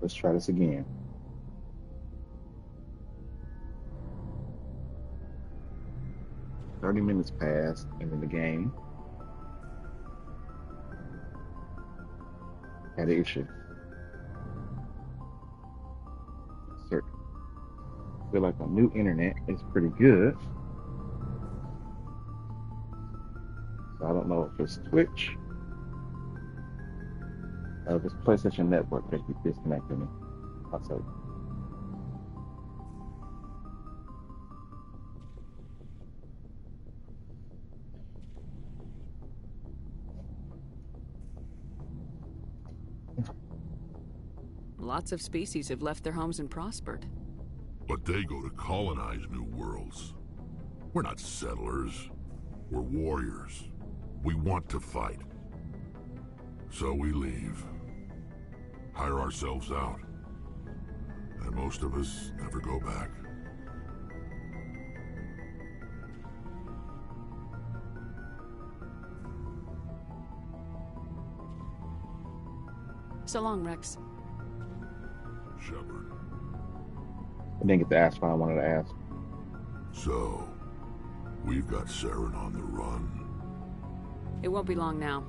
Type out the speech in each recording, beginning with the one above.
Let's try this again. $30 passed into the game. Had an issue. Certain. Feel like my new internet is pretty good. So I don't know if it's Twitch or if it's PlayStation Network that keep disconnecting me. I'll tell you. Lots of species have left their homes and prospered. But they go to colonize new worlds. We're not settlers. We're warriors. We want to fight. So we leave. Hire ourselves out. And most of us never go back. So long, Rex. Shepard. I didn't get to ask what I wanted to ask. So, we've got Saren on the run. It won't be long now.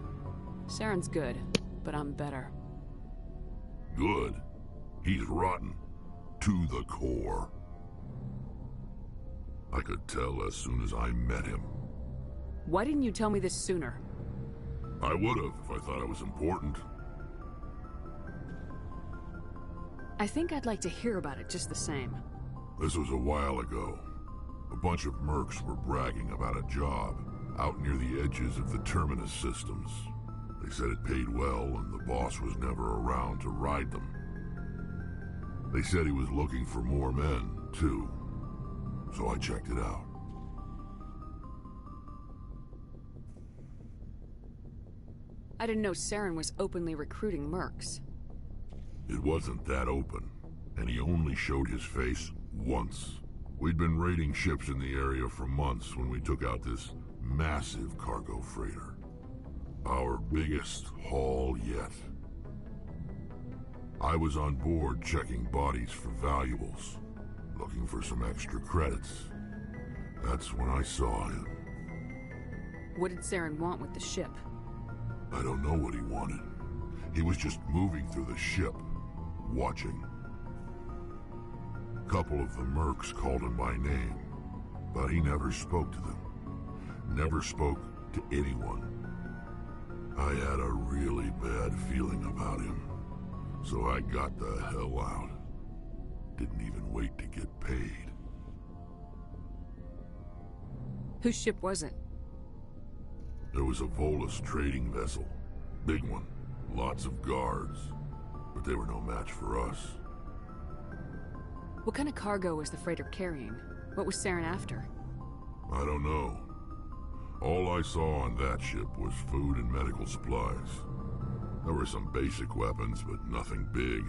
Saren's good, but I'm better. Good. He's rotten. To the core. I could tell as soon as I met him. Why didn't you tell me this sooner? I would have if I thought it was important. I think I'd like to hear about it just the same. This was a while ago. A bunch of mercs were bragging about a job out near the edges of the Terminus systems. They said it paid well and the boss was never around to ride them. They said he was looking for more men, too. So I checked it out. I didn't know Saren was openly recruiting mercs. It wasn't that open, and he only showed his face once. We'd been raiding ships in the area for months when we took out this massive cargo freighter. Our biggest haul yet. I was on board checking bodies for valuables, looking for some extra credits. That's when I saw him. What did Saren want with the ship? I don't know what he wanted. He was just moving through the ship, watching. A couple of the mercs called him by name, but he never spoke to them. Never spoke to anyone. I had a really bad feeling about him, so I got the hell out. Didn't even wait to get paid. Whose ship was it? There was a Volus trading vessel. Big one. Lots of guards. But they were no match for us. What kind of cargo was the freighter carrying? What was Saren after? I don't know. All I saw on that ship was food and medical supplies. There were some basic weapons, but nothing big.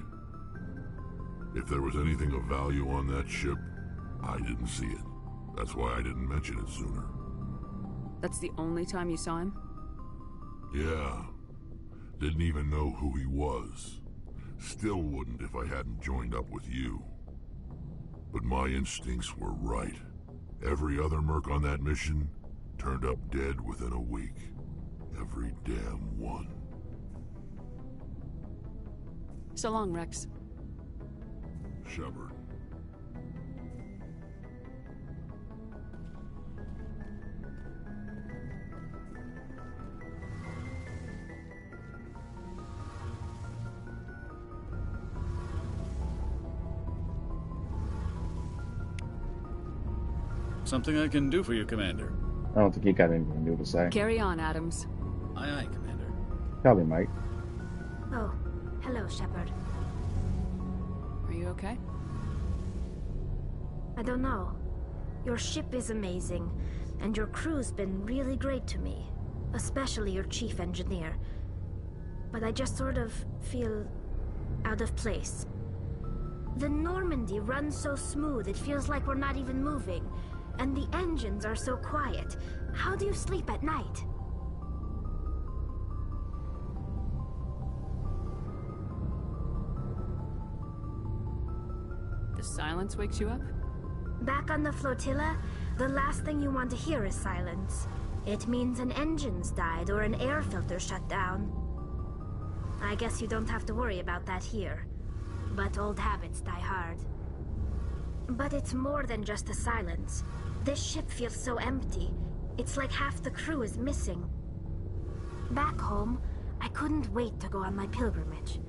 If there was anything of value on that ship, I didn't see it. That's why I didn't mention it sooner. That's the only time you saw him? Yeah. Didn't even know who he was. Still wouldn't if I hadn't joined up with you. But my instincts were right. Every other merc on that mission turned up dead within a week. Every damn one. So long, Rex. Shepard. Something I can do for you, Commander. I don't think he got anything new to say. Carry on, Adams. Aye, aye, Commander. Probably might. Oh, hello, Shepard. Are you okay? I don't know. Your ship is amazing, and your crew's been really great to me. Especially your chief engineer. But I just sort of feel out of place. The Normandy runs so smooth it feels like we're not even moving. And the engines are so quiet. How do you sleep at night? The silence wakes you up? Back on the flotilla, the last thing you want to hear is silence. It means an engine's died or an air filter shut down. I guess you don't have to worry about that here. But old habits die hard. But it's more than just the silence. This ship feels so empty. It's like half the crew is missing. Back home, I couldn't wait to go on my pilgrimage.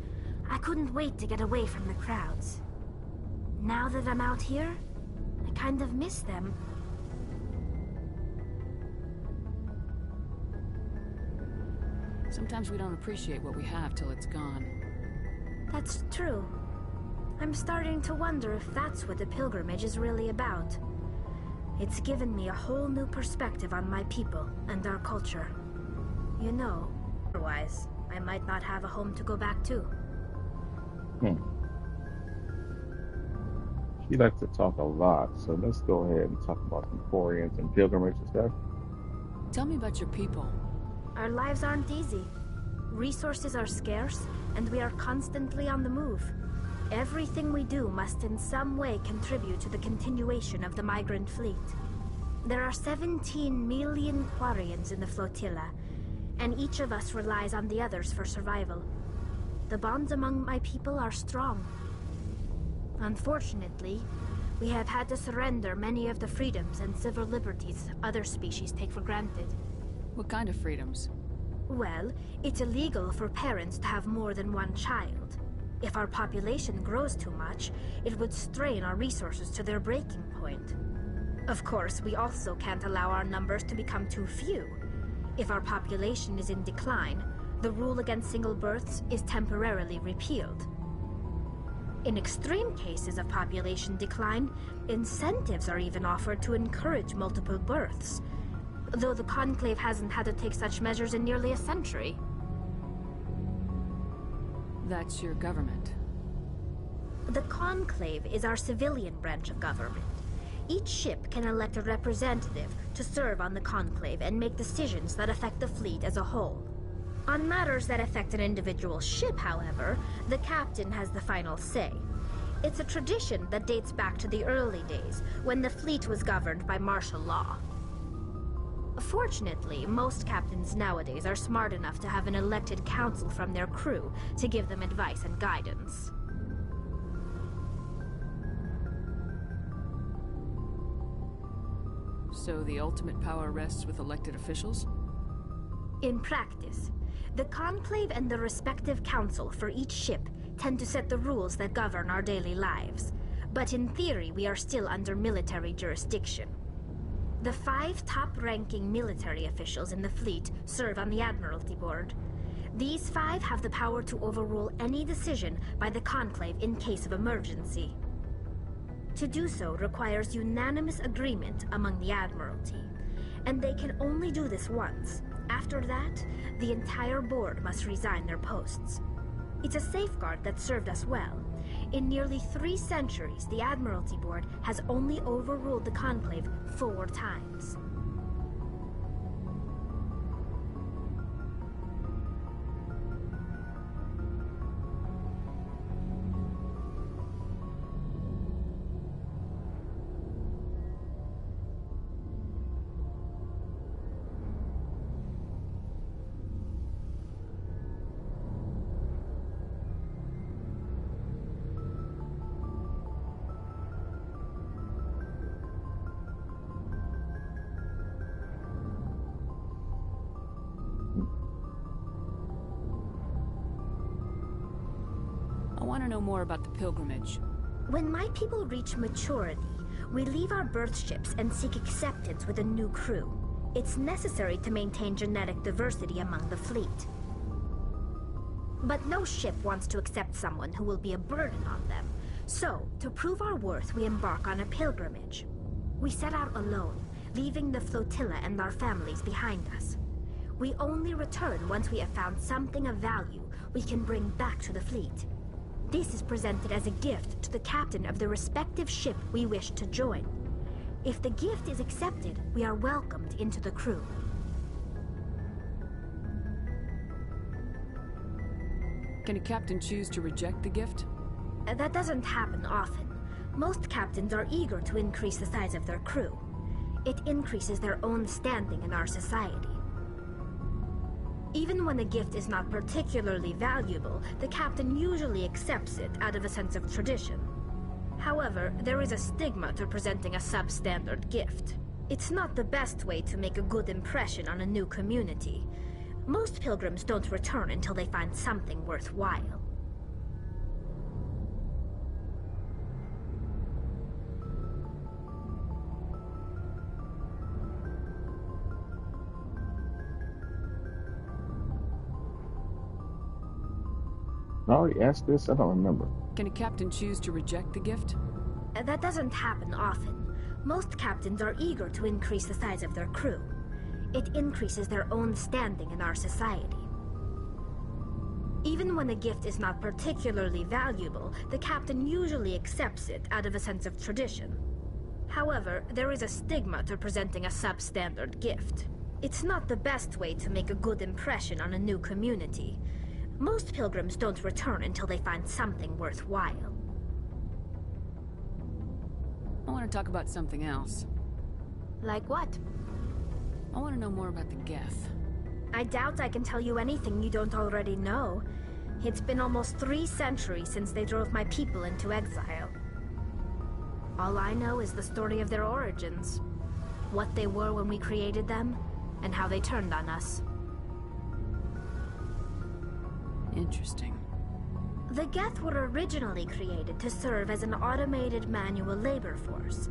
I couldn't wait to get away from the crowds. Now that I'm out here, I kind of miss them. Sometimes we don't appreciate what we have till it's gone. That's true. I'm starting to wonder if that's what the pilgrimage is really about. It's given me a whole new perspective on my people and our culture. You know, otherwise, I might not have a home to go back to. She likes to talk a lot, so let's go ahead and talk about Emporians and pilgrimage and stuff. Tell me about your people. Our lives aren't easy. Resources are scarce, and we are constantly on the move. Everything we do must in some way contribute to the continuation of the migrant fleet. There are 17 million Quarians in the flotilla, and each of us relies on the others for survival. The bonds among my people are strong. Unfortunately, we have had to surrender many of the freedoms and civil liberties other species take for granted. What kind of freedoms? Well, it's illegal for parents to have more than one child. If our population grows too much, it would strain our resources to their breaking point. Of course, we also can't allow our numbers to become too few. If our population is in decline, the rule against single births is temporarily repealed. In extreme cases of population decline, incentives are even offered to encourage multiple births, though the Conclave hasn't had to take such measures in nearly a century. That's your government. The Conclave is our civilian branch of government. Each ship can elect a representative to serve on the Conclave and make decisions that affect the fleet as a whole. On matters that affect an individual ship, however, the captain has the final say. It's a tradition that dates back to the early days, when the fleet was governed by martial law. Fortunately, most captains nowadays are smart enough to have an elected council from their crew to give them advice and guidance. So the ultimate power rests with elected officials? In practice, the Conclave and the respective council for each ship tend to set the rules that govern our daily lives. But in theory, we are still under military jurisdiction. The 5 top-ranking military officials in the fleet serve on the Admiralty Board. These 5 have the power to overrule any decision by the Conclave in case of emergency. To do so requires unanimous agreement among the Admiralty, and they can only do this once. After that, the entire board must resign their posts. It's a safeguard that served us well. In nearly 3 centuries, the Admiralty Board has only overruled the Conclave 4 times. I want to know more about the pilgrimage. When my people reach maturity, we leave our birth ships and seek acceptance with a new crew. It's necessary to maintain genetic diversity among the fleet. But no ship wants to accept someone who will be a burden on them. So, to prove our worth, we embark on a pilgrimage. We set out alone, leaving the flotilla and our families behind us. We only return once we have found something of value we can bring back to the fleet. This is presented as a gift to the captain of the respective ship we wish to join. If the gift is accepted, we are welcomed into the crew. Can a captain choose to reject the gift? That doesn't happen often, Most captains are eager to increase the size of their crew. It increases their own standing in our society. Even when a gift is not particularly valuable, the captain usually accepts it out of a sense of tradition. However, there is a stigma to presenting a substandard gift. It's not the best way to make a good impression on a new community. Most pilgrims don't return until they find something worthwhile. I already asked this? I don't remember. Can a captain choose to reject the gift? That doesn't happen often. Most captains are eager to increase the size of their crew. It increases their own standing in our society. Even when a gift is not particularly valuable, the captain usually accepts it out of a sense of tradition. However, there is a stigma to presenting a substandard gift. It's not the best way to make a good impression on a new community. Most pilgrims don't return until they find something worthwhile. I want to talk about something else. Like what? I want to know more about the Geth. I doubt I can tell you anything you don't already know. It's been almost 3 centuries since they drove my people into exile. All I know is the story of their origins. What they were when we created them, and how they turned on us. Interesting. The Geth were originally created to serve as an automated manual labor force.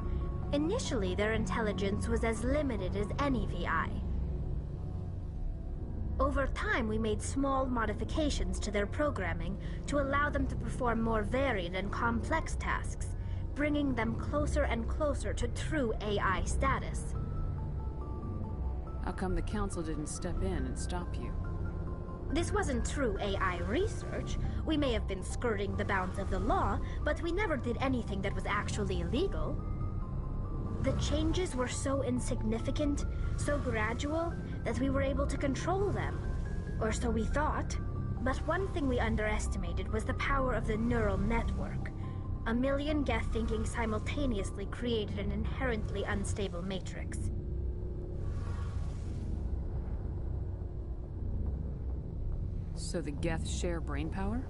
Initially, their intelligence was as limited as any VI. Over time, we made small modifications to their programming to allow them to perform more varied and complex tasks, bringing them closer and closer to true AI status. How come the Council didn't step in and stop you? This wasn't true AI research. We may have been skirting the bounds of the law, but we never did anything that was actually illegal. The changes were so insignificant, so gradual, that we were able to control them. Or so we thought. But one thing we underestimated was the power of the neural network. 1 million Geth thinking simultaneously created an inherently unstable matrix. So the Geth share brain power?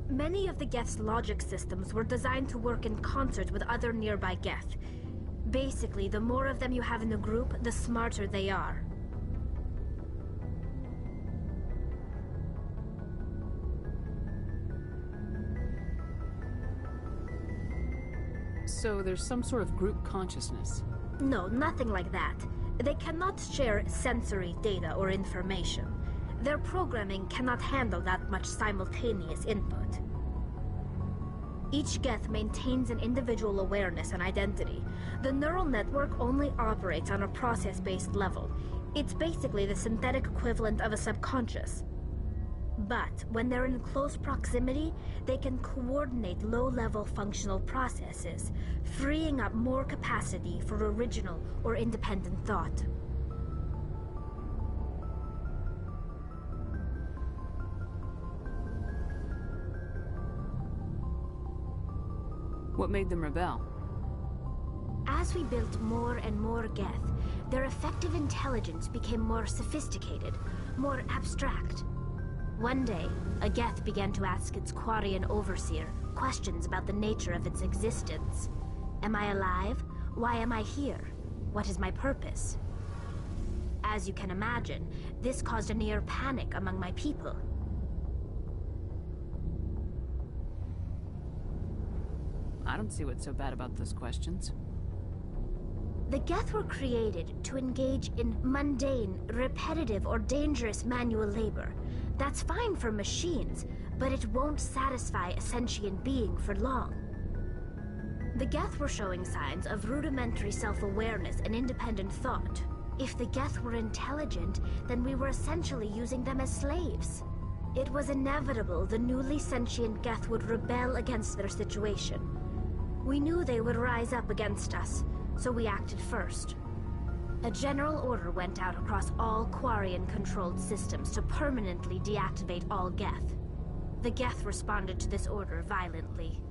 Many of the Geth's logic systems were designed to work in concert with other nearby Geth. Basically, the more of them you have in a group, the smarter they are. So there's some sort of group consciousness? No, nothing like that. They cannot share sensory data or information. Their programming cannot handle that much simultaneous input. Each Geth maintains an individual awareness and identity. The neural network only operates on a process-based level. It's basically the synthetic equivalent of a subconscious. But when they're in close proximity, they can coordinate low-level functional processes, freeing up more capacity for original or independent thought. What made them rebel? As we built more and more Geth, their effective intelligence became more sophisticated, more abstract. One day, a Geth began to ask its Quarian overseer questions about the nature of its existence. Am I alive? Why am I here? What is my purpose? As you can imagine, this caused a near panic among my people. I don't see what's so bad about those questions. The Geth were created to engage in mundane, repetitive, or dangerous manual labor. That's fine for machines, but it won't satisfy a sentient being for long. The Geth were showing signs of rudimentary self-awareness and independent thought. If the Geth were intelligent, then we were essentially using them as slaves. It was inevitable the newly sentient Geth would rebel against their situation. We knew they would rise up against us, so we acted first. A general order went out across all Quarian-controlled systems to permanently deactivate all Geth. The Geth responded to this order violently.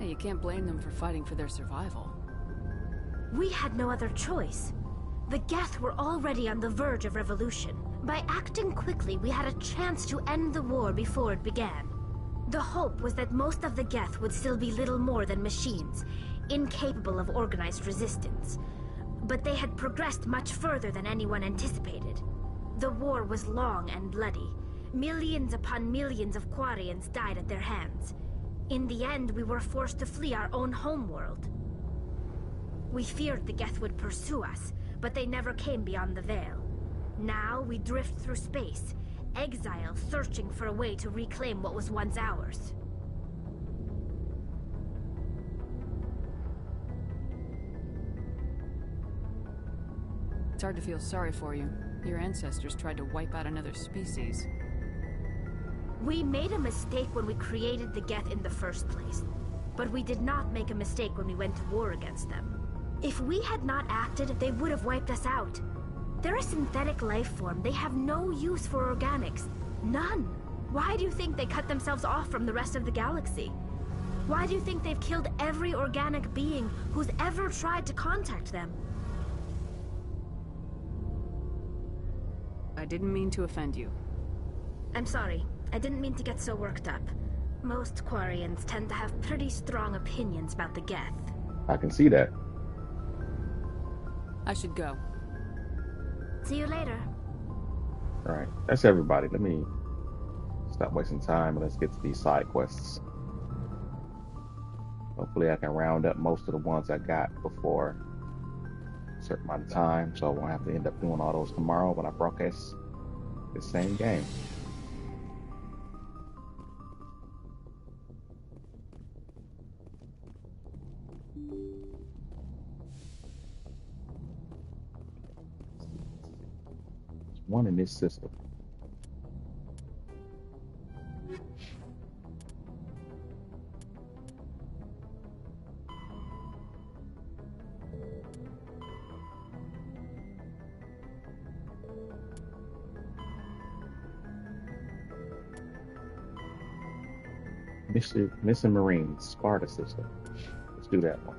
Hey, you can't blame them for fighting for their survival. We had no other choice. The Geth were already on the verge of revolution. By acting quickly, we had a chance to end the war before it began. The hope was that most of the Geth would still be little more than machines, incapable of organized resistance. But they had progressed much further than anyone anticipated. The war was long and bloody. Millions upon millions of Quarians died at their hands. In the end, we were forced to flee our own homeworld. We feared the Geth would pursue us, but they never came beyond the Veil. Now we drift through space, exile searching for a way to reclaim what was once ours. It's hard to feel sorry for you. Your ancestors tried to wipe out another species. We made a mistake when we created the Geth in the first place. But we did not make a mistake when we went to war against them. If we had not acted, they would have wiped us out. They're a synthetic life form. They have no use for organics. None. Why do you think they cut themselves off from the rest of the galaxy? Why do you think they've killed every organic being who's ever tried to contact them? I didn't mean to offend you. I'm sorry. I didn't mean to get so worked up. Most Quarians tend to have pretty strong opinions about the Geth. I can see that. I should go. See you later. All right, that's everybody. Let me stop wasting time and let's get to these side quests. Hopefully I can round up most of the ones I got before a certain amount of time, so I won't have to end up doing all those tomorrow when I broadcast the same game. One in this system. Missing Marines, Sparta system. Let's do that one.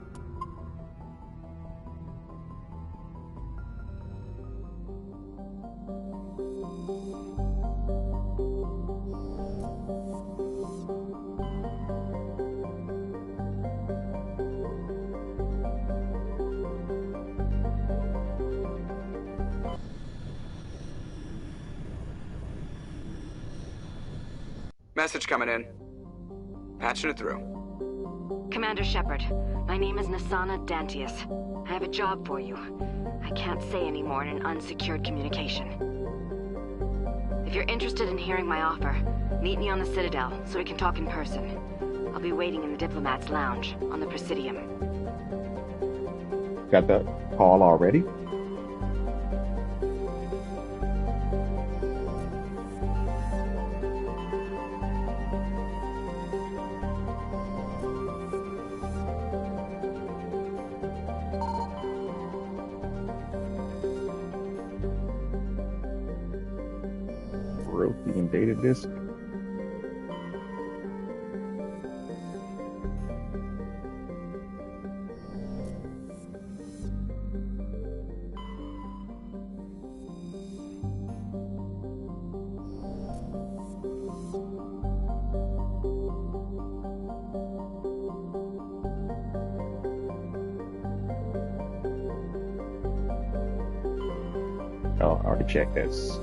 Message coming in. Patching it through. Commander Shepard, my name is Nassana Dantius. I have a job for you. I can't say any more in an unsecured communication. If you're interested in hearing my offer, meet me on the Citadel so we can talk in person. I'll be waiting in the Diplomat's Lounge on the Presidium. Got that call already? Being data disk. Oh, I already checked this.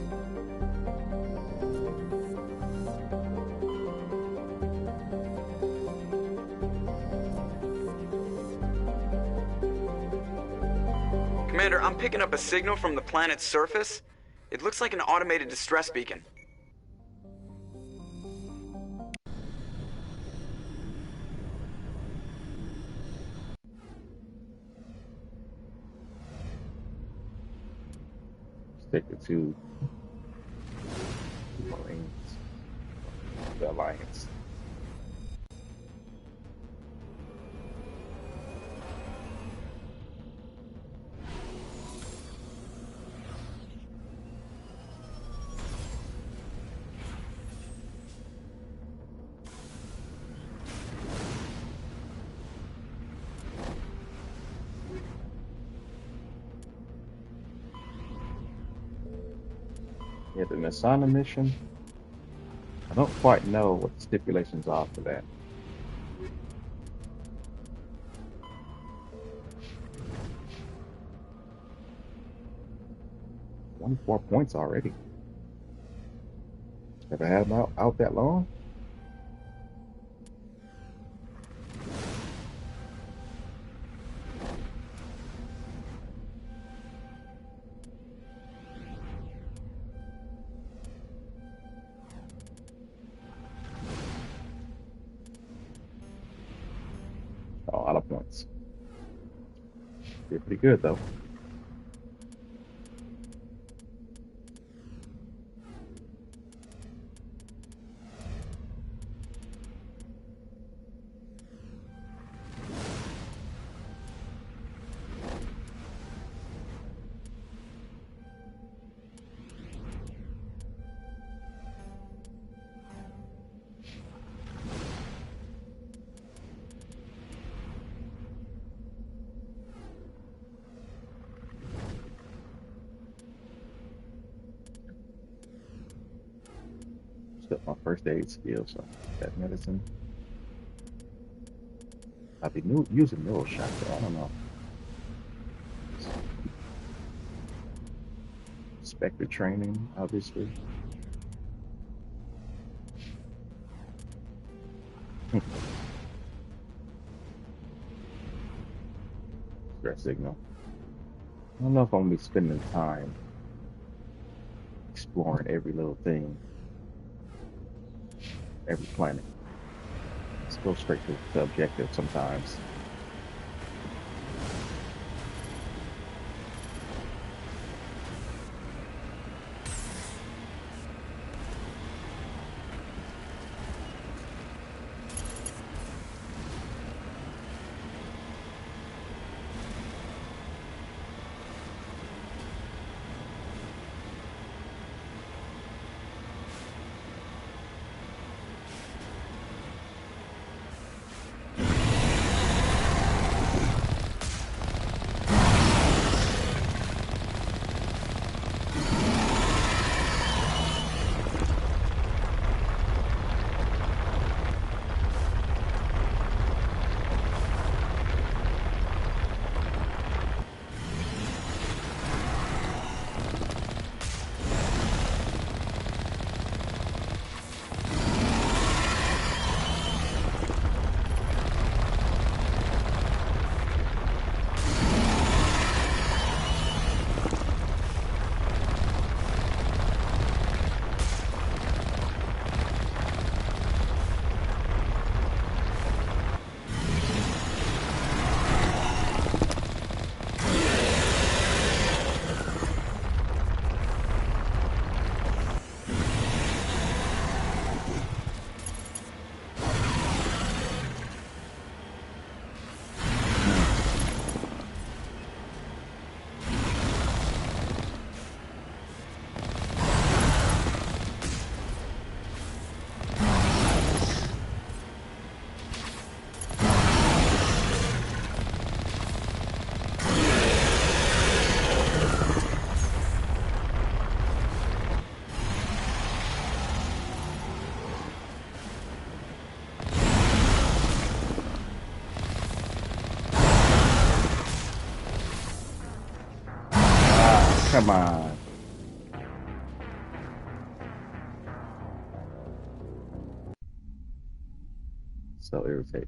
Commander, I'm picking up a signal from the planet's surface. It looks like an automated distress beacon. Stick it to Marines, the Alliance. Yeah, the Nasana mission. I don't quite know what the stipulations are for that. 24 points already. Never had them out that long. A lot of points. Did pretty good though. Still my first aid skill, so that medicine. I've been using neural shock, though. I don't know. Spectre training, obviously. Stress signal. I don't know if I'm gonna be spending time exploring every little thing, every planet. Let's go straight to the objective sometimes. Come on. So irritating.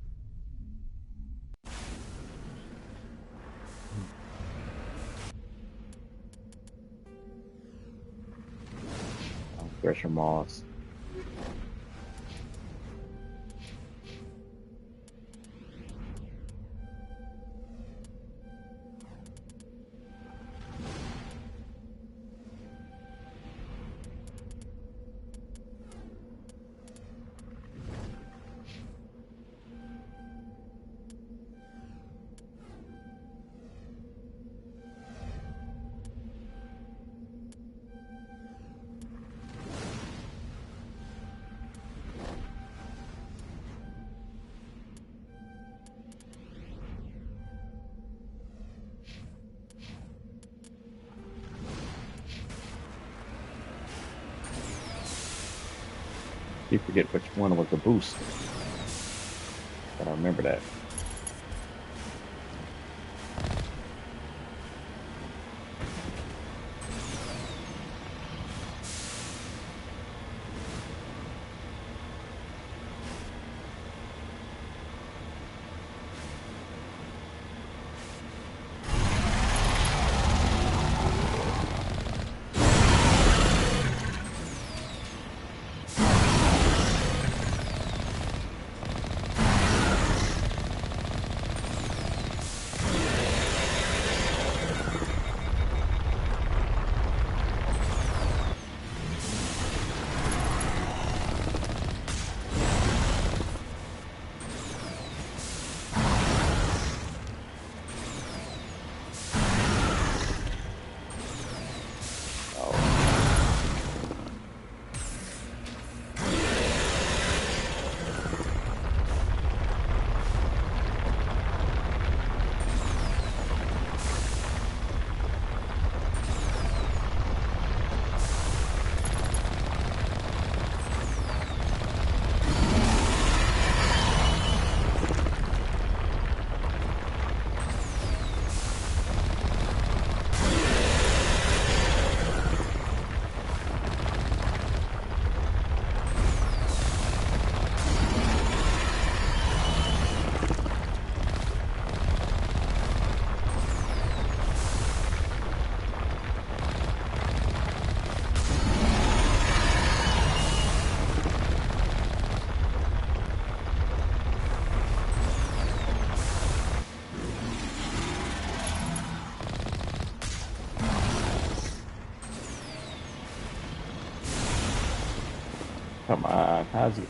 Thresher Moss. keep forget which one was the boost. But I remember that. Come on, how's it?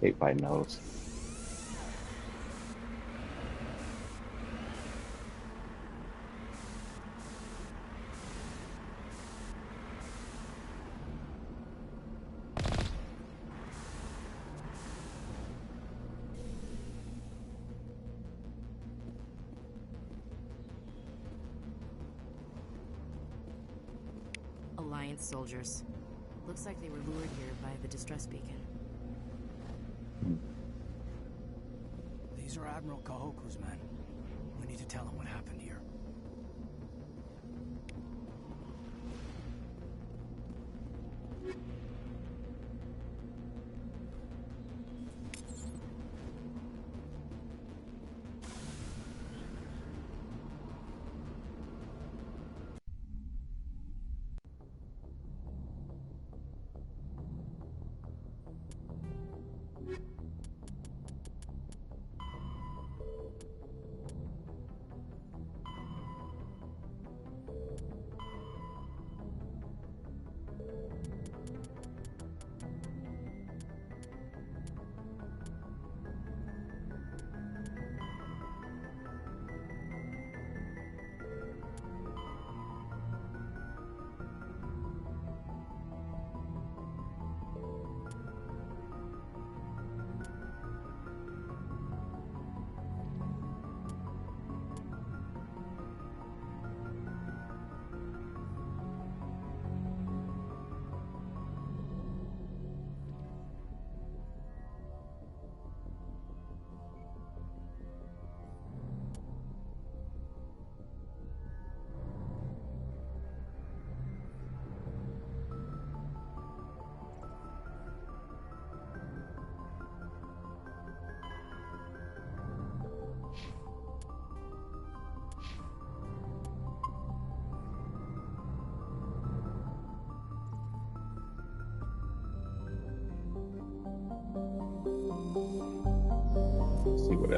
Hate fighting those. Alliance soldiers. Looks like they were lured here by the distress beacon. These are Admiral Kahoku's men. We need to tell him what happened here.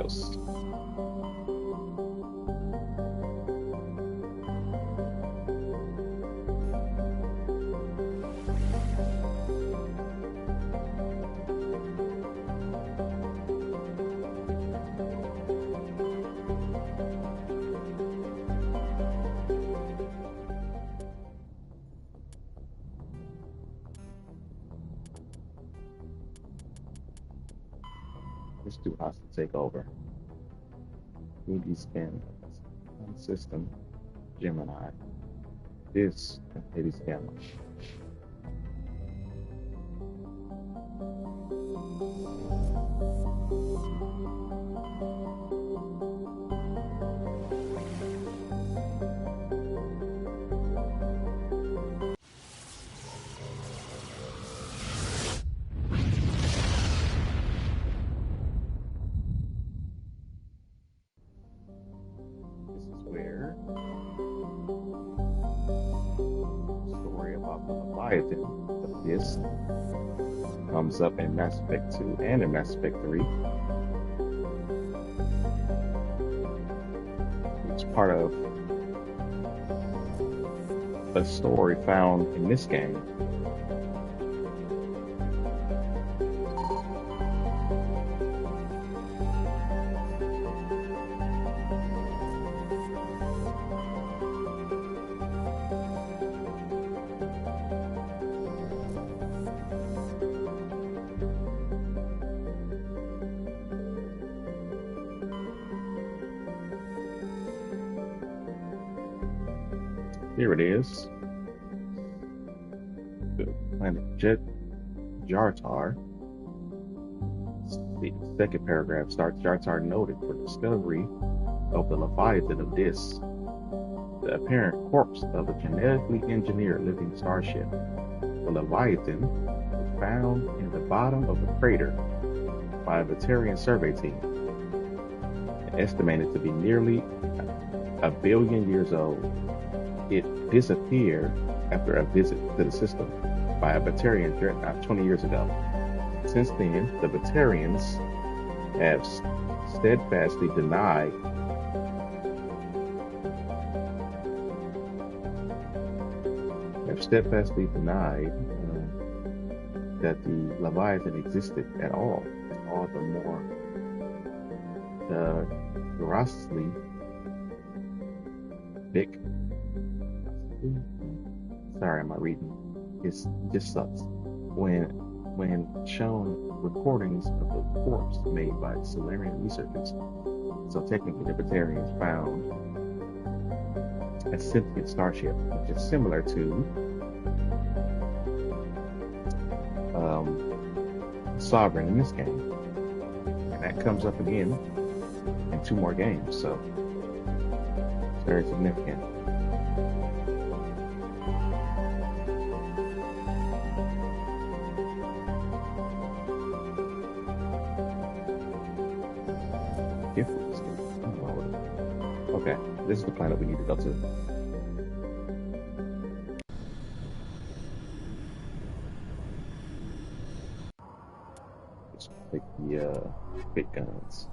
Ghost. This dude has to take over. 3D scan system, Gemini. This 3D scan. Story about the Leviathan of this comes up in Mass Effect 2 and in Mass Effect 3. It's part of a story found in this game. Here it is. The planet Jartar. The second paragraph starts. Jartar noted for discovery of the Leviathan of Dis, the apparent corpse of a genetically engineered living starship. The Leviathan was found in the bottom of a crater by a Batarian survey team, estimated to be nearly 1 billion years old. It disappeared after a visit to the system by a Batarian dreadnought 20 years ago. Since then, the Batarians have steadfastly denied that the Leviathan existed at all. All the more, the grossly thick. Sorry, am I reading? It just sucks. When shown recordings of the corpse made by Solarian researchers. So technically, the Batarians found a sentient starship, which is similar to Sovereign in this game, and that comes up again in 2 more games. So it's very significant. Okay, this is the planet we need to go to. Let's take the big guns.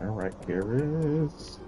All right, here is.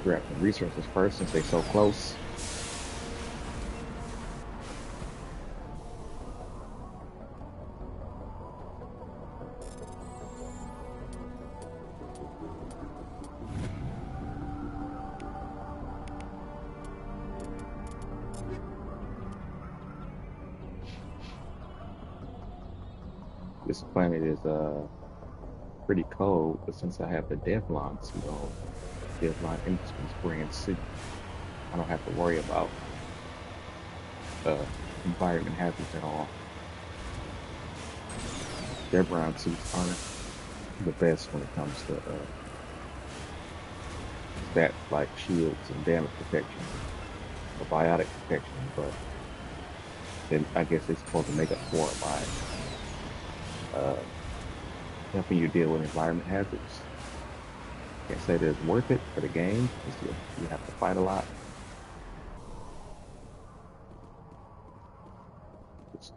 grab some resources first since they're so close. This planet is pretty cold, but since I have the Devlon suit on, Devlon Industries brand suit, I don't have to worry about environment hazards at all. Their brown suits aren't the best when it comes to stats like shields and damage protection or biotic protection, but then I guess they're supposed to make up for it by helping you deal with environment hazards. Can't say that it's worth it for the game because you have to fight a lot. Just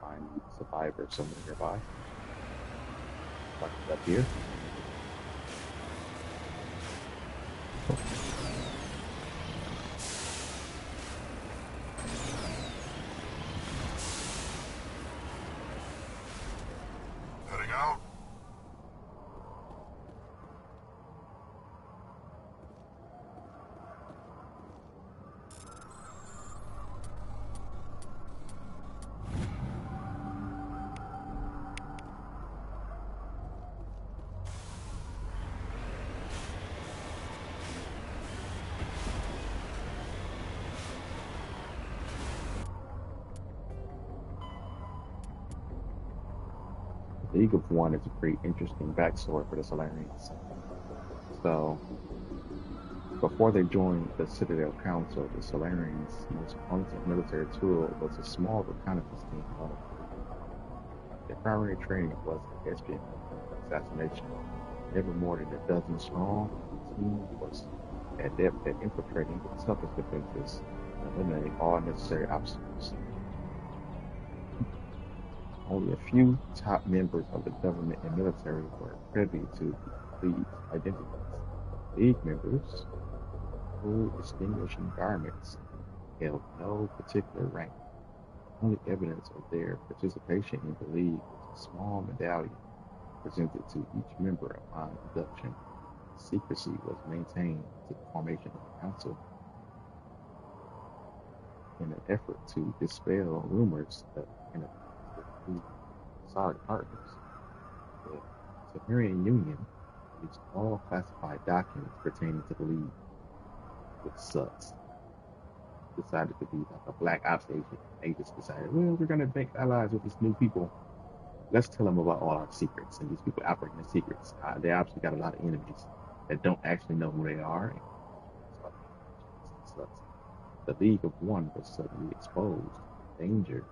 find survivors somewhere nearby. Like up here. Heading out? League of One is a pretty interesting backstory for the Solarians. So, before they joined the Citadel Council, the Solarians' most potent military tool was a small reconnaissance team. Their primary training was pedestrian assassination. Never more than a dozen strong, the team was adept at infiltrating the toughest defenses and eliminating all necessary obstacles. Only a few top members of the government and military were privy to the League's identities. League members, who distinguishing garments, held no particular rank. Only evidence of their participation in the League was a small medallion presented to each member upon induction. Secrecy was maintained to the formation of the council in an effort to dispel rumors of Sorry, partners. The Sumerian Union released all classified documents pertaining to the League, which sucks. Decided to be like a black ops agent. They just decided, well, we're going to make allies with these new people. Let's tell them about all our secrets. And these people operating in secrets. They obviously got a lot of enemies that don't actually know who they are. And sucks. The League of One was suddenly exposed to danger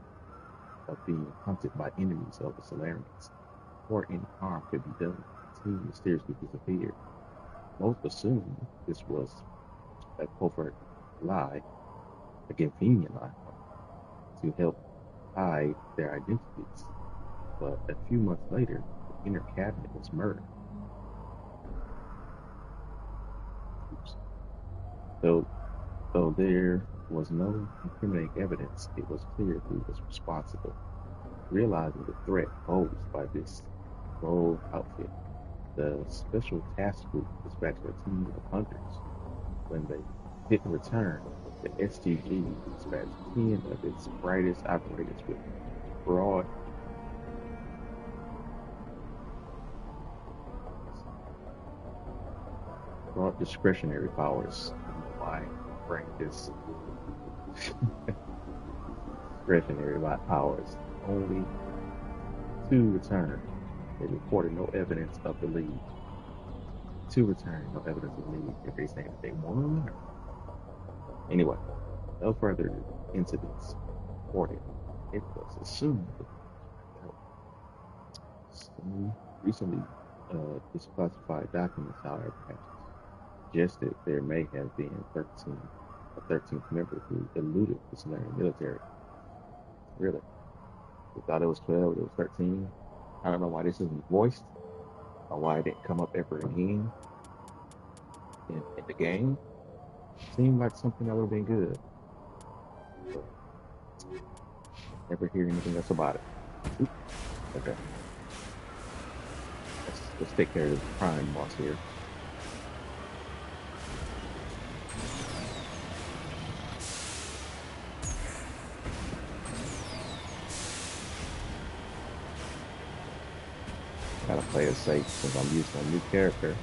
of being hunted by enemies of the Solarians. Before any harm could be done, the team mysteriously disappeared. Most assumed this was a covert lie, a convenient lie, to help hide their identities. But a few months later, the inner cabinet was murdered. Though there was no incriminating evidence, it was clear who was responsible. Realizing the threat posed by this rogue outfit, the Special Task Group dispatched a team of hunters. When they didn't return, the STG dispatched 10 of its brightest operators with broad discretionary powers. I don't know why I bring this discretionary powers. Only 2 returned. They reported no evidence of the League. 2 returned, no evidence of the League. If they say that they won. Anyway, no further incidents reported. It was assumed that some recently disclassified documents, however, have suggested there may have been a 13th member who eluded the Solarian military. Really? We thought it was 12, it was 13. I don't know why this isn't voiced. or why it didn't come up ever again in the game. Seemed like something that would have been good, but never hear anything else about it. Oop, okay, let's take care of this prime boss here. Gotta play it safe since I'm using a new character.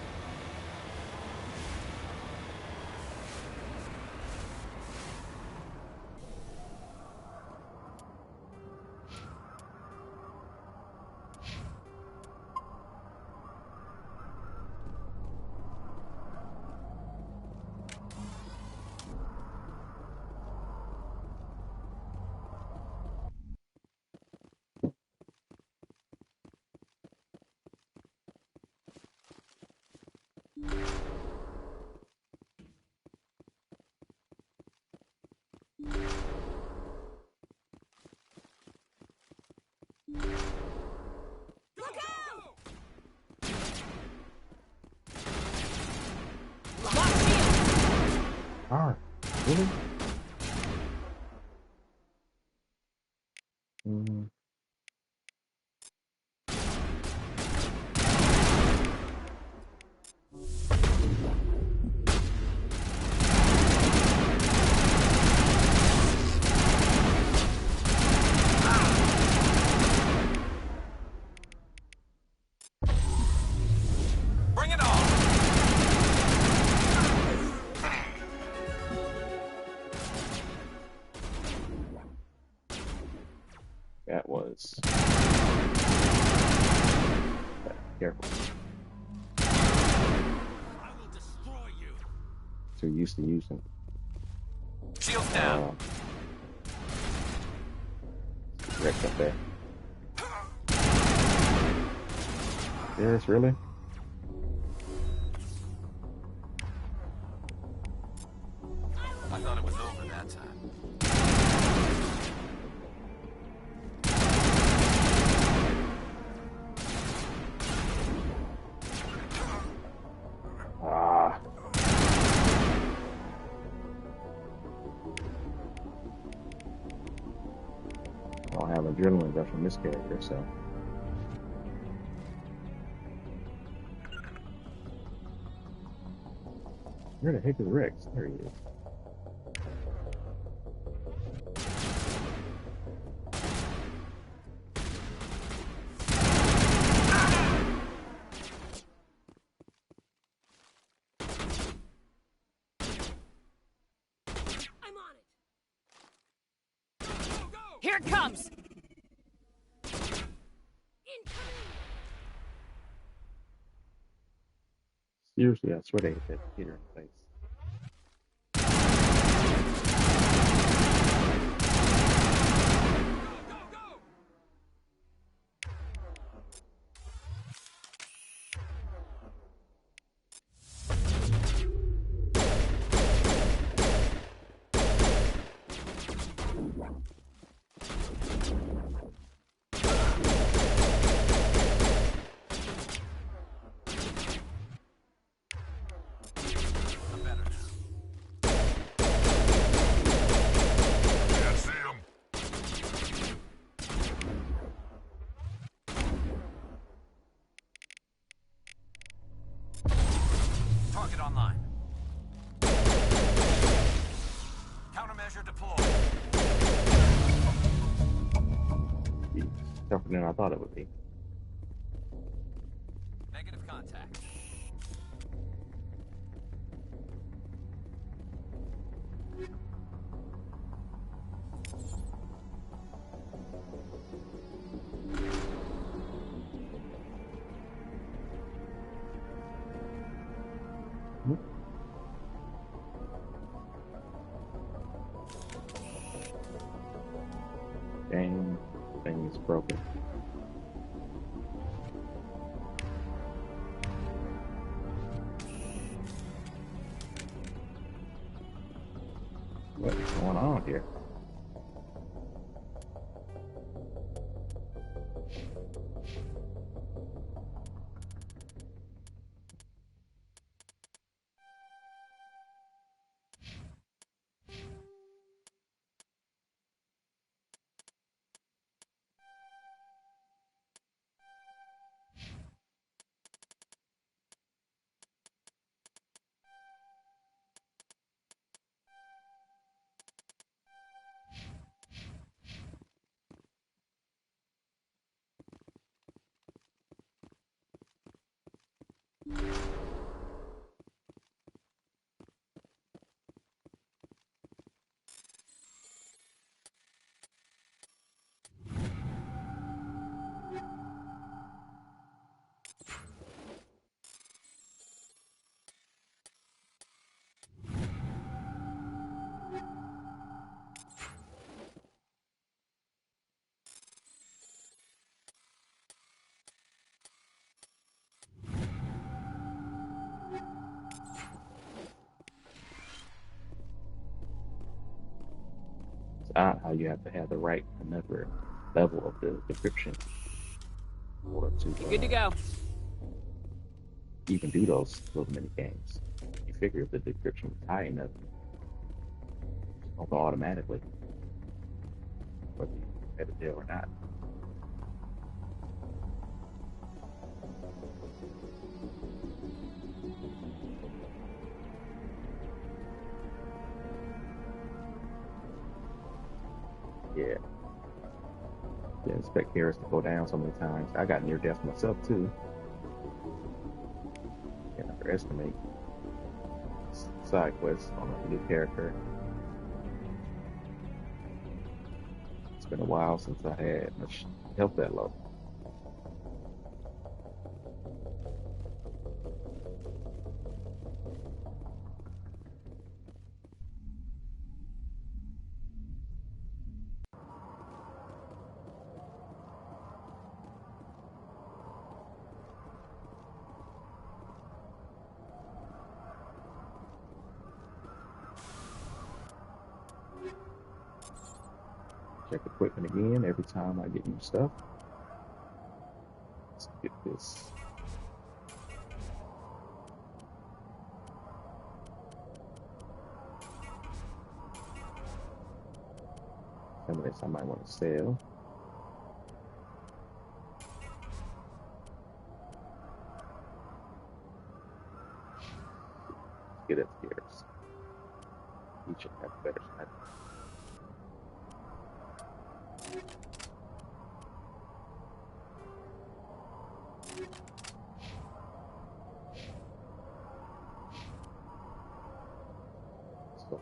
Ah, really? Mm. Bring it on! That was careful. I will destroy you. Too used to using Shields down. Rex up there. Yes, really? I thought it was over that time. Ah. I don't have adrenaline rush from this character, so. Where the heck is Rex? There he is. I'm on it. Here it comes! Incoming! Seriously, I swear they hit that Peter in the face. I'm better now. Can't see him. Target online. Countermeasure deployed. It's tougher than I thought it would be. Negative contact. Dang, thing is broken. What is going on here? out how you have to have the right another level of the decryption in order to Good to go. even do those little mini games. You figure if the decryption is high enough, it'll go automatically, whether you had a deal or not. Yeah. Didn't expect Harris to go down so many times. I got near death myself too. Can't underestimate side quests on a new character. It's been a while since I had much health that low. Check equipment again every time I get new stuff. Let's get this. Some of this I might want to sell. Get upstairs. Each should have better side. So,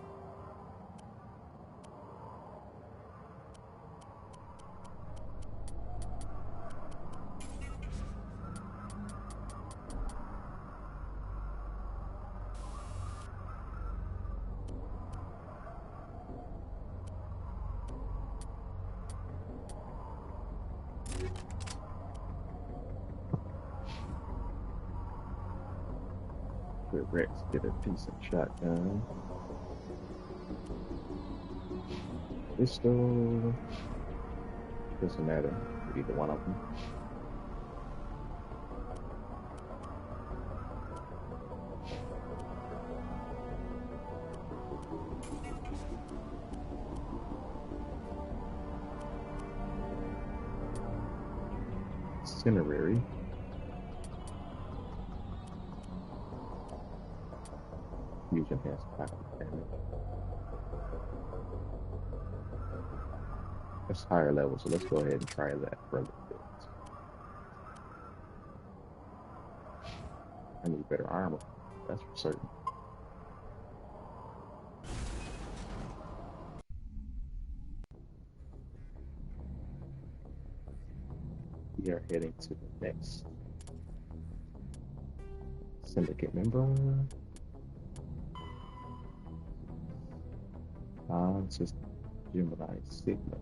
with Rex, get a decent shotgun. Pistol. Doesn't matter. Either one of them. Incinerary. Fusion has pocket damage. That's higher level, so let's go ahead and try that for a little bit. I need better armor, that's for certain. We are heading to the next syndicate member. System Gemini Sigma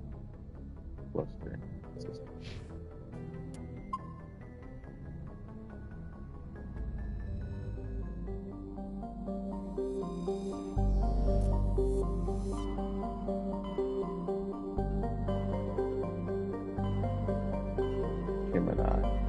cluster system. Gemini.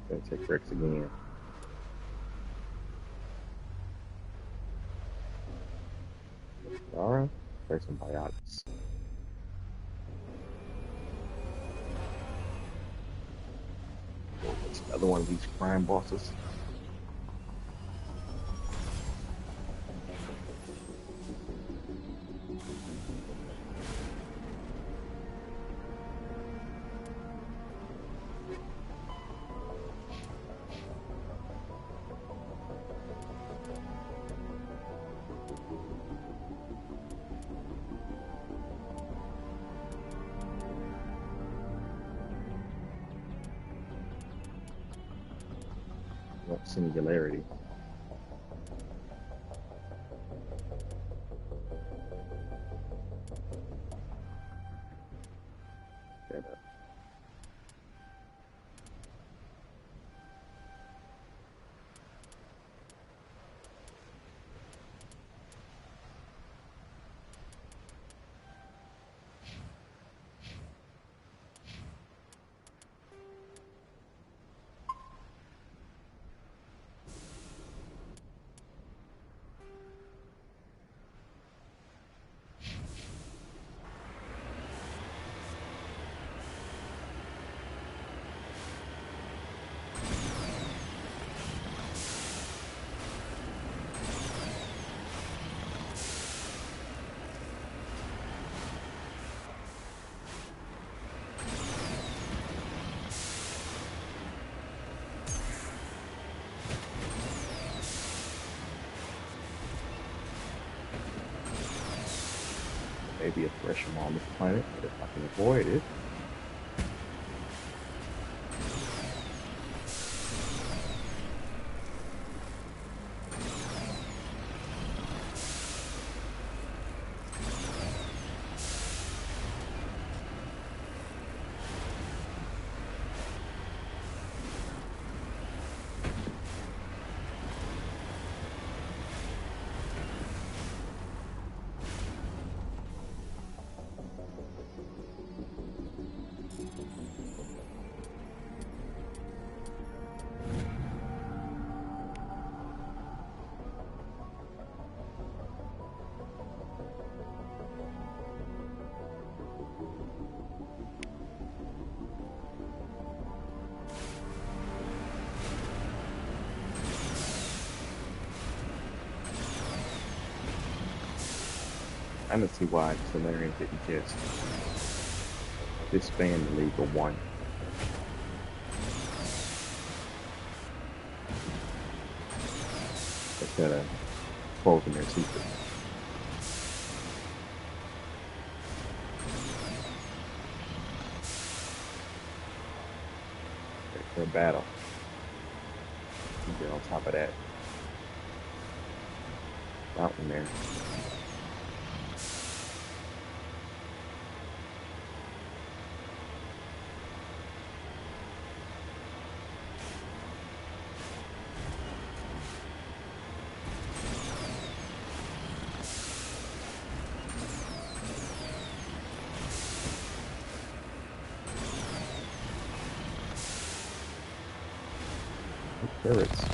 Gonna take Rex again. Alright, there's some biotics. It's another one of these crime bosses. Singularity. Maybe a threat on this planet, but if I can avoid it. I don't see why Solarian didn't just disband the League of One. Instead of closing their secrets. Their battle. Get on top of that mountain there. Turrets.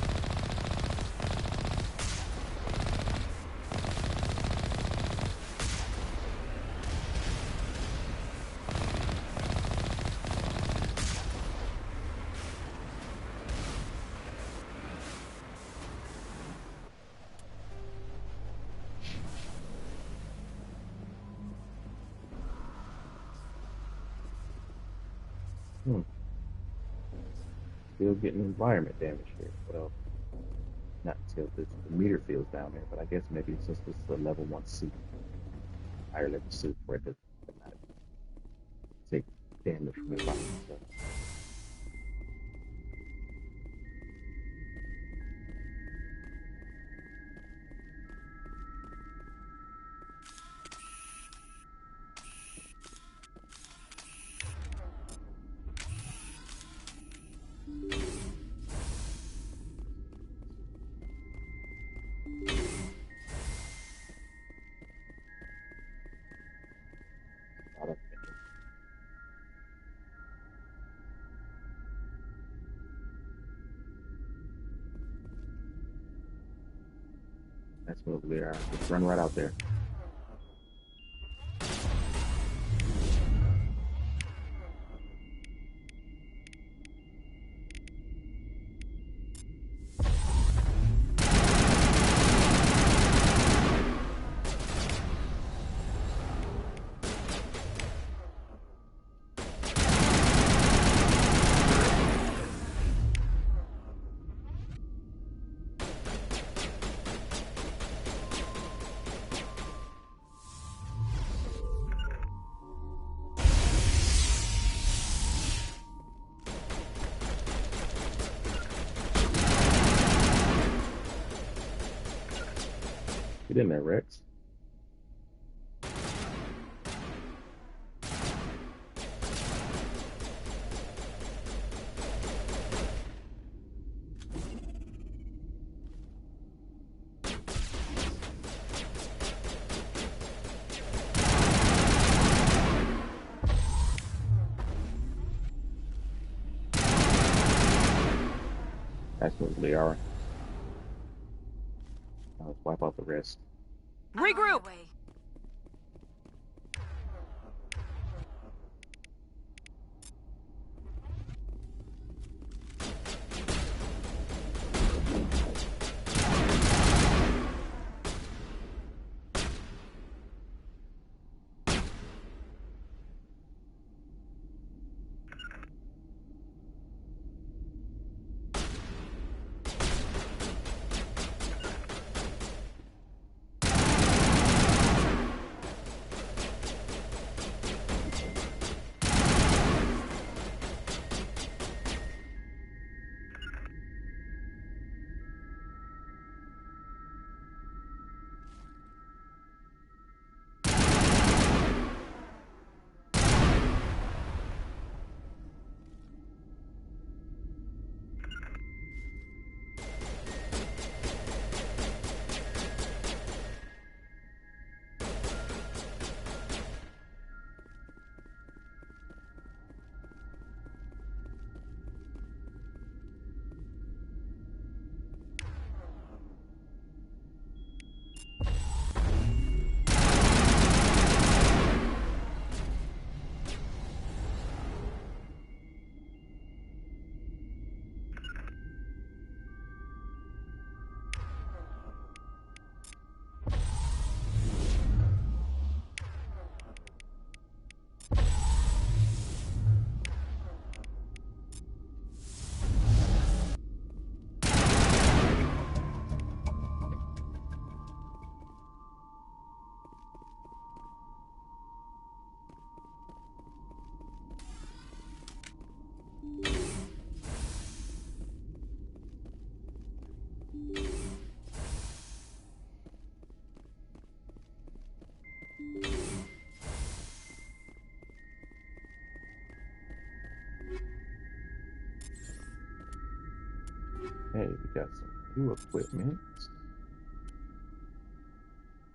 Still getting environment damage here. Well, not until the meter feels down there, but I guess maybe since this is a level 1 suit, higher level suit, where it does not take damage from the body. So. That's what we are. Just run right out there. Get in there, Rex. That's what they are. Now let's wipe out the rest. Regroup! Hey, we got some new equipment.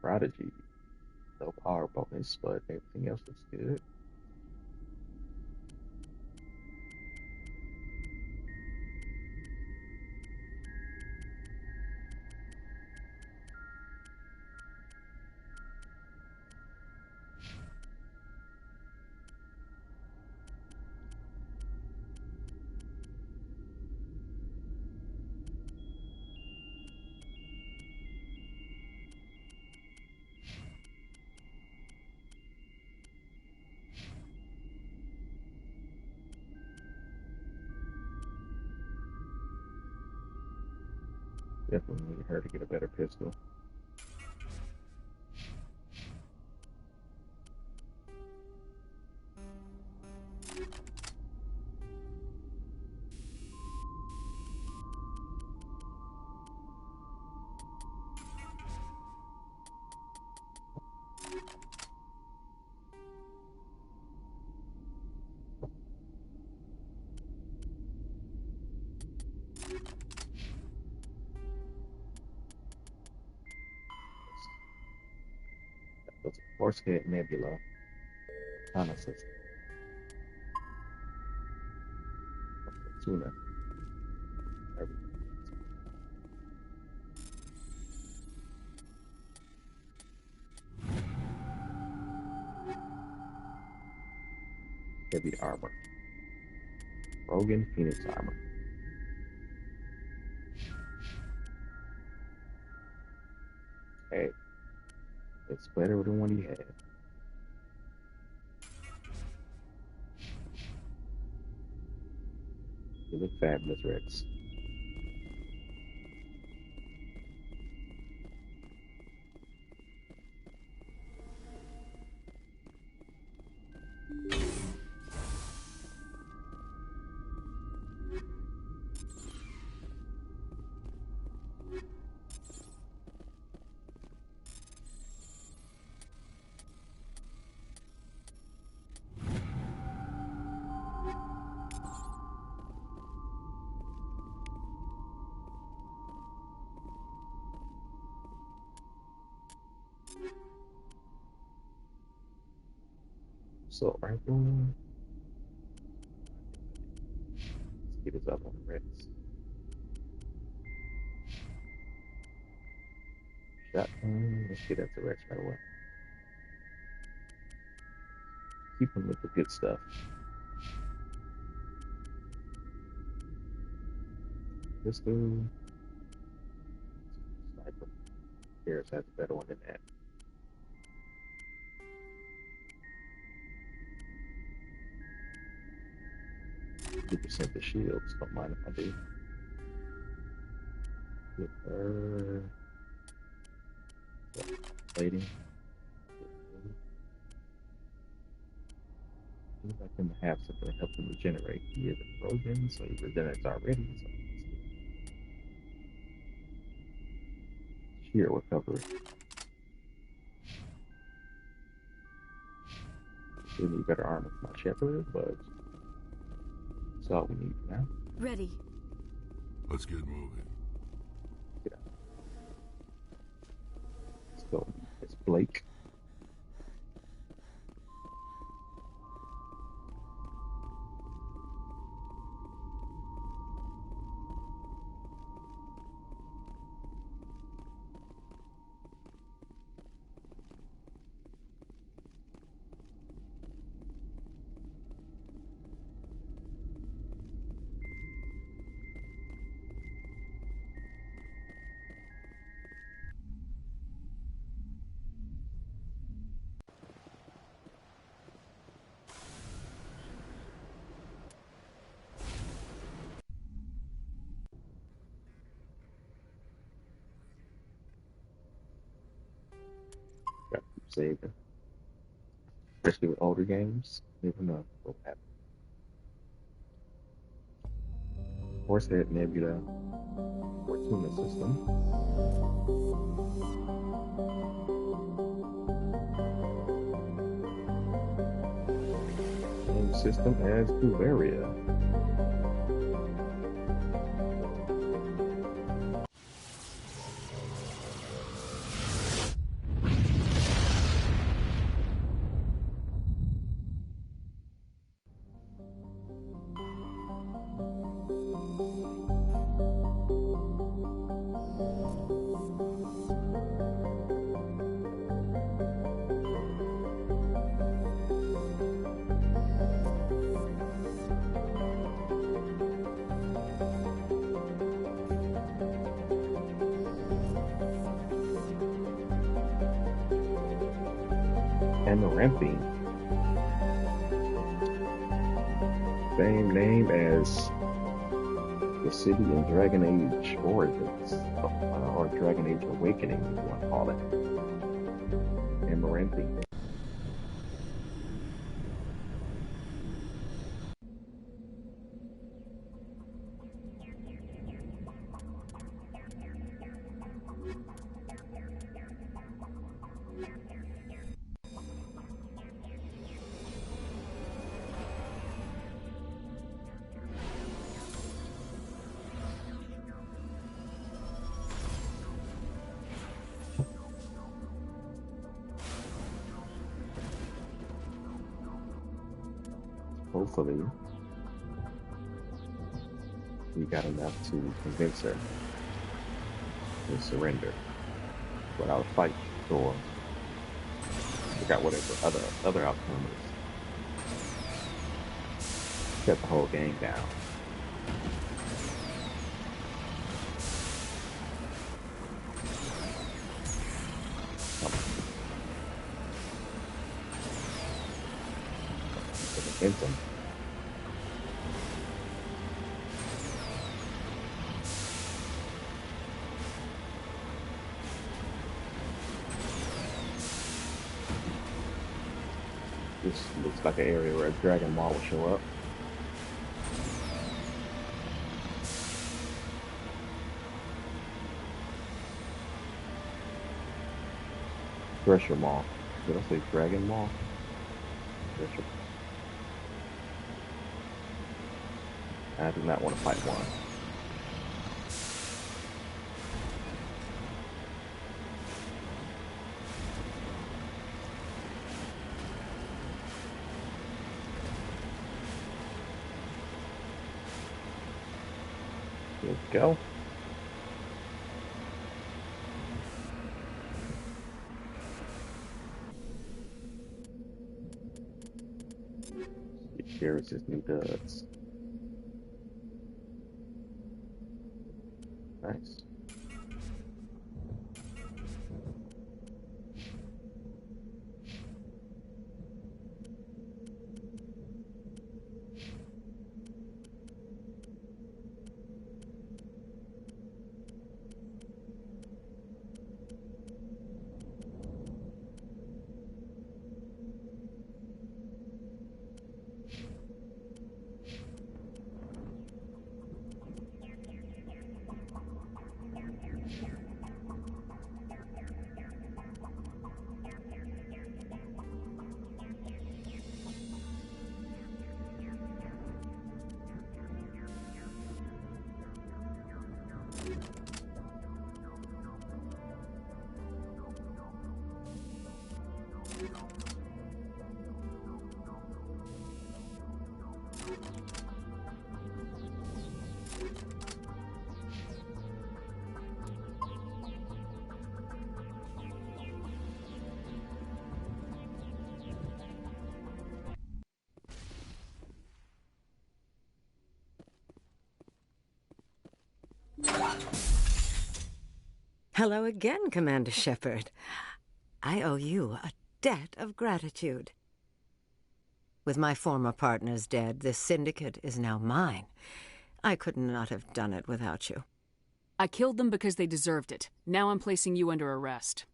Prodigy. No power bonus, but everything else looks good. Definitely need her to get a better pistol. That's a Forcehead Nebula. Reconnaissance. Tuna. Everything. Heavy armor. Rogan Phoenix armor. Hey, it's better than what he had. You look fabulous, Rex. So rifle. Let's get his up on the rest. Shotgun. Let's get that to Rex right away. Keep him with the good stuff. Pistol. Sniper. Harris has a better one than that. 50% the shields. Don't mind if I do. Get her. Plating. See if I can have something to help him regenerate. He is a Trojan, so he regenerates already. So sheer recovery. We need better armor for my Shepherd, but that's all we need now. Ready. Let's get moving. Get out. Let's go. It's Blake. Got to keep saving. Especially with older games. Never know what will happen. Horsehead Nebula. Fortuna system. Same system as Bavaria. Amaranthine. Same name as the city in Dragon Age Origins, or Dragon Age Awakening, if you want to call it. Amaranthine. Hopefully, we got enough to convince her to surrender without a fight, or forgot whatever other outcome is. Shut the whole game down. Anthem. This looks like an area where a Dragon Maw will show up. Thresher Maw. Did I say Dragon Maw? Thresher. I do not want to fight one. we go. He shares his new duds. Nice. Hello again, Commander Shepard. I owe you a debt of gratitude. With my former partners dead, this syndicate is now mine. I could not have done it without you. I killed them because they deserved it. Now I'm placing you under arrest.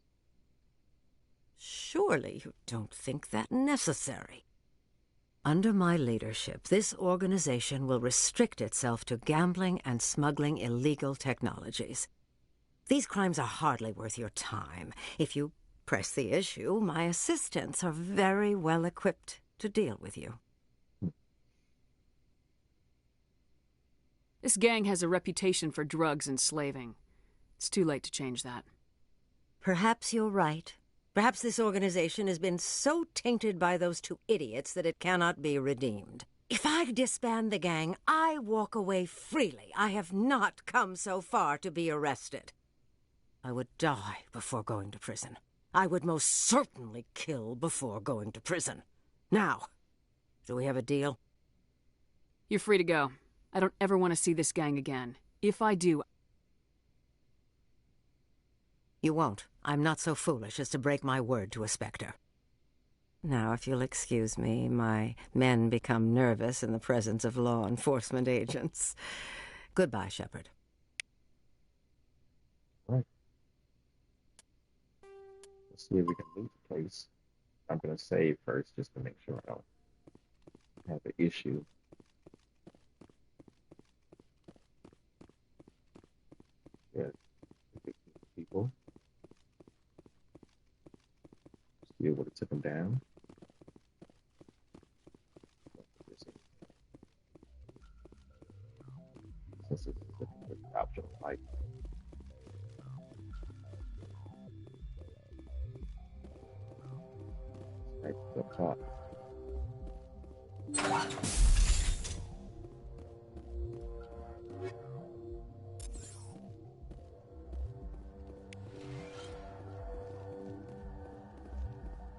Surely you don't think that necessary. Under my leadership, this organization will restrict itself to gambling and smuggling illegal technologies. These crimes are hardly worth your time. If you press the issue, my assistants are very well equipped to deal with you. This gang has a reputation for drugs and slaving. It's too late to change that. Perhaps you're right. Perhaps this organization has been so tainted by those two idiots that it cannot be redeemed. If I disband the gang, I walk away freely. I have not come so far to be arrested. I would die before going to prison. I would most certainly kill before going to prison. Now, do we have a deal? You're free to go. I don't ever want to see this gang again. If I do... You won't. I'm not so foolish as to break my word to a Spectre. Now, if you'll excuse me, my men become nervous in the presence of law enforcement agents. Goodbye, Shepard. Right. Let's see if we can loot the place. I'm going to save first just to make sure I don't have an issue. Yeah, people. See what it took them down. Since it's the option of life. Right up top.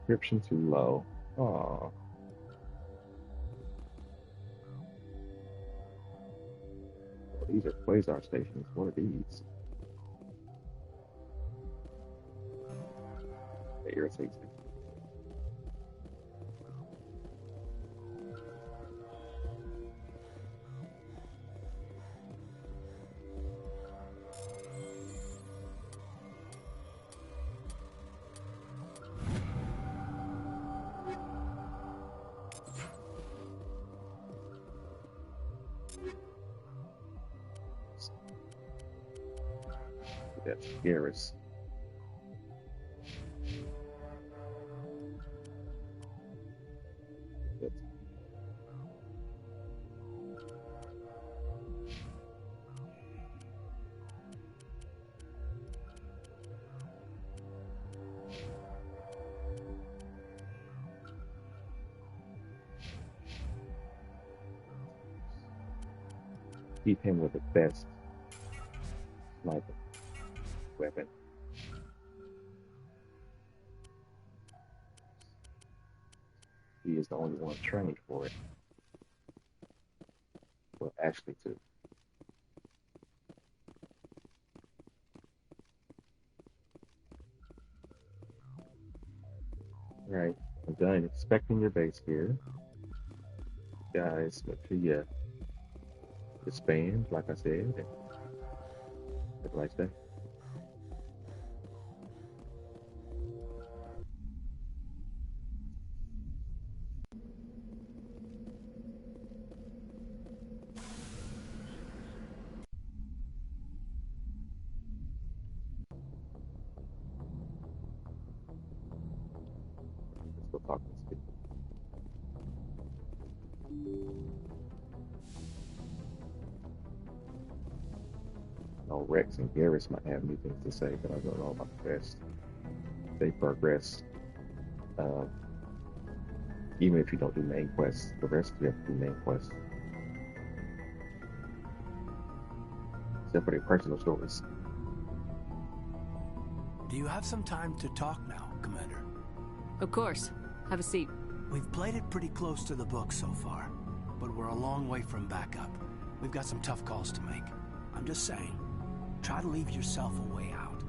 Description too low. Aww. Oh, these are quasar stations. What are these? That irritates me. That's Garrus. Keep him with the best sniper weapon. He is the only one trained for it. Well, actually, two. Right, I'm done inspecting your base here. Guys, make sure you expand, like I said, and have a nice day. Let's go talk to these people. No, Rex and Garrus might have new things to say, but I don't know about the rest. They progress. Even if you don't do main quests, the rest you have to do main quests. Except for their personal stories. Do you have some time to talk now, Commander? Of course. Have a seat. We've played it pretty close to the book so far, but we're a long way from backup. We've got some tough calls to make. I'm just saying, try to leave yourself a way out.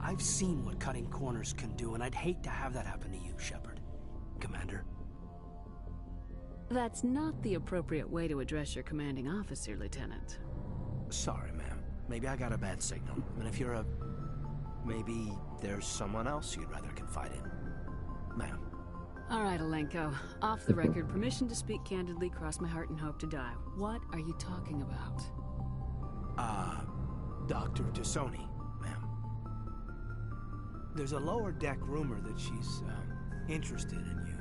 I've seen what cutting corners can do, and I'd hate to have that happen to you, Shepard. Commander? That's not the appropriate way to address your commanding officer, Lieutenant. Sorry, ma'am. Maybe I got a bad signal. And if you're a... maybe there's someone else you'd rather confide in. Ma'am. All right, Alenko. Off the record, permission to speak candidly, cross my heart and hope to die. What are you talking about? Dr. T'Soni, ma'am. There's a lower deck rumor that she's, interested in you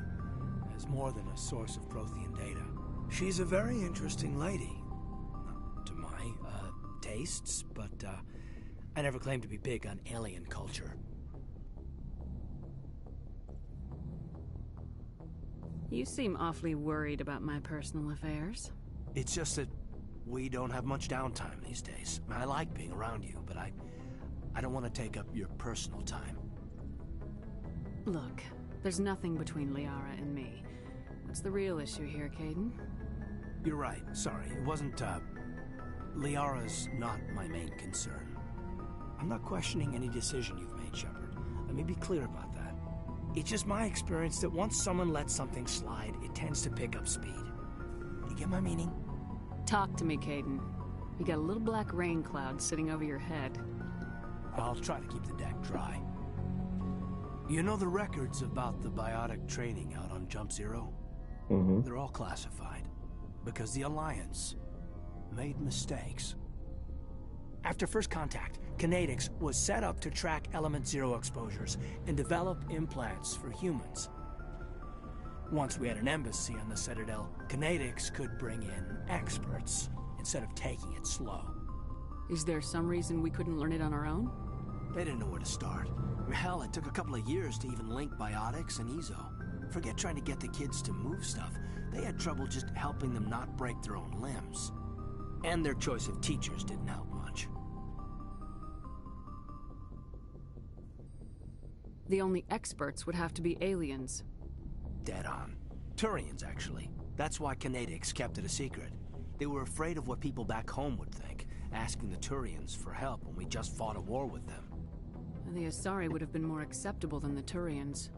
as more than a source of Prothean data. She's a very interesting lady. To my, tastes, but, I never claimed to be big on alien culture. You seem awfully worried about my personal affairs. It's just that we don't have much downtime these days. I like being around you, but I don't want to take up your personal time. Look, there's nothing between Liara and me. What's the real issue here, Kaidan? You're right. Sorry. It wasn't, Liara's not my main concern. I'm not questioning any decision you've made, Shepard. Let me be clear about that. It's just my experience that once someone lets something slide, it tends to pick up speed. You get my meaning? Talk to me, Kaidan. You got a little black rain cloud sitting over your head. I'll try to keep the deck dry. You know the records about the biotic training out on Jump Zero? Mm-hmm. They're all classified. Because the Alliance made mistakes. After first contact, Kinetics was set up to track Element Zero exposures and develop implants for humans. Once we had an embassy on the Citadel, Kinetics could bring in experts instead of taking it slow. Is there some reason we couldn't learn it on our own? They didn't know where to start. Hell, it took a couple of years to even link biotics and Ezo. Forget trying to get the kids to move stuff. They had trouble just helping them not break their own limbs. And their choice of teachers didn't help much. The only experts would have to be aliens. Dead on. Turians, actually. That's why Kinetics kept it a secret. They were afraid of what people back home would think, asking the Turians for help when we just fought a war with them. The Asari would have been more acceptable than the Turians.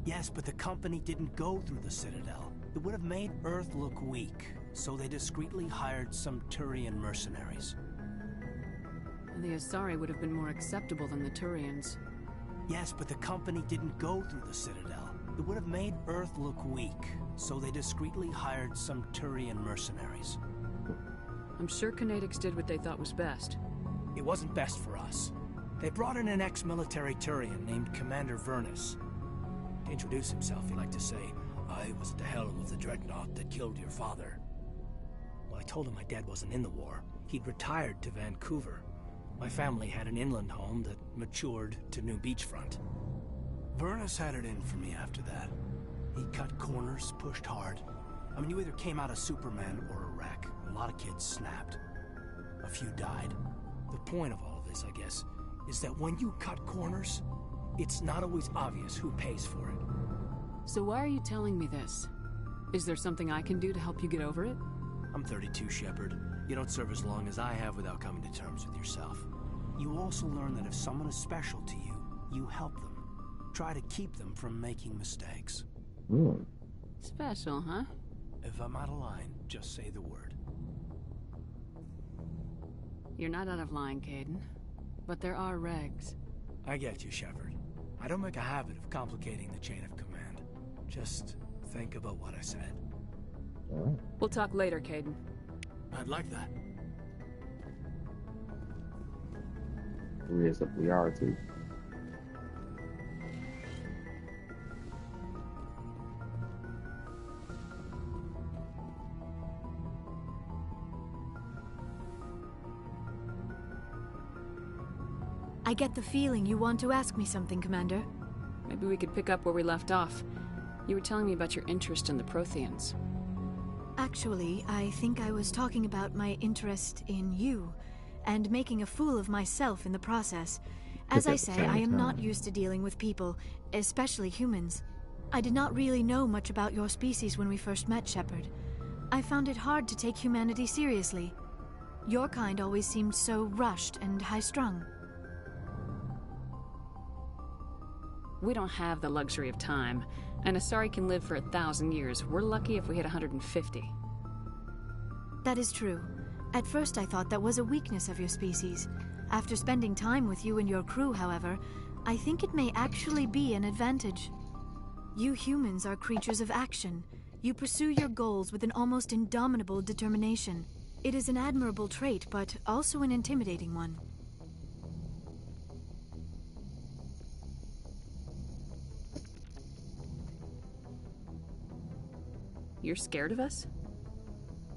Yes, but the company didn't go through the Citadel. It would have made Earth look weak, so they discreetly hired some Turian mercenaries. The Asari would have been more acceptable than the Turians. Yes, but the company didn't go through the Citadel. It would have made Earth look weak, so they discreetly hired some Turian mercenaries. I'm sure Kinetics did what they thought was best. It wasn't best for us. They brought in an ex-military Turian named Commander Vernus. To introduce himself, he liked to say, "I was at the helm of the dreadnought that killed your father." Well, I told him my dad wasn't in the war. He'd retired to Vancouver. My family had an inland home that matured to new beachfront. Vernus had it in for me after that. He cut corners, pushed hard. I mean, you either came out a Superman or a wreck. A lot of kids snapped. A few died. The point of all of this this, I guess, is that when you cut corners, it's not always obvious who pays for it. So why are you telling me this? Is there something I can do to help you get over it? I'm 32, Shepard. You don't serve as long as I have without coming to terms with yourself. You also learn that if someone is special to you, you help them. Try to keep them from making mistakes. Special, huh? If I'm out of line, just say the word. You're not out of line, Kaidan. But there are regs. I get you, Shepard. I don't make a habit of complicating the chain of command. Just think about what I said. We'll talk later, Kaidan. I'd like that. Yes, we are too. I get the feeling you want to ask me something, Commander. Maybe we could pick up where we left off. You were telling me about your interest in the Protheans. Actually, I think I was talking about my interest in you, and making a fool of myself in the process. As I say, I am not used to dealing with people, especially humans. I did not really know much about your species when we first met, Shepard. I found it hard to take humanity seriously. Your kind always seemed so rushed and high-strung. We don't have the luxury of time, and Asari can live for 1,000 years. We're lucky if we hit 150. That is true. At first I thought that was a weakness of your species. After spending time with you and your crew, however, I think it may actually be an advantage. You humans are creatures of action. You pursue your goals with an almost indomitable determination. It is an admirable trait, but also an intimidating one. You're scared of us?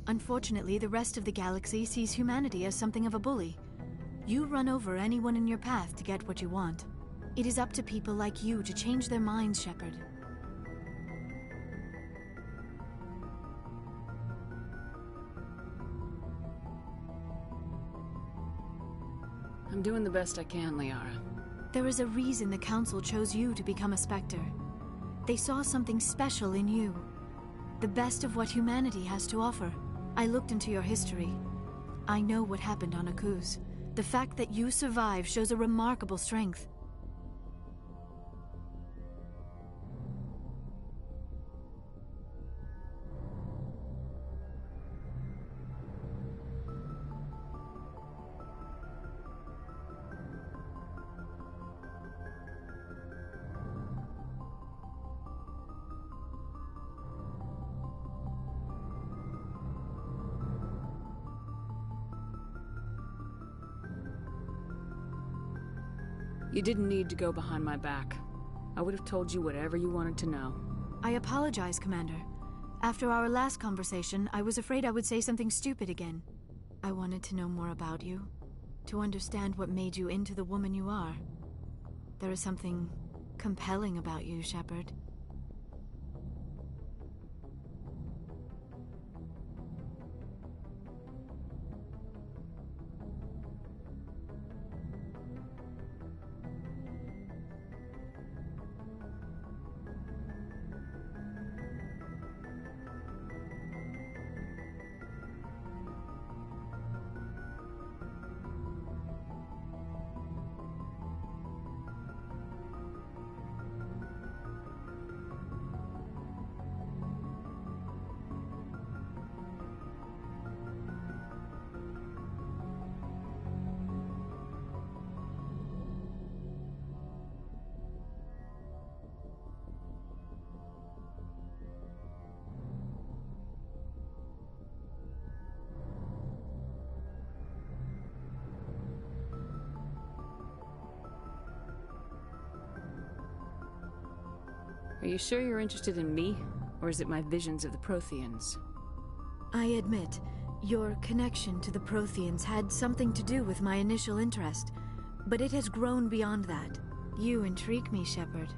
Unfortunately, the rest of the galaxy sees humanity as something of a bully. You run over anyone in your path to get what you want. It is up to people like you to change their minds, Shepard. I'm doing the best I can, Liara. There is a reason the Council chose you to become a Spectre. They saw something special in you. The best of what humanity has to offer. I looked into your history. I know what happened on Akuz. The fact that you survived shows a remarkable strength. You didn't need to go behind my back. I would have told you whatever you wanted to know. I apologize, Commander. After our last conversation, I was afraid I would say something stupid again. I wanted to know more about you, to understand what made you into the woman you are. There is something compelling about you, Shepard. Are you sure you're interested in me, or is it my visions of the Protheans? I admit, your connection to the Protheans had something to do with my initial interest, but it has grown beyond that. You intrigue me, Shepard,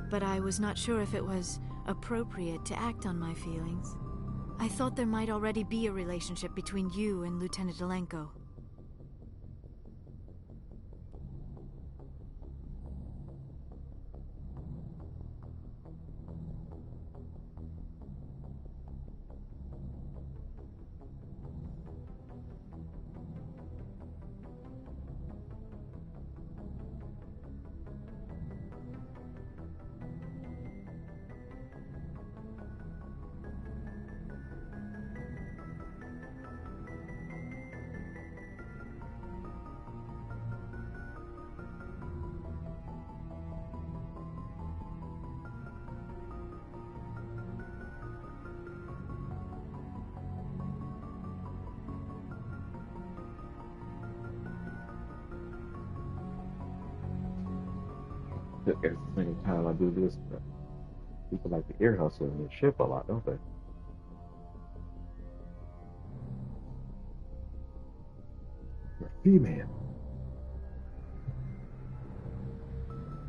but I was not sure if it was appropriate to act on my feelings. I thought there might already be a relationship between you and Lieutenant Alenko. every single time I do this, but people like to ear hustle in this ship a lot, don't they? You're a female.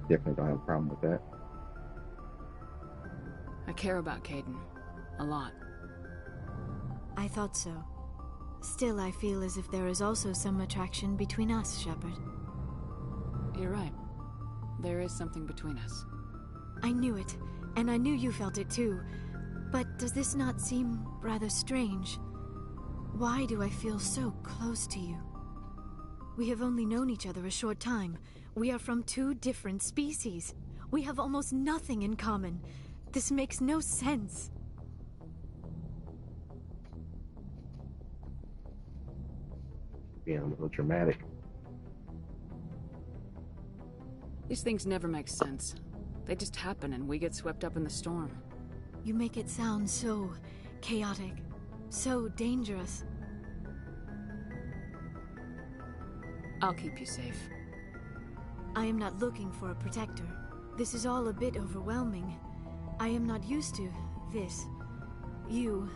Definitely don't have a problem with that. I care about Kaidan. A lot. I thought so. Still, I feel as if there is also some attraction between us, Shepard. You're right. There is something between us. I knew it, and I knew you felt it too. But does this not seem rather strange? Why do I feel so close to you? We have only known each other a short time. We are from two different species. We have almost nothing in common. This makes no sense. Being a little dramatic. These things never make sense. They just happen and we get swept up in the storm. You make it sound so chaotic, so dangerous. I'll keep you safe. I am not looking for a protector. This is all a bit overwhelming. I am not used to this. You.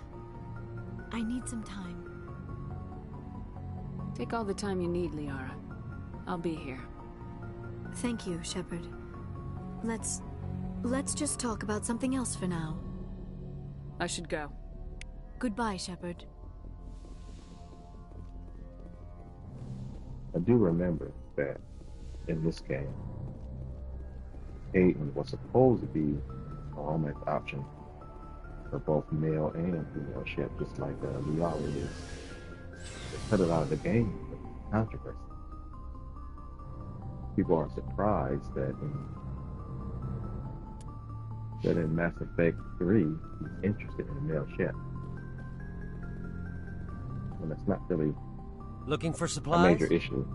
I need some time. Take all the time you need, Liara. I'll be here. Thank you, Shepard. Let's just talk about something else for now. I should go. Goodbye, Shepard. I do remember that in this game, Kaidan was supposed to be a romantic option for both male and female ship, just like Liara is. They cut it out of the game with controversy. People are surprised that in Mass Effect 3, he's interested in a male ship. And it's not really looking for a supplies? major issue.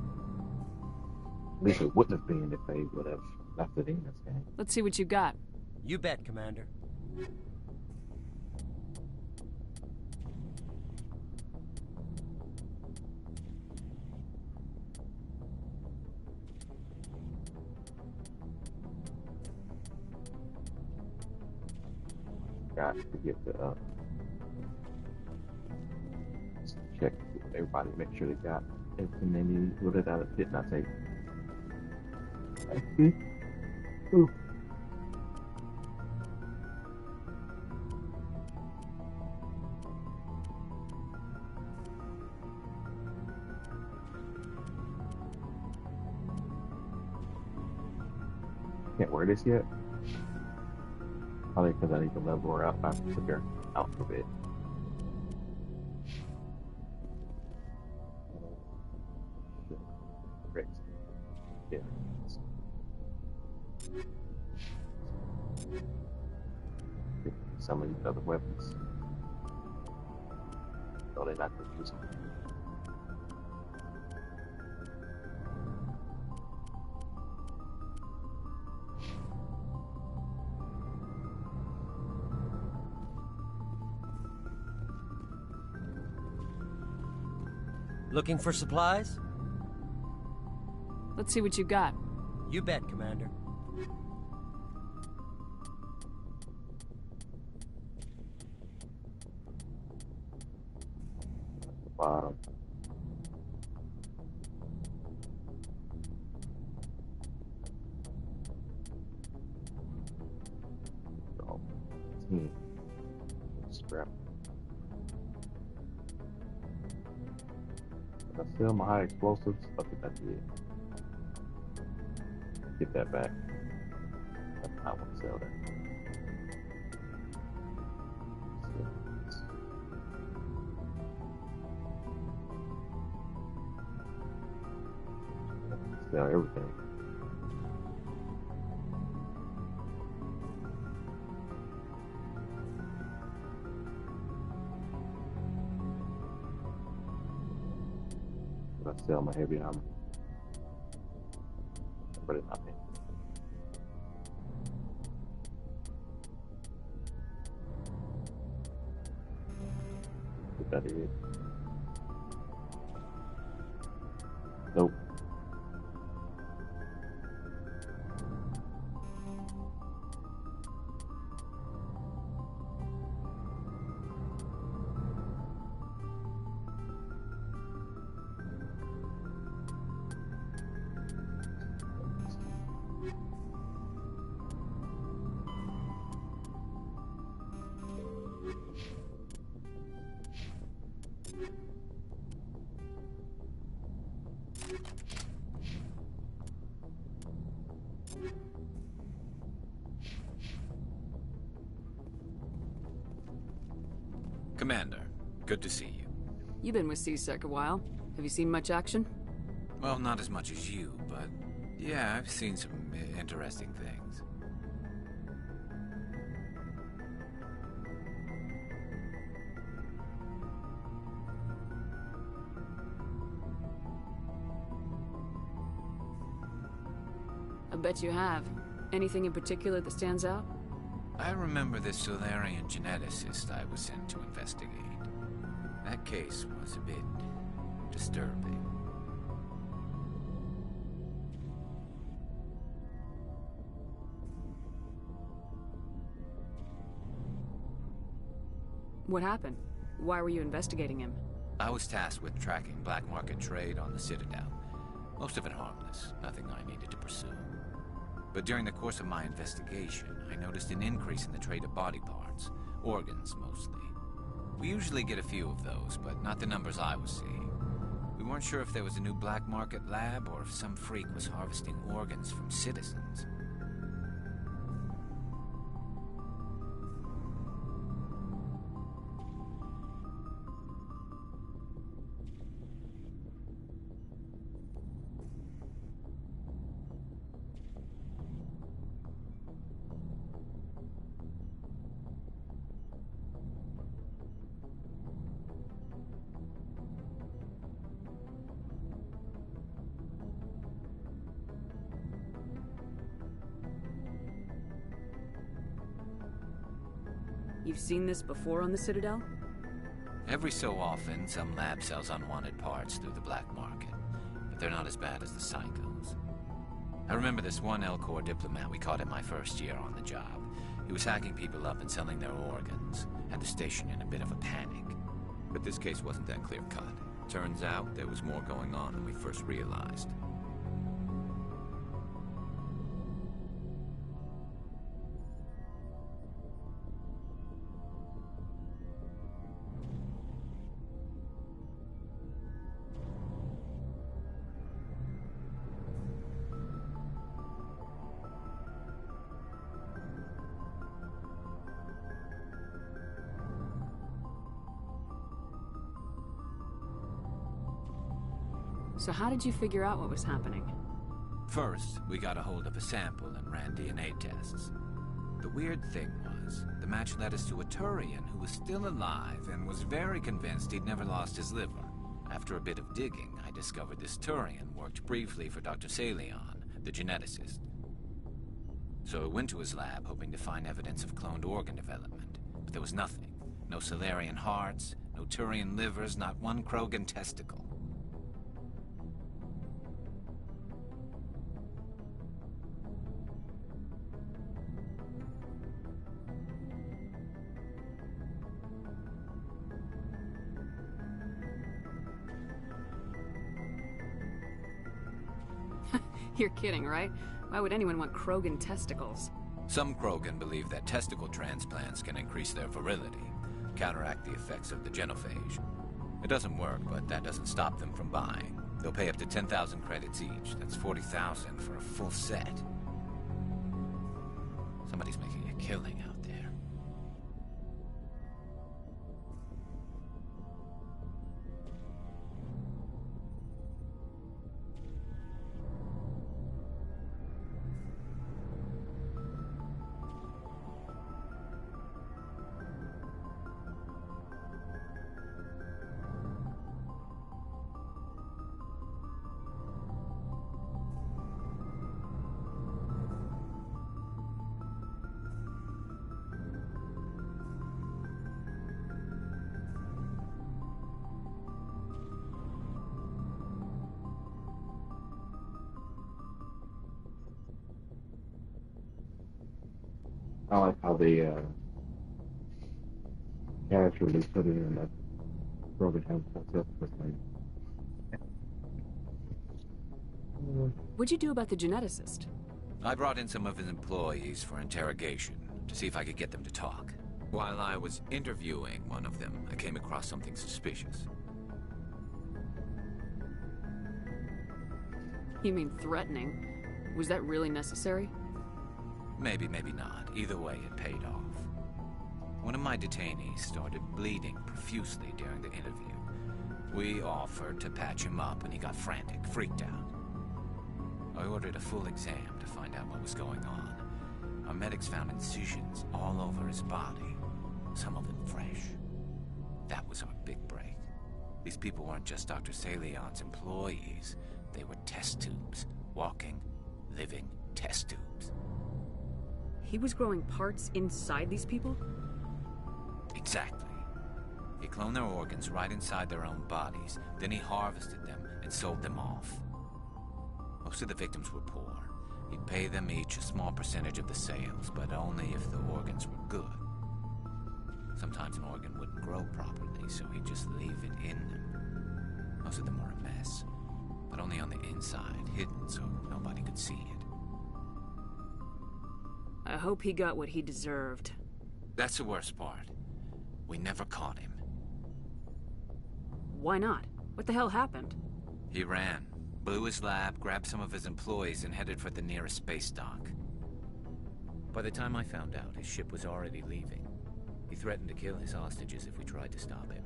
At least it wouldn't have been if they would have left it in this game. Let's see what you got. You bet, Commander. Got to get the check with everybody, make sure they got everything they need. What did I didn't I take? Ooh. Can't wear this yet. Probably because I need to level her up. I took her out for a bit. Great. Yeah. Some of these other weapons. No, they're not going to use them. Looking for supplies? Let's see what you got. You bet, Commander. Bottom. So, scrap. Did I sell my high explosives? I think I did. Get that back. I want to sell that. Sell everything. But I sell my heavy armor. But it's nothing. Put that in. Nope. Commander, good to see you. You've been with C-Sec a while. Have you seen much action? Well, not as much as you, but yeah, I've seen some interesting things. I bet you have. Anything in particular that stands out? I remember this Solarian geneticist I was sent to investigate. That case was a bit disturbing. What happened? Why were you investigating him? I was tasked with tracking black market trade on the Citadel. Most of it harmless, nothing I needed to pursue. But during the course of my investigation, I noticed an increase in the trade of body parts, organs mostly. We usually get a few of those, but not the numbers I was seeing. We weren't sure if there was a new black market lab or if some freak was harvesting organs from citizens. You've seen this before on the Citadel? Every so often, some lab sells unwanted parts through the black market, but they're not as bad as the psychos. I remember this one Elcor diplomat we caught in my first year on the job. He was hacking people up and selling their organs, had the station in a bit of a panic. But this case wasn't that clear-cut. Turns out there was more going on than we first realized. So how did you figure out what was happening? First, we got a hold of a sample and ran DNA tests. The weird thing was, the match led us to a Turian who was still alive and was very convinced he'd never lost his liver. After a bit of digging, I discovered this Turian worked briefly for Dr. Salion, the geneticist. So I went to his lab hoping to find evidence of cloned organ development, but there was nothing. No Solarian hearts, no Turian livers, not one Krogan testicle. You're kidding, right? Why would anyone want Krogan testicles? Some Krogan believe that testicle transplants can increase their virility, counteract the effects of the genophage. It doesn't work, but that doesn't stop them from buying. They'll pay up to 10,000 credits each. That's 40,000 for a full set. Somebody's making a killing out there. I like how they casually put it in that Krogan has self-proclaimed. What'd you do about the geneticist? I brought in some of his employees for interrogation to see if I could get them to talk. While I was interviewing one of them, I came across something suspicious. You mean threatening? Was that really necessary? Maybe, maybe not. Either way, it paid off. One of my detainees started bleeding profusely during the interview. We offered to patch him up and he got frantic, freaked out. I ordered a full exam to find out what was going on. Our medics found incisions all over his body, some of them fresh. That was our big break. These people weren't just Dr. Salion's employees. They were test tubes. Walking, living test tubes. He was growing parts inside these people? Exactly. He cloned their organs right inside their own bodies. Then he harvested them and sold them off. Most of the victims were poor. He'd pay them each a small percentage of the sales, but only if the organs were good. Sometimes an organ wouldn't grow properly, so he'd just leave it in them. Most of them were a mess, but only on the inside, hidden so nobody could see it. I hope he got what he deserved. That's the worst part. We never caught him. Why not? What the hell happened? He ran, blew his lab, grabbed some of his employees, and headed for the nearest space dock. By the time I found out, his ship was already leaving. He threatened to kill his hostages if we tried to stop him.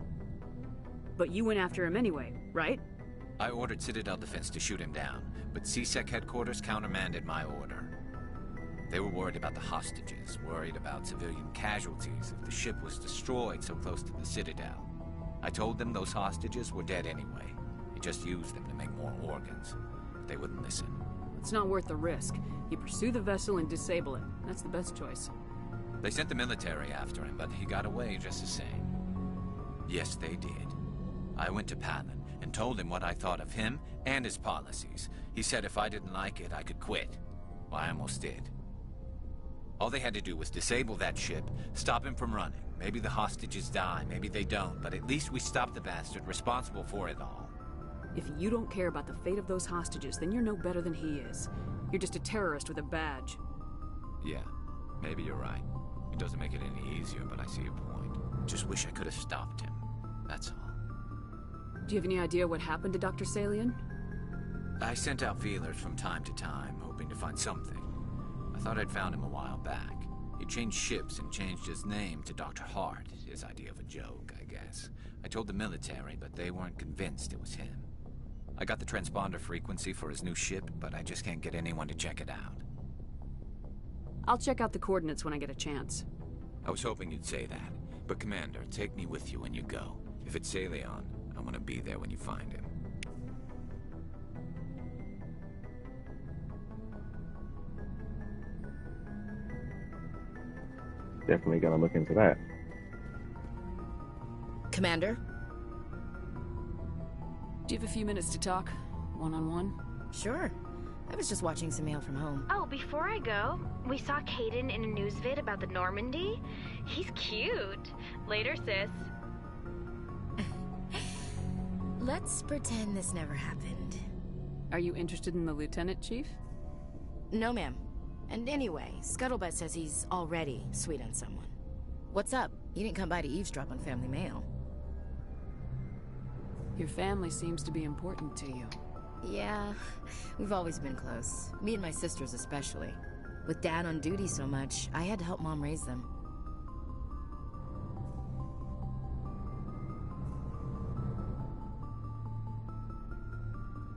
But you went after him anyway, right? I ordered Citadel Defense to shoot him down, but CSEC headquarters countermanded my order. They were worried about the hostages, worried about civilian casualties if the ship was destroyed so close to the Citadel. I told them those hostages were dead anyway. He just used them to make more organs. But they wouldn't listen. It's not worth the risk. You pursue the vessel and disable it. That's the best choice. They sent the military after him, but he got away just the same. Yes, they did. I went to Palin and told him what I thought of him and his policies. He said if I didn't like it, I could quit. Well, I almost did. All they had to do was disable that ship, stop him from running. Maybe the hostages die, maybe they don't, but at least we stopped the bastard responsible for it all. If you don't care about the fate of those hostages, then you're no better than he is. You're just a terrorist with a badge. Yeah, maybe you're right. It doesn't make it any easier, but I see your point. Just wish I could have stopped him. That's all. Do you have any idea what happened to Dr. Salion? I sent out feelers from time to time, hoping to find something. I thought I'd found him a while back. He changed ships and changed his name to Dr. Hart, his idea of a joke, I guess. I told the military, but they weren't convinced it was him. I got the transponder frequency for his new ship, but I just can't get anyone to check it out. I'll check out the coordinates when I get a chance. I was hoping you'd say that. But Commander, take me with you when you go. If it's Salion, I want to be there when you find him. Definitely gotta look into that. Commander? Do you have a few minutes to talk? One-on-one? Sure. I was just watching some mail from home. Oh, before I go, we saw Caden in a news vid about the Normandy. He's cute. Later, sis. Let's pretend this never happened. Are you interested in the Lieutenant, Chief? No, ma'am. And anyway, Scuttlebutt says he's already sweet on someone. What's up? You didn't come by to eavesdrop on family mail. Your family seems to be important to you. Yeah, we've always been close. Me and my sisters especially. With Dad on duty so much, I had to help Mom raise them.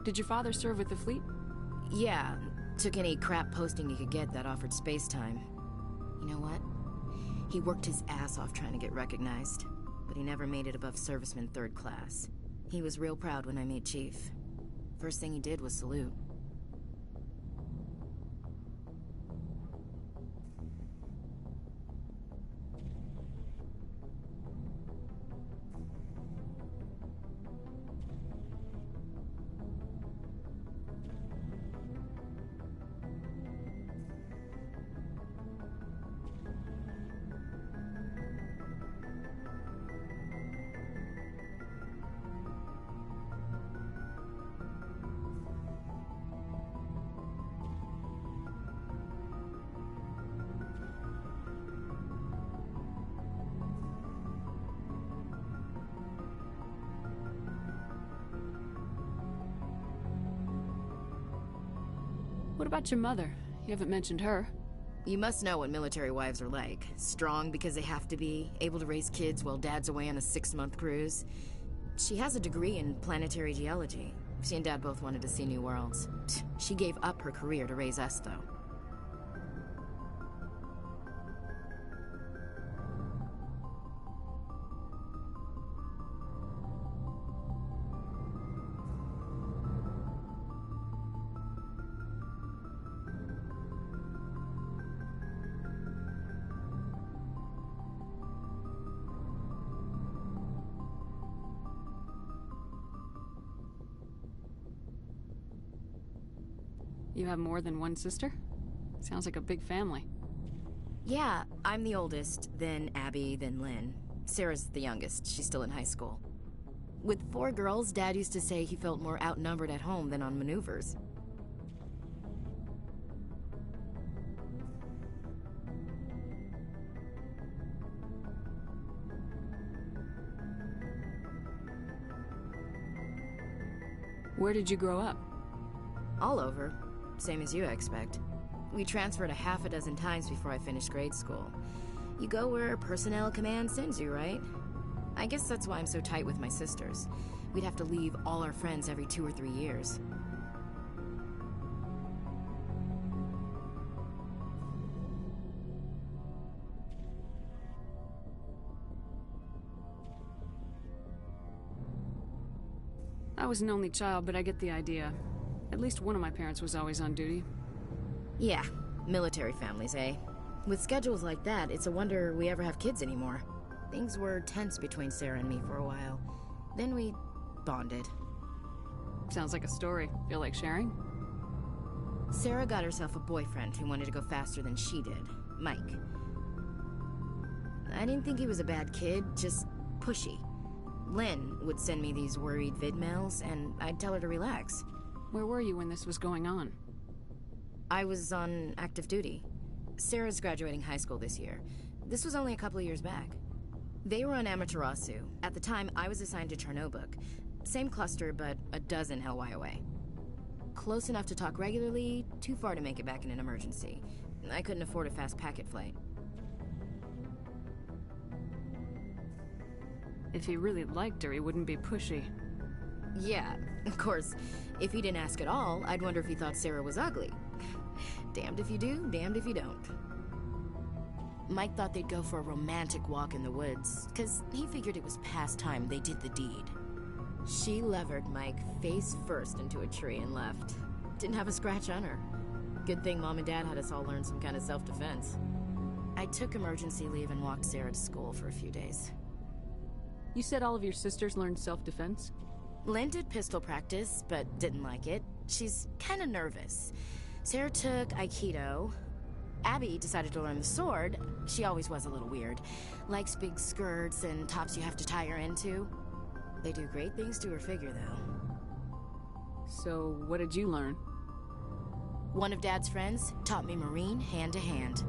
Did your father serve with the fleet? Yeah, took any crap posting he could get that offered space time. You know what? He worked his ass off trying to get recognized, but he never made it above serviceman 3rd class. He was real proud when I made Chief. First thing he did was salute. What about your mother? You haven't mentioned her. You must know what military wives are like. Strong because they have to be, able to raise kids while dad's away on a 6-month cruise. She has a degree in planetary geology. She and Dad both wanted to see new worlds. She gave up her career to raise us, though. You have more than one sister? Sounds like a big family. Yeah, I'm the oldest, then Abby, then Lynn. Sarah's the youngest. She's still in high school. With 4 girls, Dad used to say he felt more outnumbered at home than on maneuvers. Where did you grow up? All over. Same as you, I expect. We transferred a half a dozen times before I finished grade school. You go where personnel command sends you, right? I guess that's why I'm so tight with my sisters. We'd have to leave all our friends every 2 or 3 years. I was an only child, but I get the idea. At least one of my parents was always on duty. Yeah, military families, eh? With schedules like that, it's a wonder we ever have kids anymore. Things were tense between Sarah and me for a while. Then we bonded. Sounds like a story. Feel like sharing? Sarah got herself a boyfriend who wanted to go faster than she did, Mike. I didn't think he was a bad kid, just pushy. Lynn would send me these worried vid mails, and I'd tell her to relax. Where were you when this was going on? I was on active duty. Sarah's graduating high school this year. This was only a couple of years back. They were on Amaterasu. At the time, I was assigned to Chernobog. Same cluster, but a dozen LY away. Close enough to talk regularly, too far to make it back in an emergency. I couldn't afford a fast packet flight. If he really liked her, he wouldn't be pushy. Yeah, of course. If he didn't ask at all, I'd wonder if he thought Sarah was ugly. Damned if you do, damned if you don't. Mike thought they'd go for a romantic walk in the woods, because he figured it was past time they did the deed. She levered Mike face first into a tree and left. Didn't have a scratch on her. Good thing Mom and Dad had us all learn some kind of self-defense. I took emergency leave and walked Sarah to school for a few days. You said all of your sisters learned self-defense? Lynn did pistol practice, but didn't like it. She's kind of nervous. Sarah took Aikido. Abby decided to learn the sword. She always was a little weird. Likes big skirts and tops you have to tie her into. They do great things to her figure, though. So, what did you learn? One of Dad's friends taught me Marine hand-to-hand.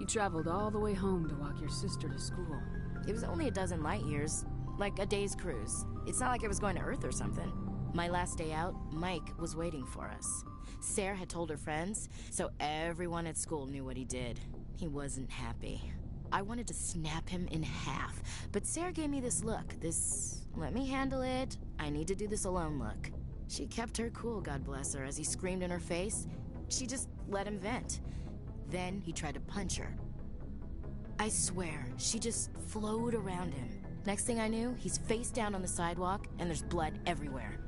You traveled all the way home to walk your sister to school. It was only a dozen light years, like a day's cruise. It's not like I was going to Earth or something. My last day out, Mike was waiting for us. Sarah had told her friends, so everyone at school knew what he did. He wasn't happy. I wanted to snap him in half, but Sarah gave me this look, this let me handle it, I need to do this alone look. She kept her cool, God bless her, as he screamed in her face. She just let him vent. Then he tried to punch her. I swear, she just flowed around him. Next thing I knew, he's face down on the sidewalk, and there's blood everywhere.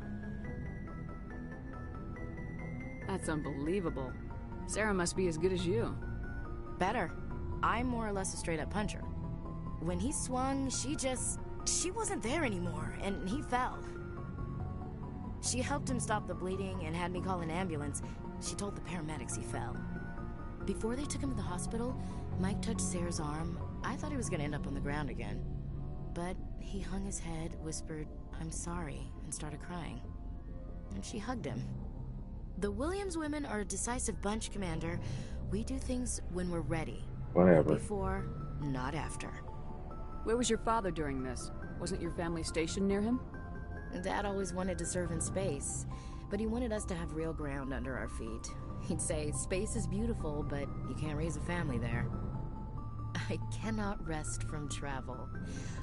That's unbelievable. Sarah must be as good as you. Better. I'm more or less a straight-up puncher. When he swung, she wasn't there anymore, and he fell. She helped him stop the bleeding and had me call an ambulance. She told the paramedics he fell. Before they took him to the hospital, Mike touched Sarah's arm. I thought he was gonna end up on the ground again. But he hung his head, whispered, "I'm sorry," and started crying. And she hugged him. The Williams women are a decisive bunch, Commander. We do things when we're ready. Whatever. Not before, not after. Where was your father during this? Wasn't your family stationed near him? Dad always wanted to serve in space, But he wanted us to have real ground under our feet. He'd say, space is beautiful, but you can't raise a family there. I cannot rest from travel.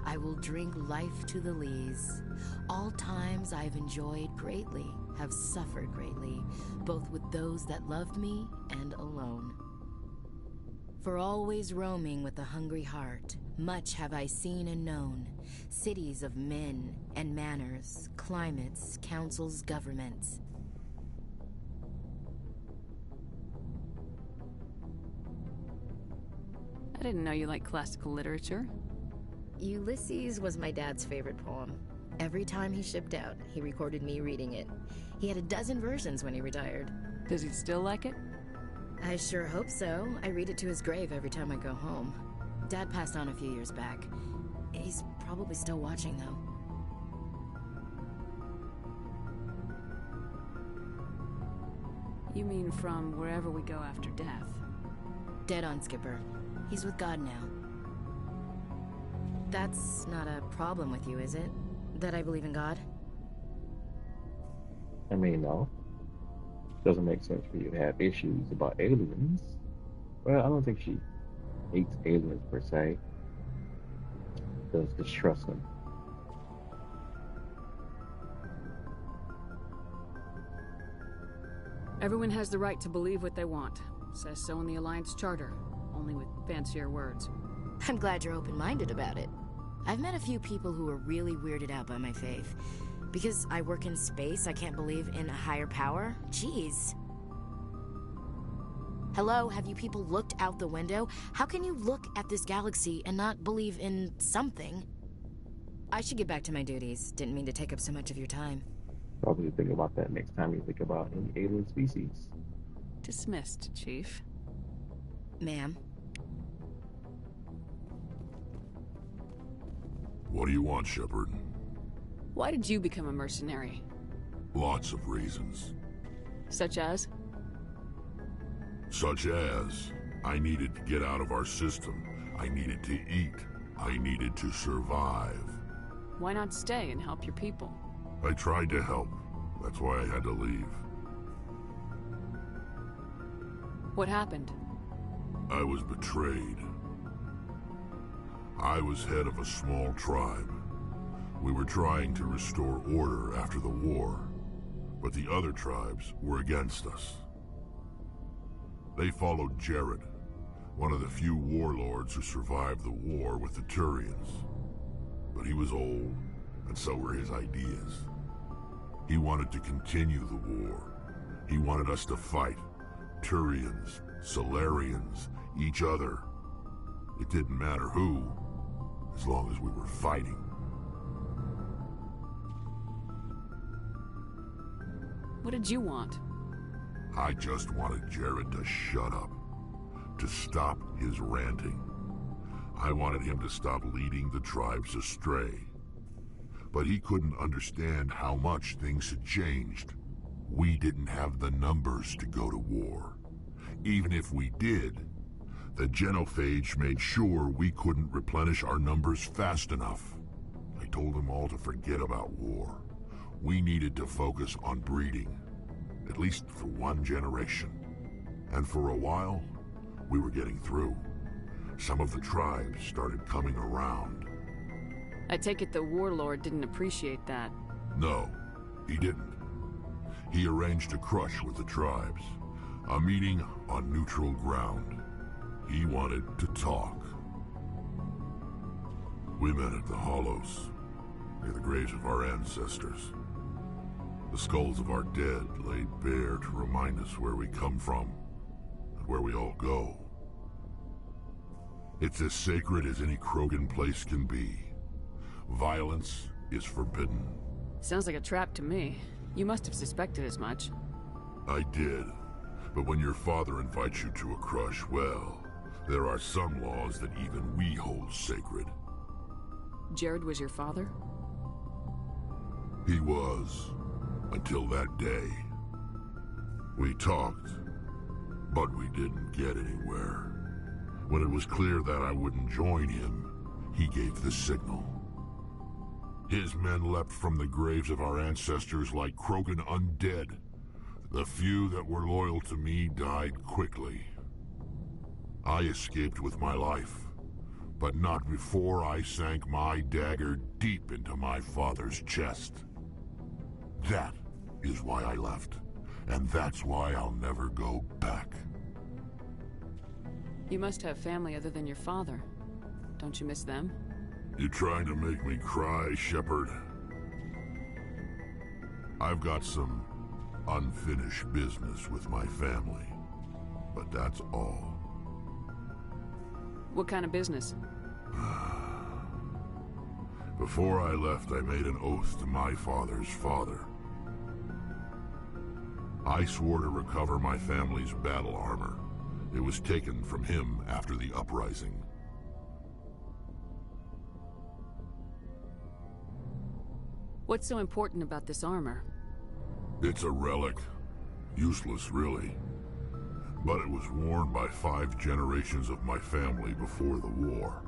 I will drink life to the lees. All times I've enjoyed greatly, have suffered greatly, both with those that loved me and alone. For always roaming with a hungry heart, much have I seen and known, cities of men and manners, climates, councils, governments. I didn't know you liked classical literature. Ulysses was my dad's favorite poem. Every time he shipped out, he recorded me reading it. He had a dozen versions when he retired. Does he still like it? I sure hope so. I read it to his grave every time I go home. Dad passed on a few years back. He's probably still watching, though. You mean from wherever we go after death? Dead on, Skipper. He's with God now. That's not a problem with you, is it? That I believe in God? I mean, no. Doesn't make sense for you to have issues about aliens. Well, I don't think she hates aliens per se. Does distrust them. Everyone has the right to believe what they want. Says so in the Alliance Charter, only with fancier words. I'm glad you're open-minded about it. I've met a few people who are really weirded out by my faith. Because I work in space, I can't believe in a higher power? Jeez. Hello, have you people looked out the window? How can you look at this galaxy and not believe in something? I should get back to my duties. Didn't mean to take up so much of your time. Probably think about that next time you think about any alien species. Dismissed, Chief. Ma'am. What do you want, Shepard? Why did you become a mercenary? Lots of reasons. Such as? Such as, I needed to get out of our system. I needed to eat. I needed to survive. Why not stay and help your people? I tried to help. That's why I had to leave. What happened? I was betrayed. I was head of a small tribe. We were trying to restore order after the war, but the other tribes were against us. They followed Jared, one of the few warlords who survived the war with the Turians. But he was old, and so were his ideas. He wanted to continue the war. He wanted us to fight. Turians, Solarians, each other. It didn't matter who, as long as we were fighting. What did you want? I just wanted Jared to shut up, to stop his ranting. I wanted him to stop leading the tribes astray. But he couldn't understand how much things had changed. We didn't have the numbers to go to war. Even if we did, the genophage made sure we couldn't replenish our numbers fast enough. I told them all to forget about war. We needed to focus on breeding, at least for one generation. And for a while, we were getting through. Some of the tribes started coming around. I take it the warlord didn't appreciate that. No, he didn't. He arranged a crush with the tribes, a meeting on neutral ground. He wanted to talk. We met at the Hollows, near the graves of our ancestors. The skulls of our dead laid bare to remind us where we come from, and where we all go. It's as sacred as any Krogan place can be. Violence is forbidden. Sounds like a trap to me. You must have suspected as much. I did. But when your father invites you to a crush, well, there are some laws that even we hold sacred. Jared was your father? He was, until that day. We talked, but we didn't get anywhere. When it was clear that I wouldn't join him, he gave the signal. His men leapt from the graves of our ancestors like Krogan undead. The few that were loyal to me died quickly. I escaped with my life, but not before I sank my dagger deep into my father's chest. That is why I left, and that's why I'll never go back. You must have family other than your father. Don't you miss them? You trying to make me cry, Shepard? I've got some unfinished business with my family, but that's all. What kind of business? Before I left, I made an oath to my father's father. I swore to recover my family's battle armor. It was taken from him after the uprising. What's so important about this armor? It's a relic. Useless, really. But it was worn by 5 generations of my family before the war.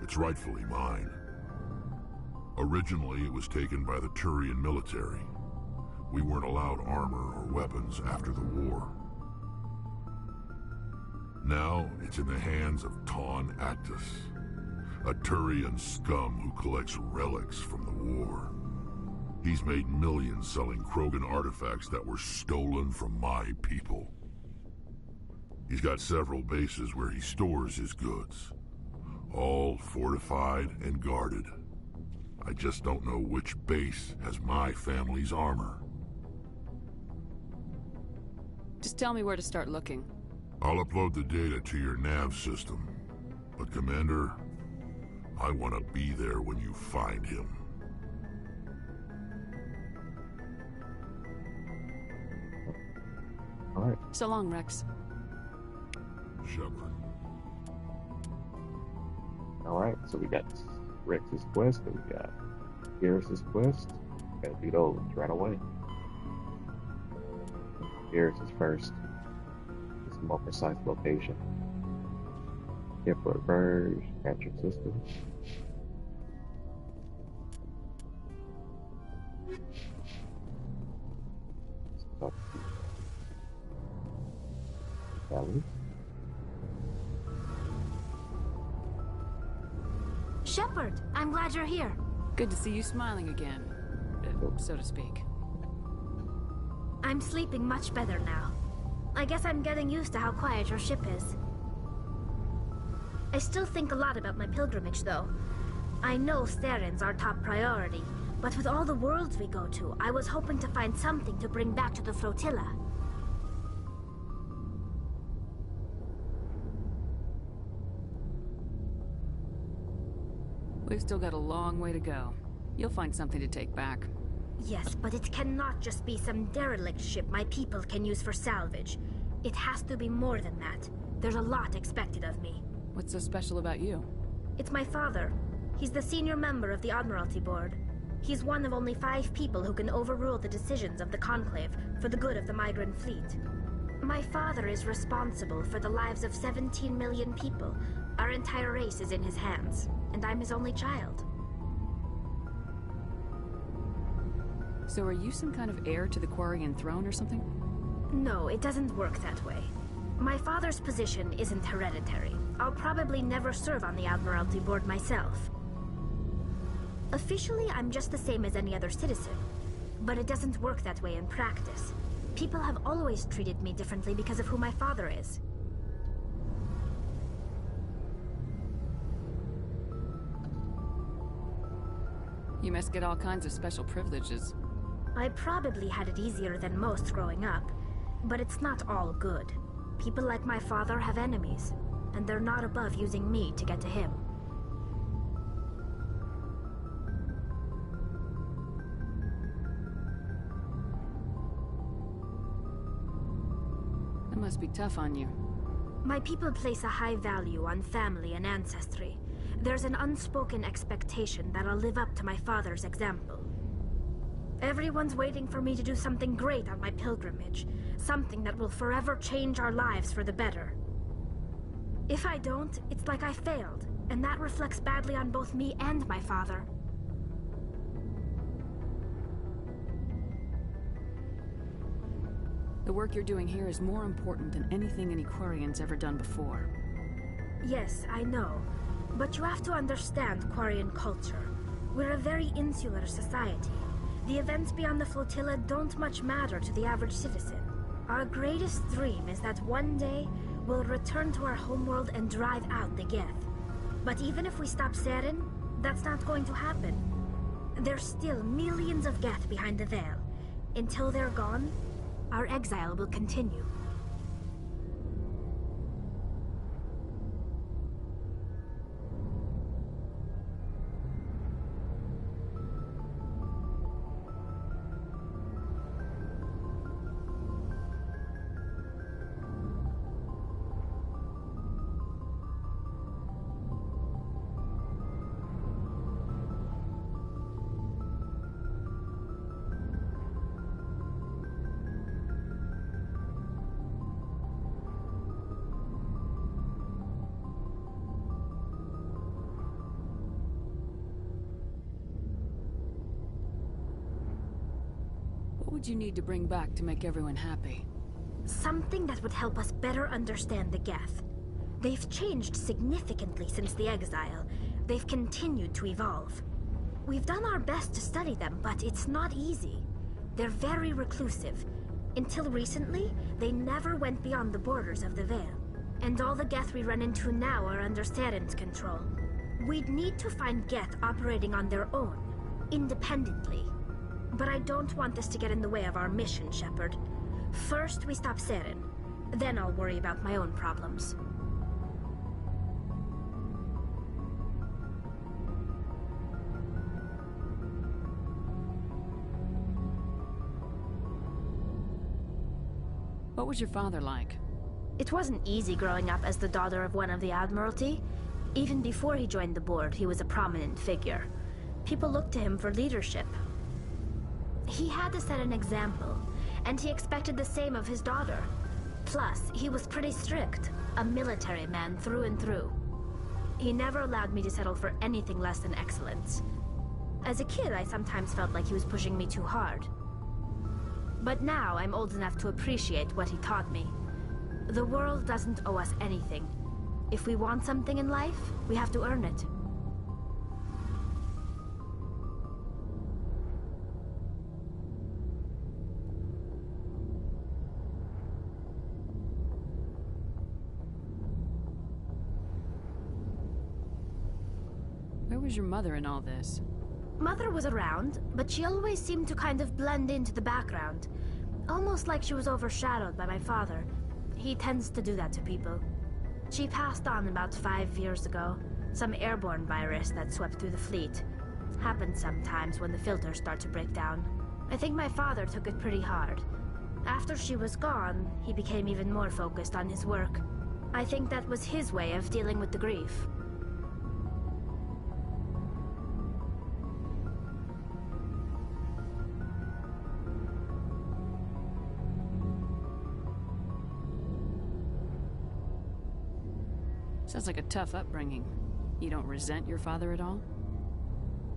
It's rightfully mine. Originally, it was taken by the Turian military. We weren't allowed armor or weapons after the war. Now, it's in the hands of Ton Actus, a Turian scum who collects relics from the war. He's made millions selling Krogan artifacts that were stolen from my people. He's got several bases where he stores his goods, all fortified and guarded. I just don't know which base has my family's armor. Just tell me where to start looking. I'll upload the data to your nav system. But Commander, I want to be there when you find him. All right. So long, Rex. Shepard. All right, so we got Rex's quest, and we got Garrus's quest. Gotta do those right away. Garrus is first. It's a more precise location. Airport Verge, captured system. Let's talk to Ellie. Shepard, I'm glad you're here. Good to see you smiling again, so to speak. I'm sleeping much better now. I guess I'm getting used to how quiet your ship is. I still think a lot about my pilgrimage, though. I know Steren's our top priority, but with all the worlds we go to, I was hoping to find something to bring back to the flotilla. We've still got a long way to go. You'll find something to take back. Yes, but it cannot just be some derelict ship my people can use for salvage. It has to be more than that. There's a lot expected of me. What's so special about you? It's my father. He's the senior member of the Admiralty Board. He's one of only 5 people who can overrule the decisions of the Conclave for the good of the migrant fleet. My father is responsible for the lives of 17 million people. Our entire race is in his hands, and I'm his only child. So are you some kind of heir to the Quarian throne or something? No, it doesn't work that way. My father's position isn't hereditary. I'll probably never serve on the Admiralty Board myself. Officially, I'm just the same as any other citizen. But it doesn't work that way in practice. People have always treated me differently because of who my father is. You must get all kinds of special privileges. I probably had it easier than most growing up, but it's not all good. People like my father have enemies, and they're not above using me to get to him. That must be tough on you. My people place a high value on family and ancestry. There's an unspoken expectation that I'll live up to my father's example. Everyone's waiting for me to do something great on my pilgrimage, something that will forever change our lives for the better. If I don't, it's like I failed, and that reflects badly on both me and my father. The work you're doing here is more important than anything any Quarian's ever done before. Yes, I know. But you have to understand Quarian culture. We're a very insular society. The events beyond the flotilla don't much matter to the average citizen. Our greatest dream is that one day we'll return to our homeworld and drive out the Geth. But even if we stop Saren, that's not going to happen. There's still millions of Geth behind the veil. Until they're gone, our exile will continue. What would you need to bring back to make everyone happy? Something that would help us better understand the Geth. They've changed significantly since the exile. They've continued to evolve. We've done our best to study them, but it's not easy. They're very reclusive. Until recently, they never went beyond the borders of the Veil. And all the Geth we run into now are under Saren's control. We'd need to find Geth operating on their own, independently. But I don't want this to get in the way of our mission, Shepard. First, we stop Saren. Then I'll worry about my own problems. What was your father like? It wasn't easy growing up as the daughter of one of the Admiralty. Even before he joined the board, he was a prominent figure. People looked to him for leadership. He had to set an example, and he expected the same of his daughter. Plus, he was pretty strict, a military man through and through. He never allowed me to settle for anything less than excellence. As a kid, I sometimes felt like he was pushing me too hard. But now I'm old enough to appreciate what he taught me. The world doesn't owe us anything. If we want something in life, we have to earn it. Where was your mother in all this? Mother was around, but she always seemed to kind of blend into the background. Almost like she was overshadowed by my father. He tends to do that to people. She passed on about 5 years ago. Some airborne virus that swept through the fleet. Happens sometimes when the filters start to break down. I think my father took it pretty hard. After she was gone, he became even more focused on his work. I think that was his way of dealing with the grief. Sounds like a tough upbringing. You don't resent your father at all?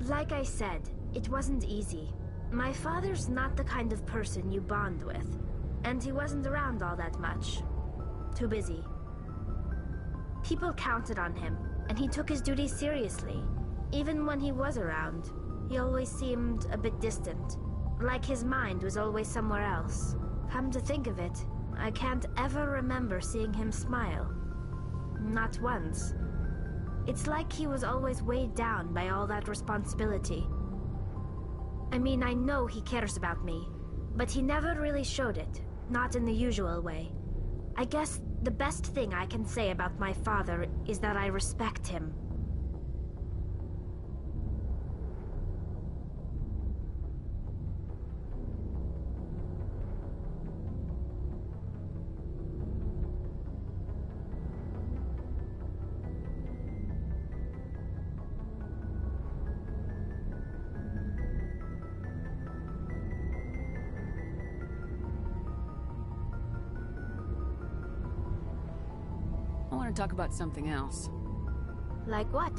Like I said, it wasn't easy. My father's not the kind of person you bond with. And he wasn't around all that much. Too busy. People counted on him, and he took his duties seriously. Even when he was around, he always seemed a bit distant. Like his mind was always somewhere else. Come to think of it, I can't ever remember seeing him smile. Not once. It's like he was always weighed down by all that responsibility. I mean, I know he cares about me, but he never really showed it, not in the usual way. I guess the best thing I can say about my father is that I respect him. I want to talk about something else. Like what?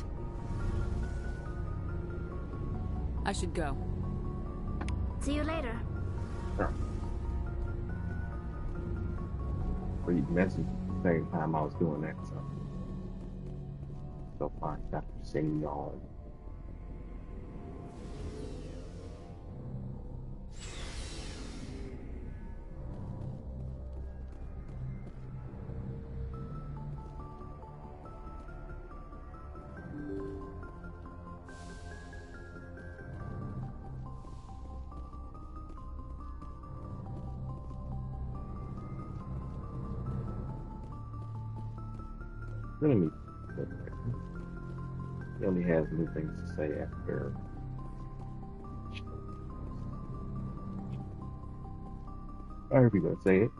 I should go. See you later. Sure. read messages at the same time I was doing that. So go find Dr. Signon. Let me. He only has new things to say after. However you gonna say it.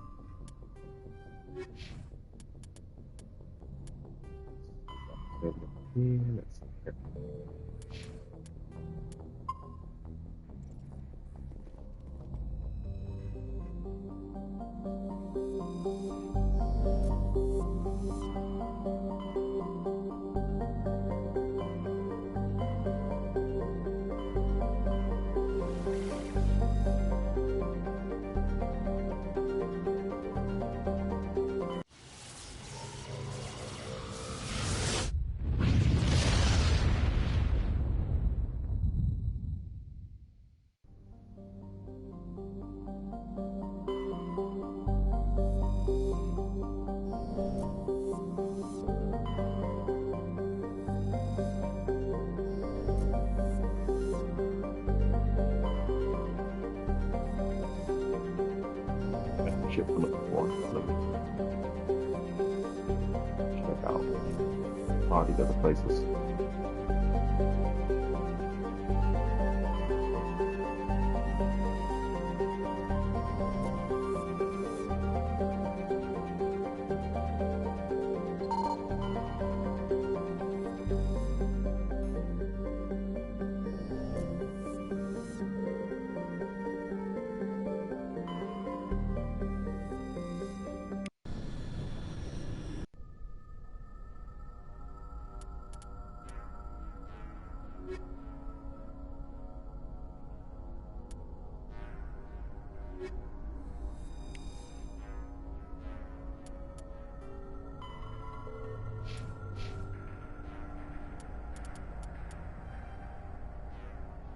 Let's see here. Ship I'm looking for. Let me check out all these other places.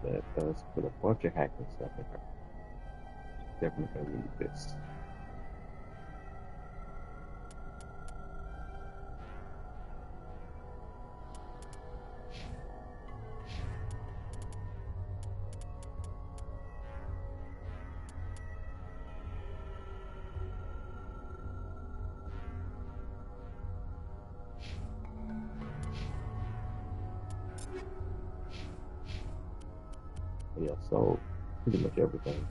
That does put a bunch of hacking stuff in her. Definitely gonna need this. Yeah, so pretty much everything.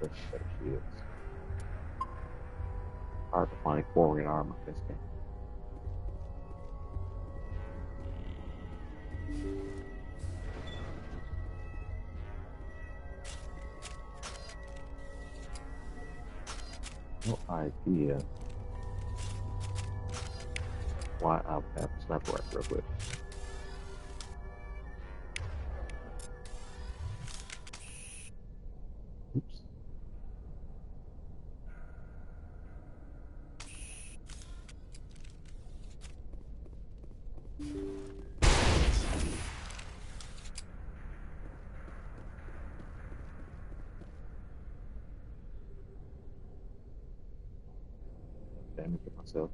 There she is. Hard to find Quarian armor in this game. No idea why I would have a sniper rifle real quick. Oops. Damage to myself.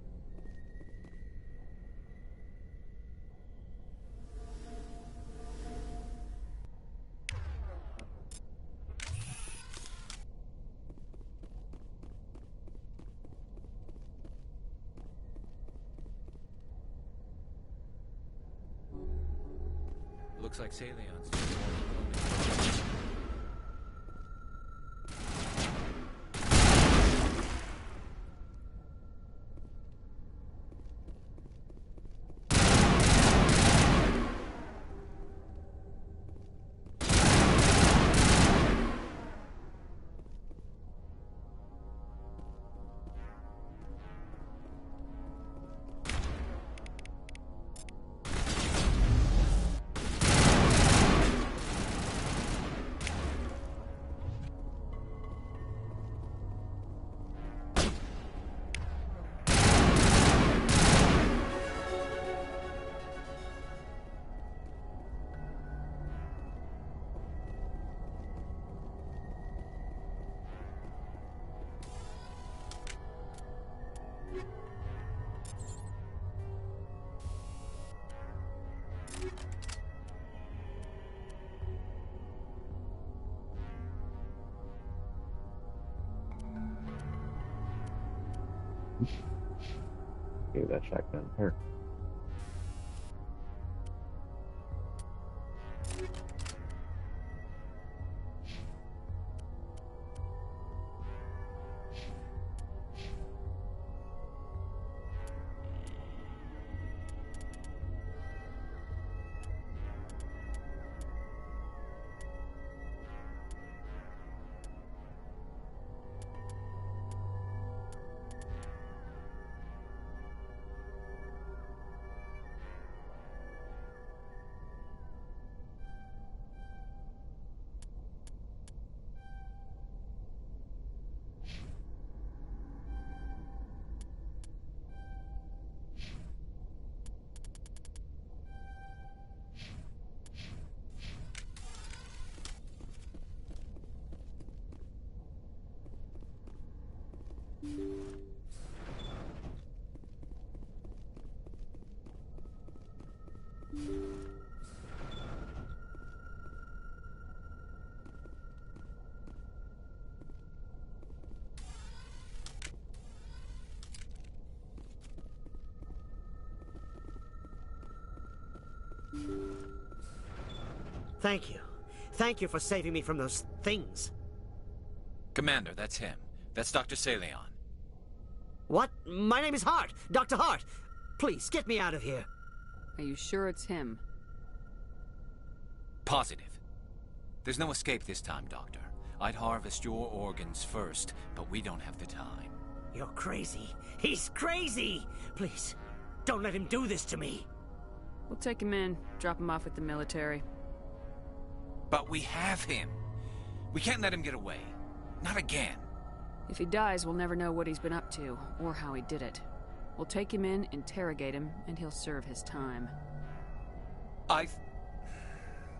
Looks like Salion's. Gave that shotgun to her. Thank you. Thank you for saving me from those things. Commander, that's him. That's Dr. Saleon. What? My name is Hart. Dr. Hart. Please, get me out of here. Are you sure it's him? Positive. There's no escape this time, Doctor. I'd harvest your organs first, but we don't have the time. You're crazy. He's crazy! Please, don't let him do this to me. We'll take him in, drop him off with the military. But we have him. We can't let him get away. Not again. If he dies, we'll never know what he's been up to, or how he did it. We'll take him in, interrogate him, and he'll serve his time.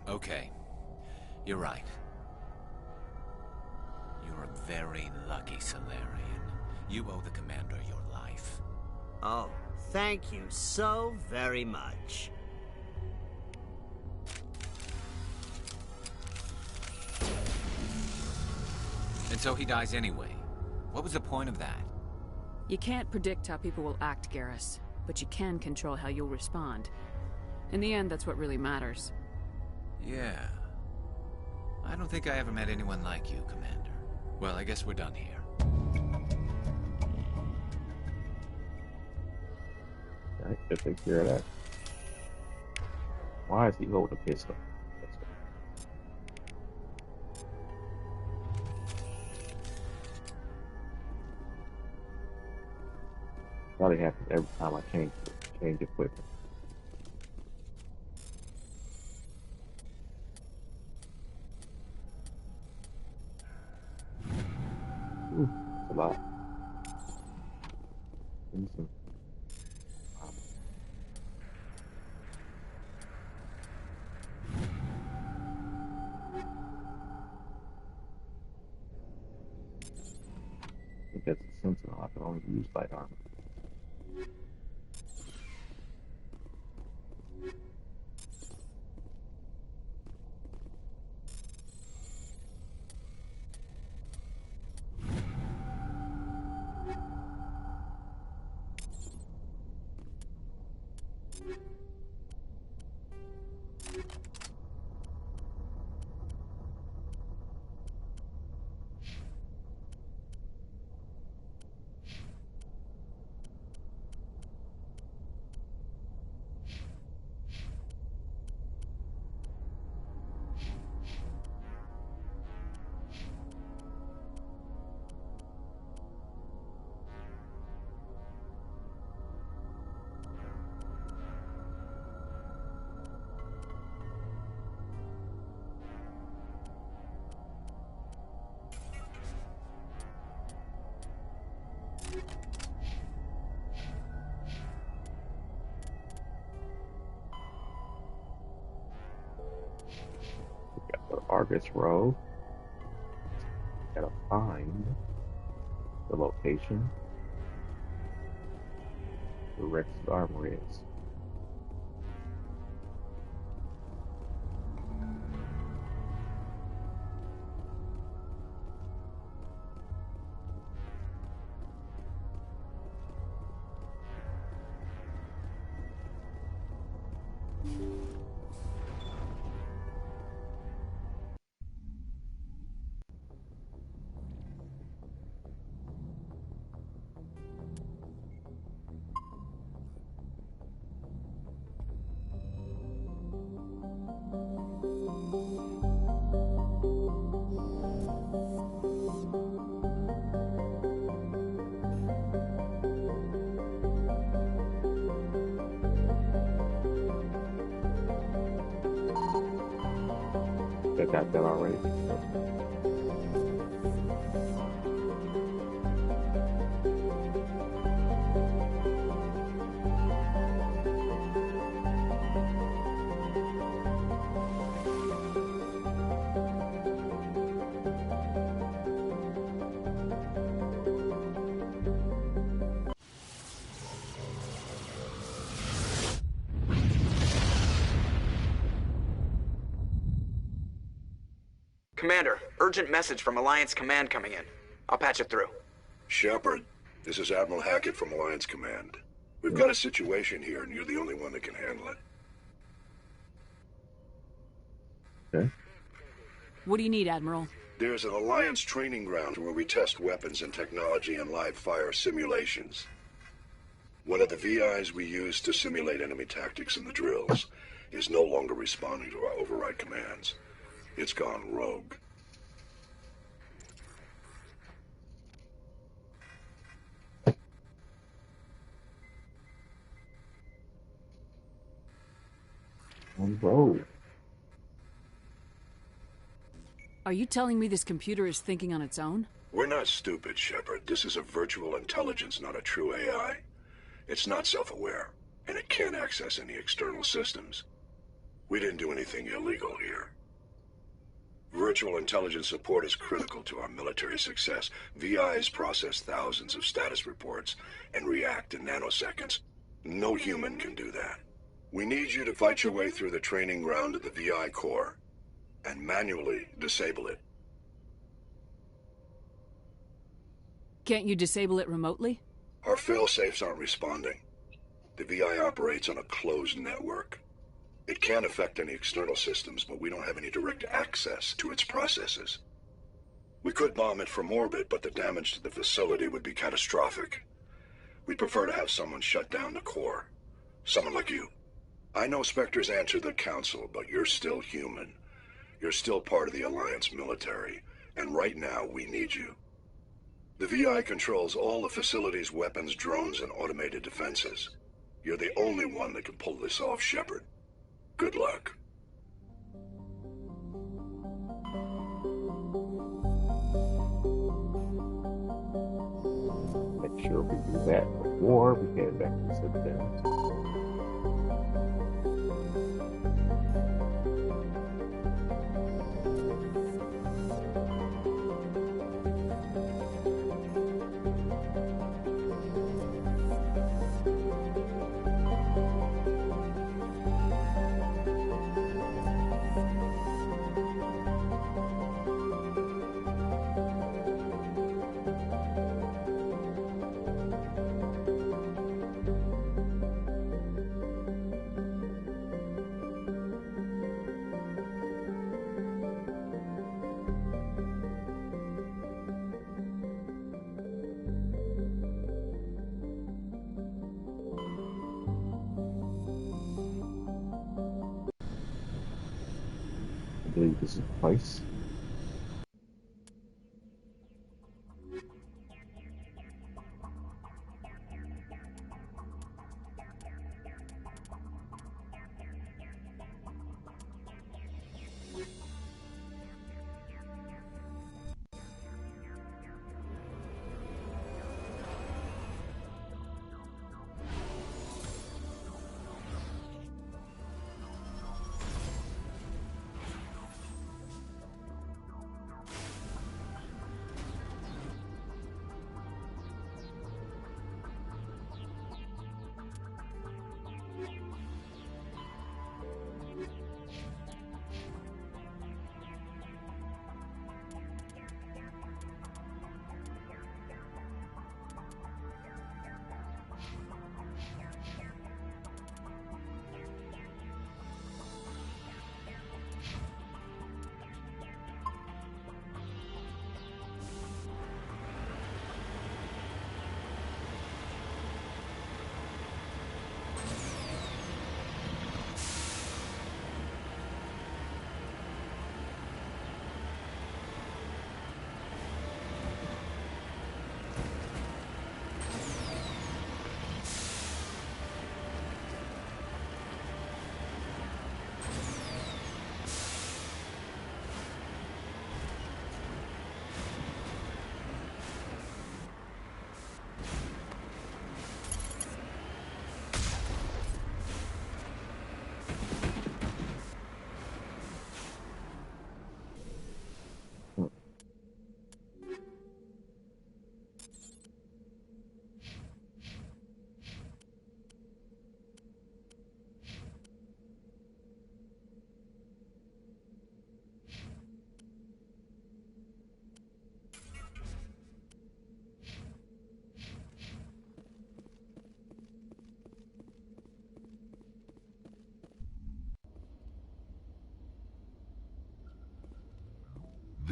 Okay. You're right. You're a very lucky Salarian. You owe the Commander your life. Oh, thank you so very much. And so he dies anyway. What was the point of that? You can't predict how people will act, Garrus, but you can control how you'll respond. In the end, that's what really matters. Yeah. I don't think I ever met anyone like you, Commander. Well, I guess we're done here. Alright, should take care of that. Why is he holding a pistol? Probably happens every time I change equipment. Ooh, that's a lot. Decent. I think that's a Sentinel. I can only use light armor. Argus Row. Gotta find the location where Rex's armor is. got that already. Commander, urgent message from Alliance Command coming in. I'll patch it through. Shepard, this is Admiral Hackett from Alliance Command. We've got a situation here, and you're the only one that can handle it. Okay. What do you need, Admiral? There's an Alliance training ground where we test weapons and technology in live fire simulations. One of the VIs we use to simulate enemy tactics in the drills is no longer responding to our override commands. It's gone rogue. On road. Are you telling me this computer is thinking on its own? We're not stupid, Shepard. This is a virtual intelligence, not a true AI. It's not self-aware, and it can't access any external systems. We didn't do anything illegal here. Virtual intelligence support is critical to our military success. VIs process thousands of status reports and react in nanoseconds. No human can do that. We need you to fight your way through the training ground of the VI core and manually disable it. Can't you disable it remotely? Our fail-safes aren't responding. The VI operates on a closed network. It can affect any external systems, but we don't have any direct access to its processes. We could bomb it from orbit, but the damage to the facility would be catastrophic. We'd prefer to have someone shut down the core. Someone like you. I know Spectres answer the Council, but you're still human. You're still part of the Alliance military, and right now we need you. The VI controls all the facility's weapons, drones, and automated defenses. You're the only one that can pull this off, Shepard. Good luck. Make sure we do that before we head back to Citadel. I believe this is the place.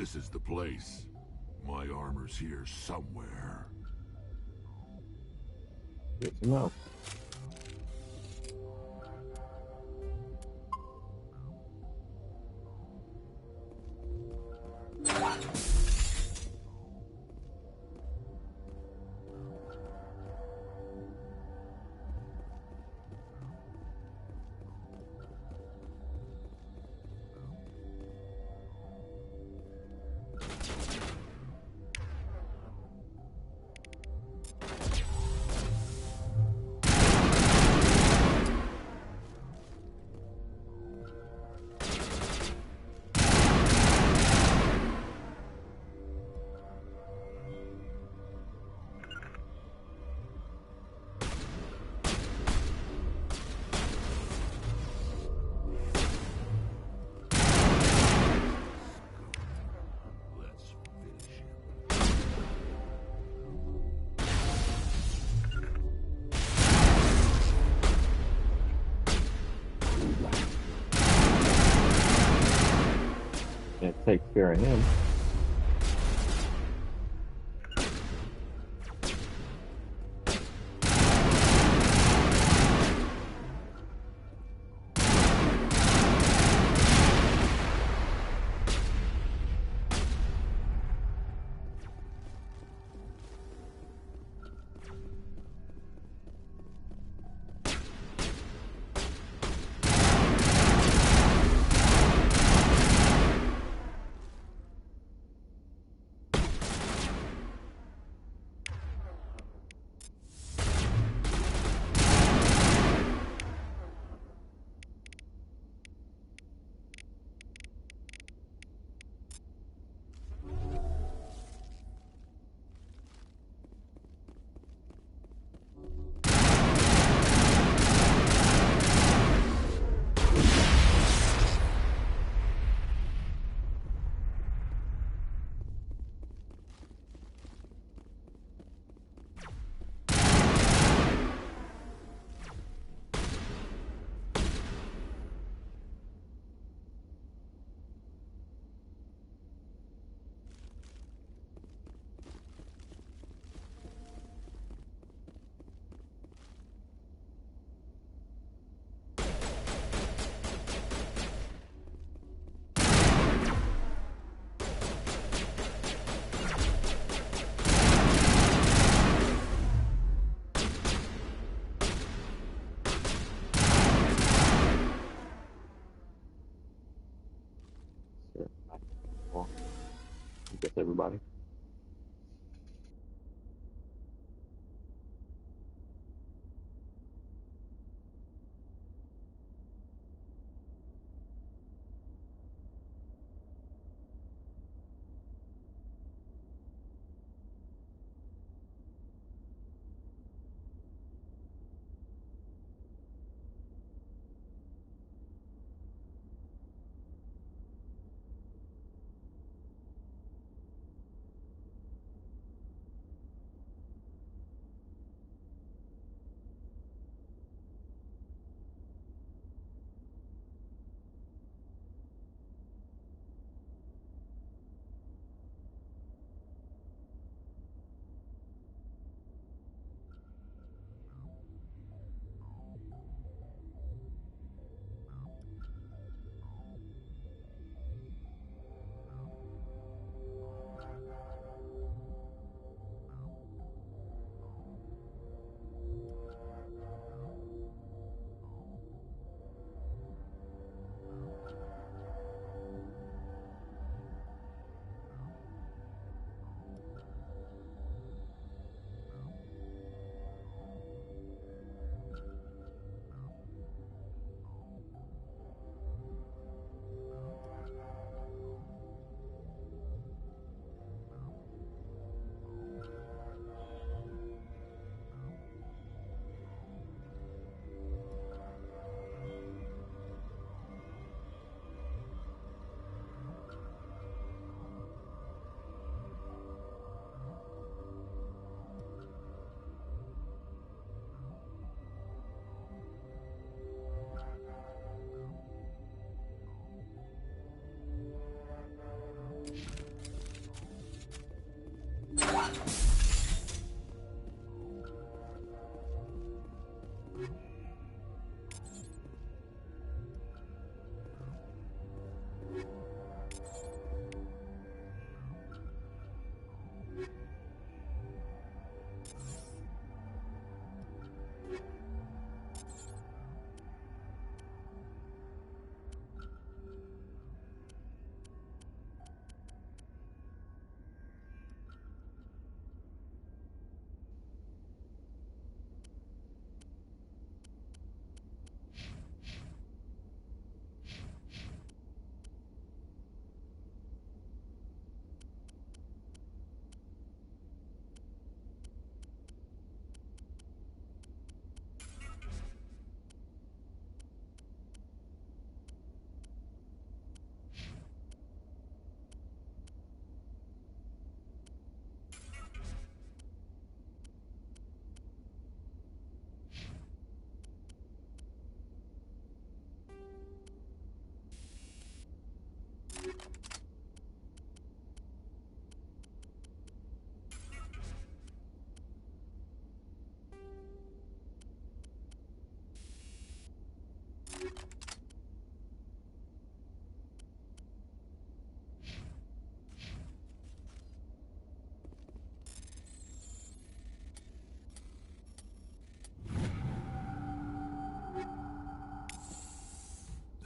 This is the place. My armor's here somewhere. Good to know. It takes care of him. I guess everybody.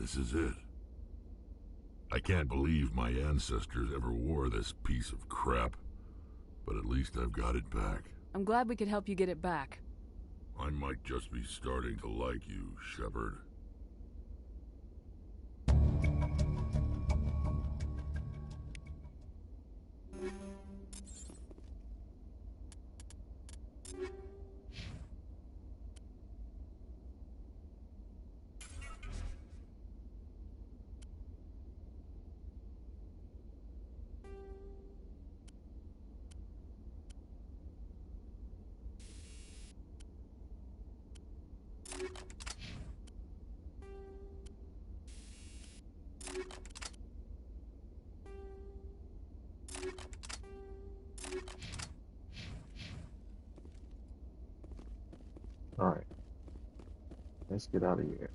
This is it. I can't believe my ancestors ever wore this piece of crap, but at least I've got it back. I'm glad we could help you get it back. I might just be starting to like you, Shepard. Alright. Let's get out of here.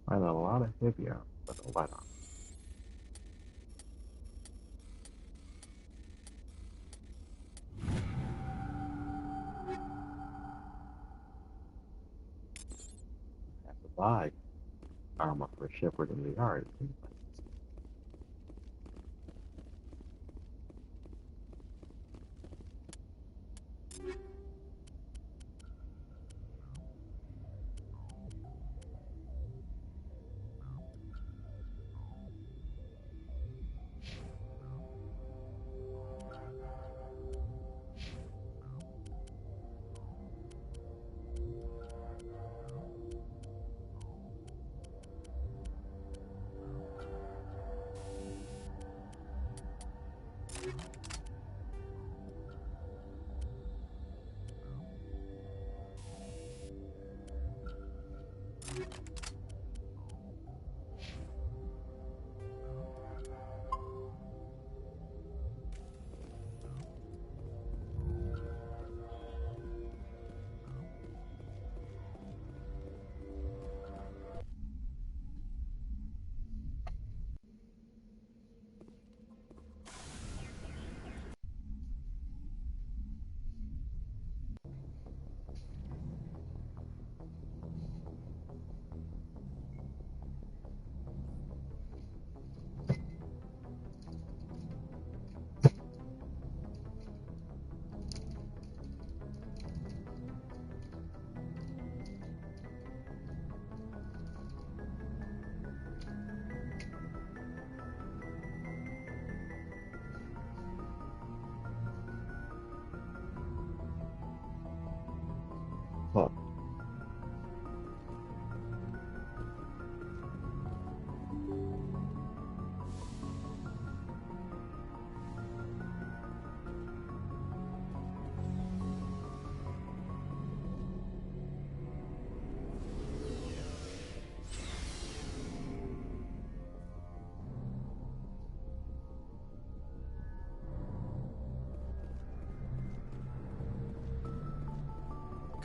I had a lot of heavy armor, but a light armor. I have to buy armor for Shepard in the yard.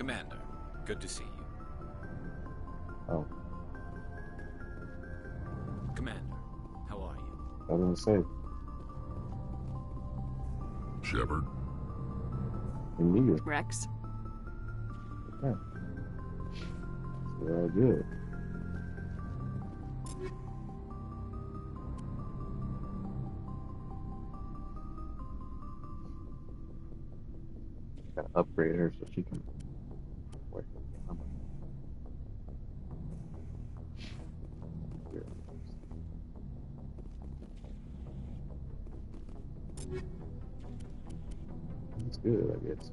Commander, good to see you. Oh, Commander, how are you? I was gonna say, Shepard? Emilia. Rex? Yeah. Well, good. Gotta upgrade her so she can work with the armor. That's good, I guess.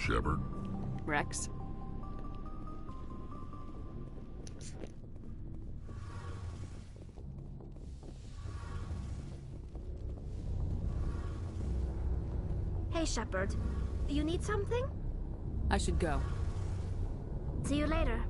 Shepard? Rex? Hey, Shepard. You need something? I should go. See you later.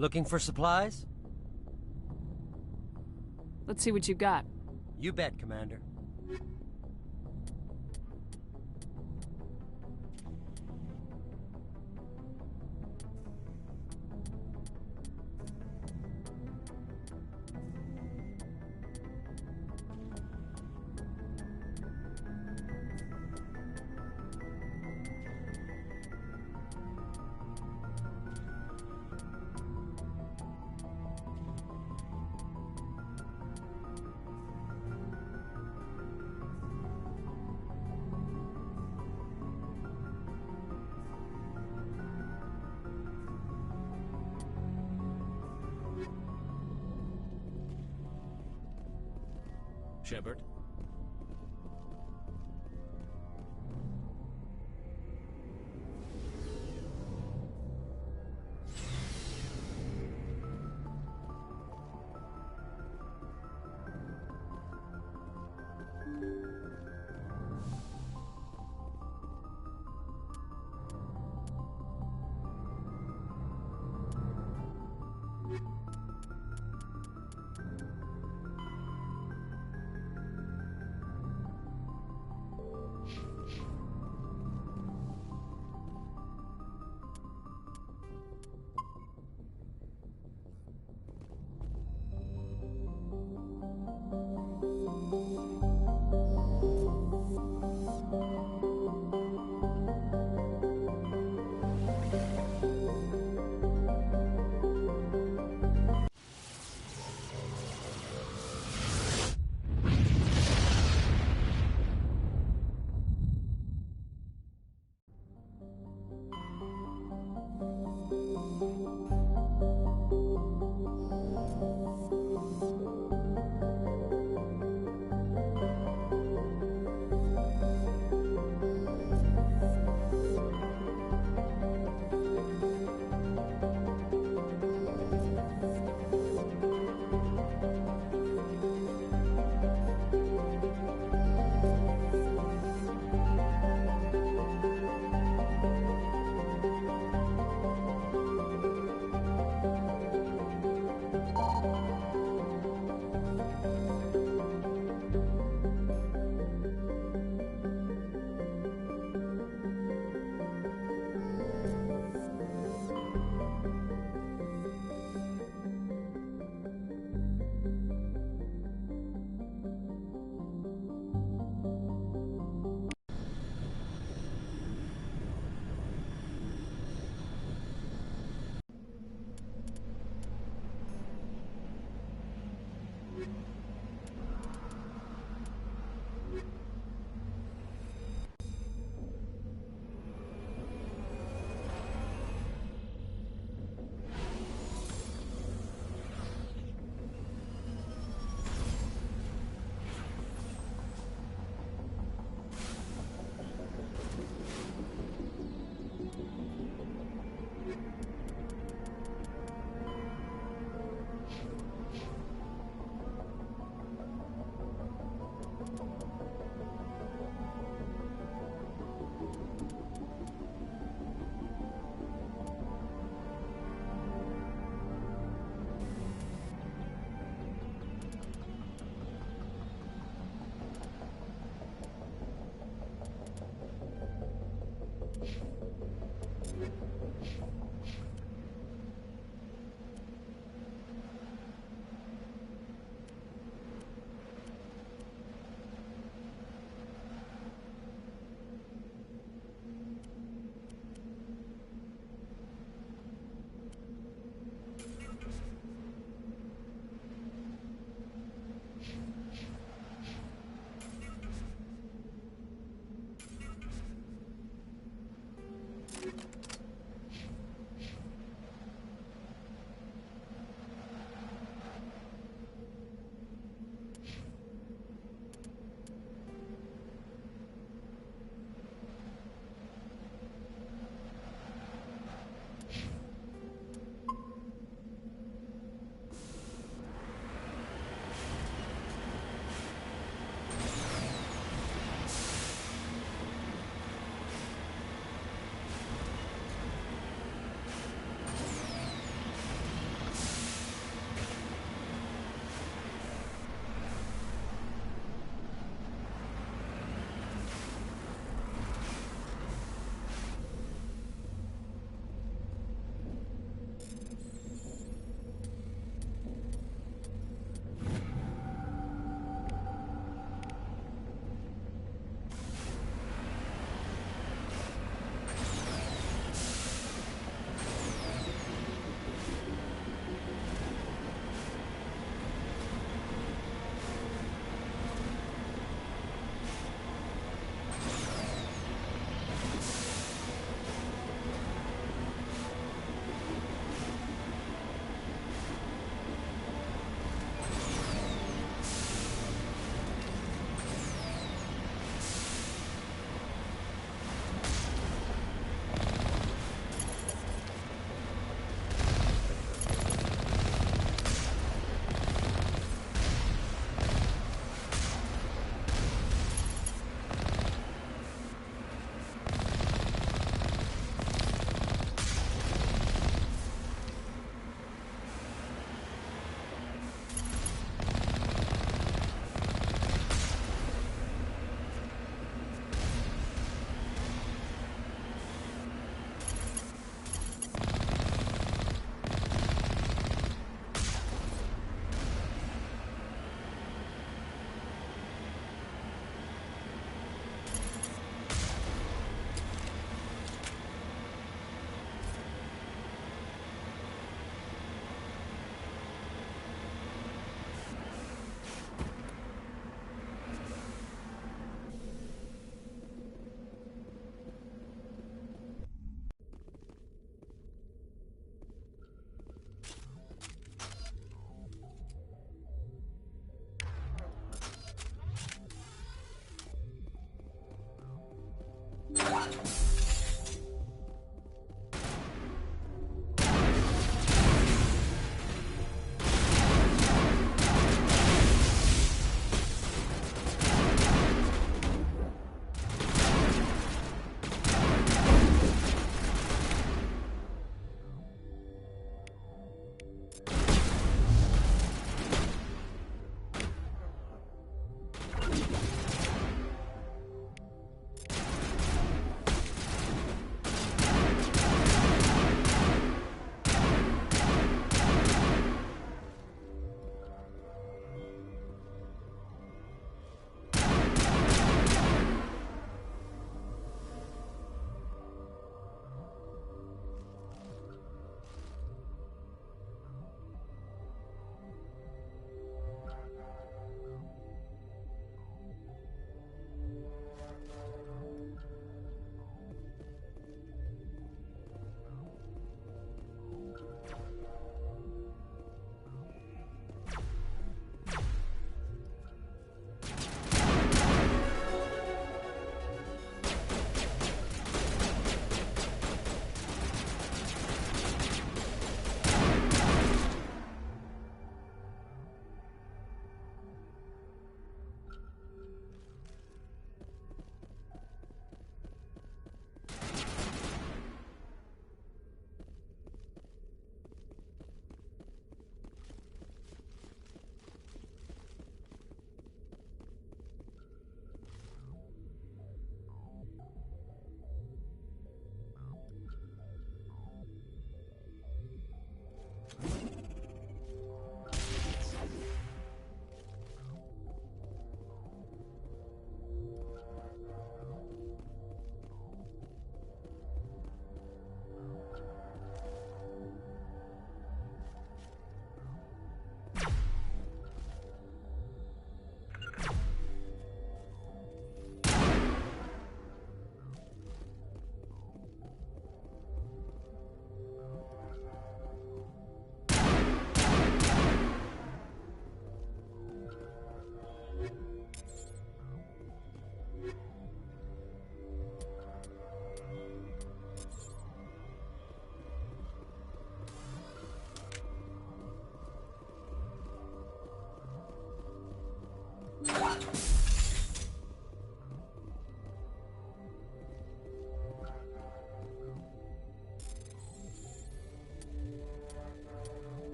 Looking for supplies? Let's see what you got. You bet, Commander. Shepard?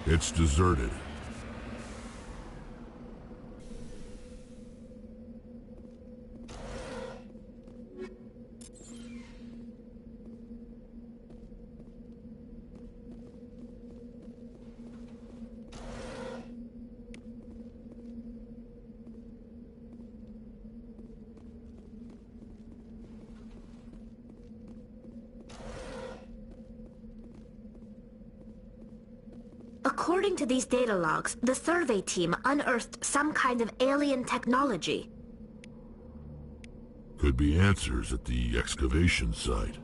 It's deserted. According to these data logs, the survey team unearthed some kind of alien technology. Could be answers at the excavation site.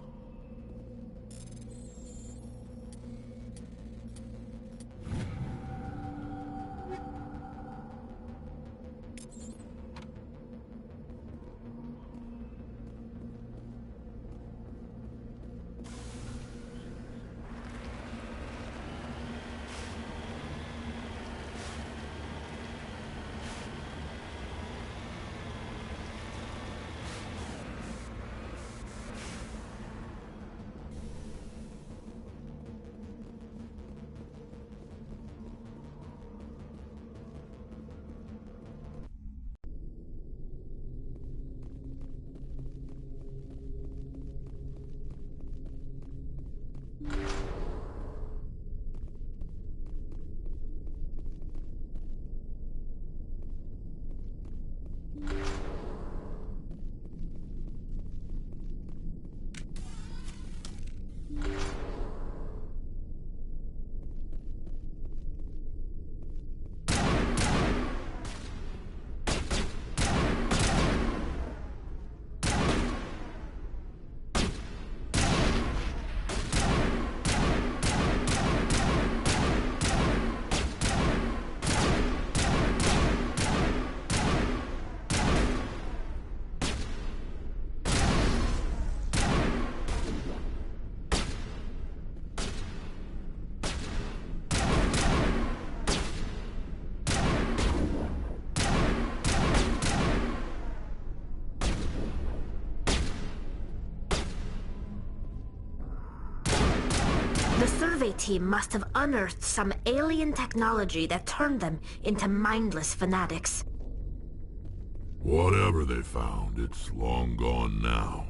The survey team must have unearthed some alien technology that turned them into mindless fanatics. Whatever they found, it's long gone now.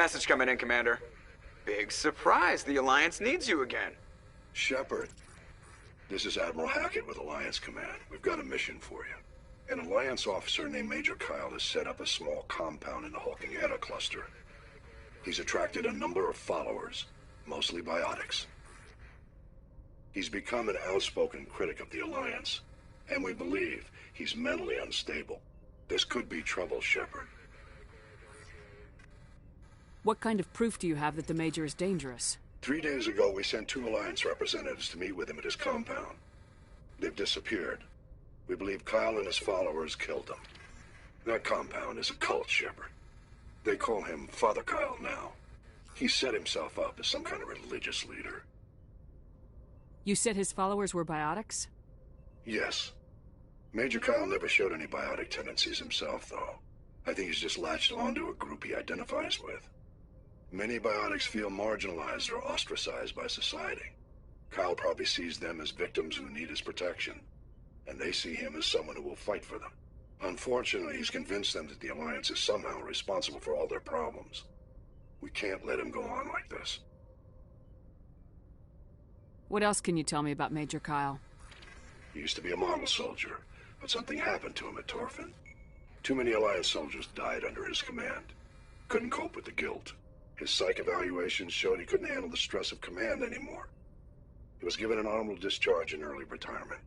Message coming in, Commander. Big surprise, the Alliance needs you again. Shepard, this is Admiral Hackett with Alliance Command. We've got a mission for you. An Alliance officer named Major Kyle has set up a small compound in the Hulking Eta cluster. He's attracted a number of followers, mostly biotics. He's become an outspoken critic of the Alliance, and we believe he's mentally unstable. This could be trouble, Shepard. What kind of proof do you have that the Major is dangerous? 3 days ago, we sent 2 Alliance representatives to meet with him at his compound. They've disappeared. We believe Kyle and his followers killed them. That compound is a cult, Shepard. They call him Father Kyle now. He set himself up as some kind of religious leader. You said his followers were biotics? Yes. Major Kyle never showed any biotic tendencies himself, though. I think he's just latched onto a group he identifies with. Many biotics feel marginalized or ostracized by society. Kyle probably sees them as victims who need his protection, and they see him as someone who will fight for them. Unfortunately, he's convinced them that the Alliance is somehow responsible for all their problems. We can't let him go on like this. What else can you tell me about Major Kyle? He used to be a model soldier, but something happened to him at Torfin. Too many Alliance soldiers died under his command. Couldn't cope with the guilt. His psych evaluations showed he couldn't handle the stress of command anymore. He was given an honorable discharge in early retirement.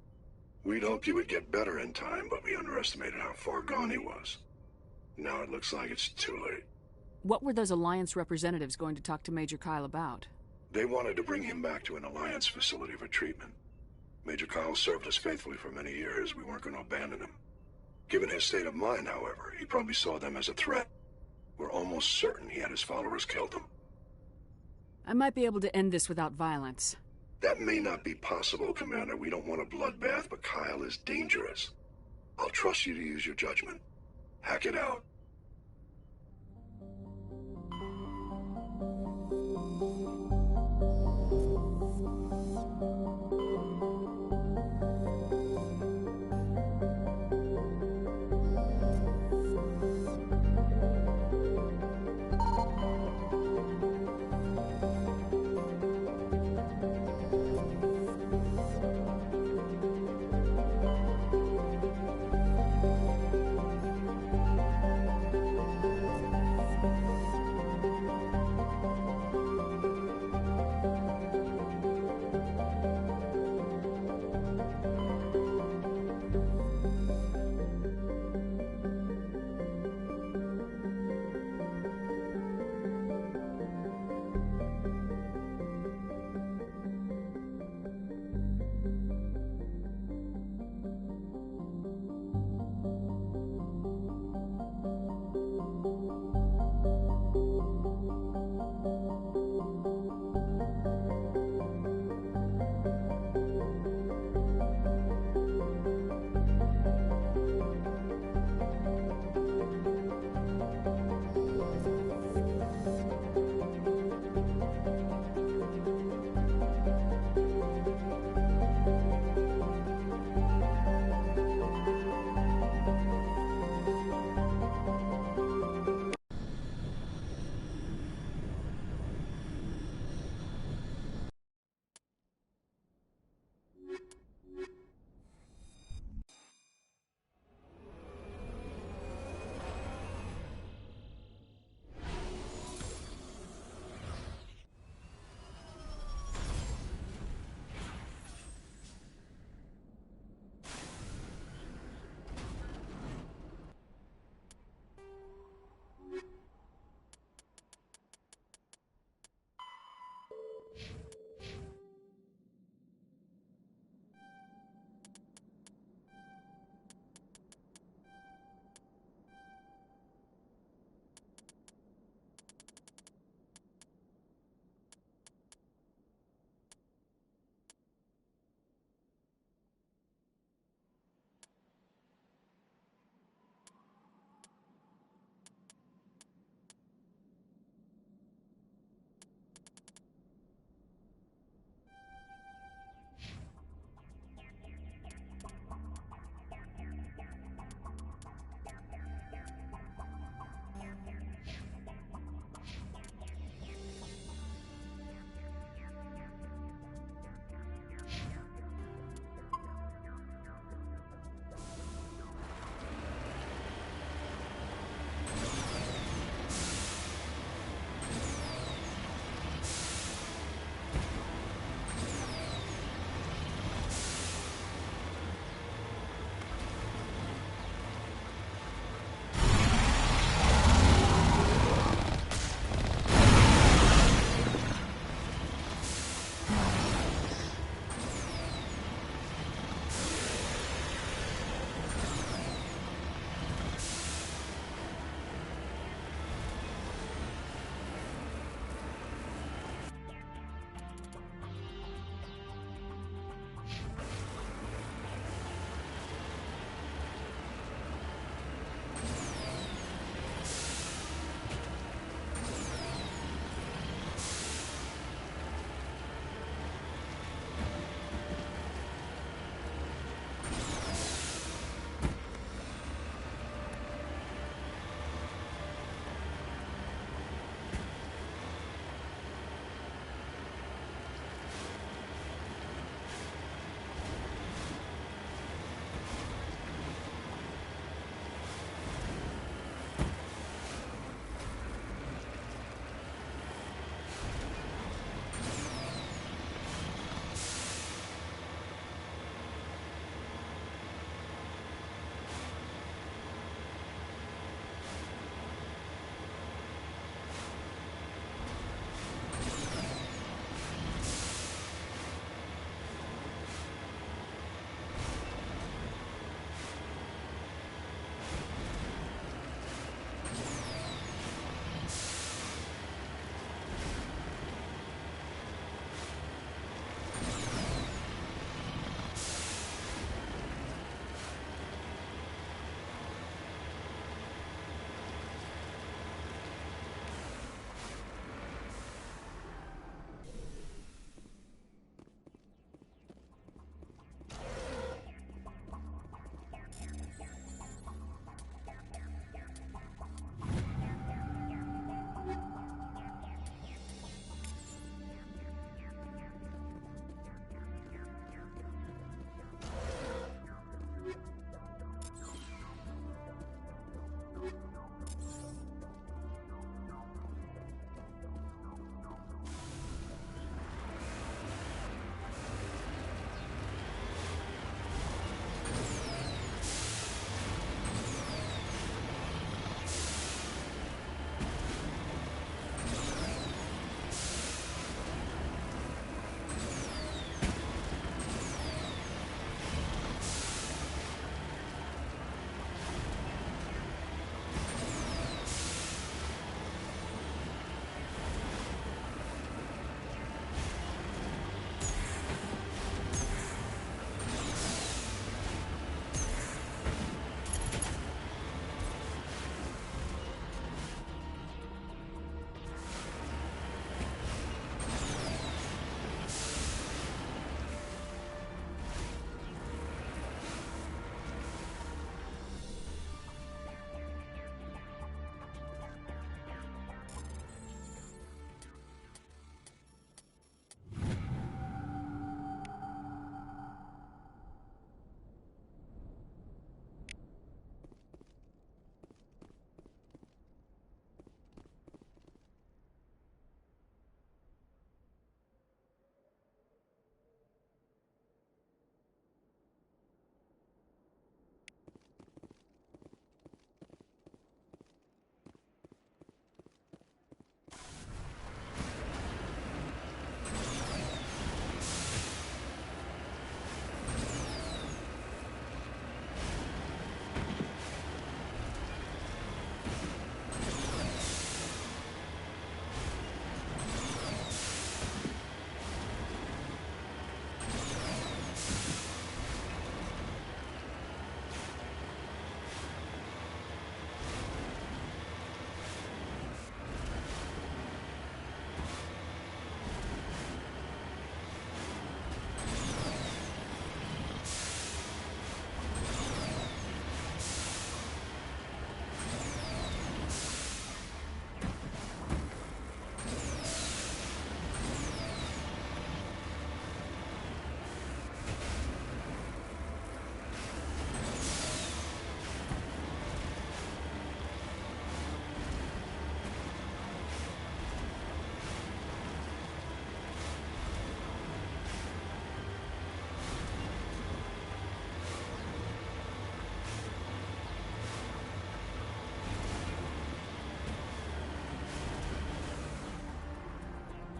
We'd hoped he would get better in time, but we underestimated how far gone he was. Now it looks like it's too late. What were those Alliance representatives going to talk to Major Kyle about? They wanted to bring him back to an Alliance facility for treatment. Major Kyle served us faithfully for many years. We weren't going to abandon him. Given his state of mind, however, he probably saw them as a threat. We're almost certain he had his followers killed him. I might be able to end this without violence. That may not be possible, Commander. We don't want a bloodbath, but Kyle is dangerous. I'll trust you to use your judgment. Hack it out.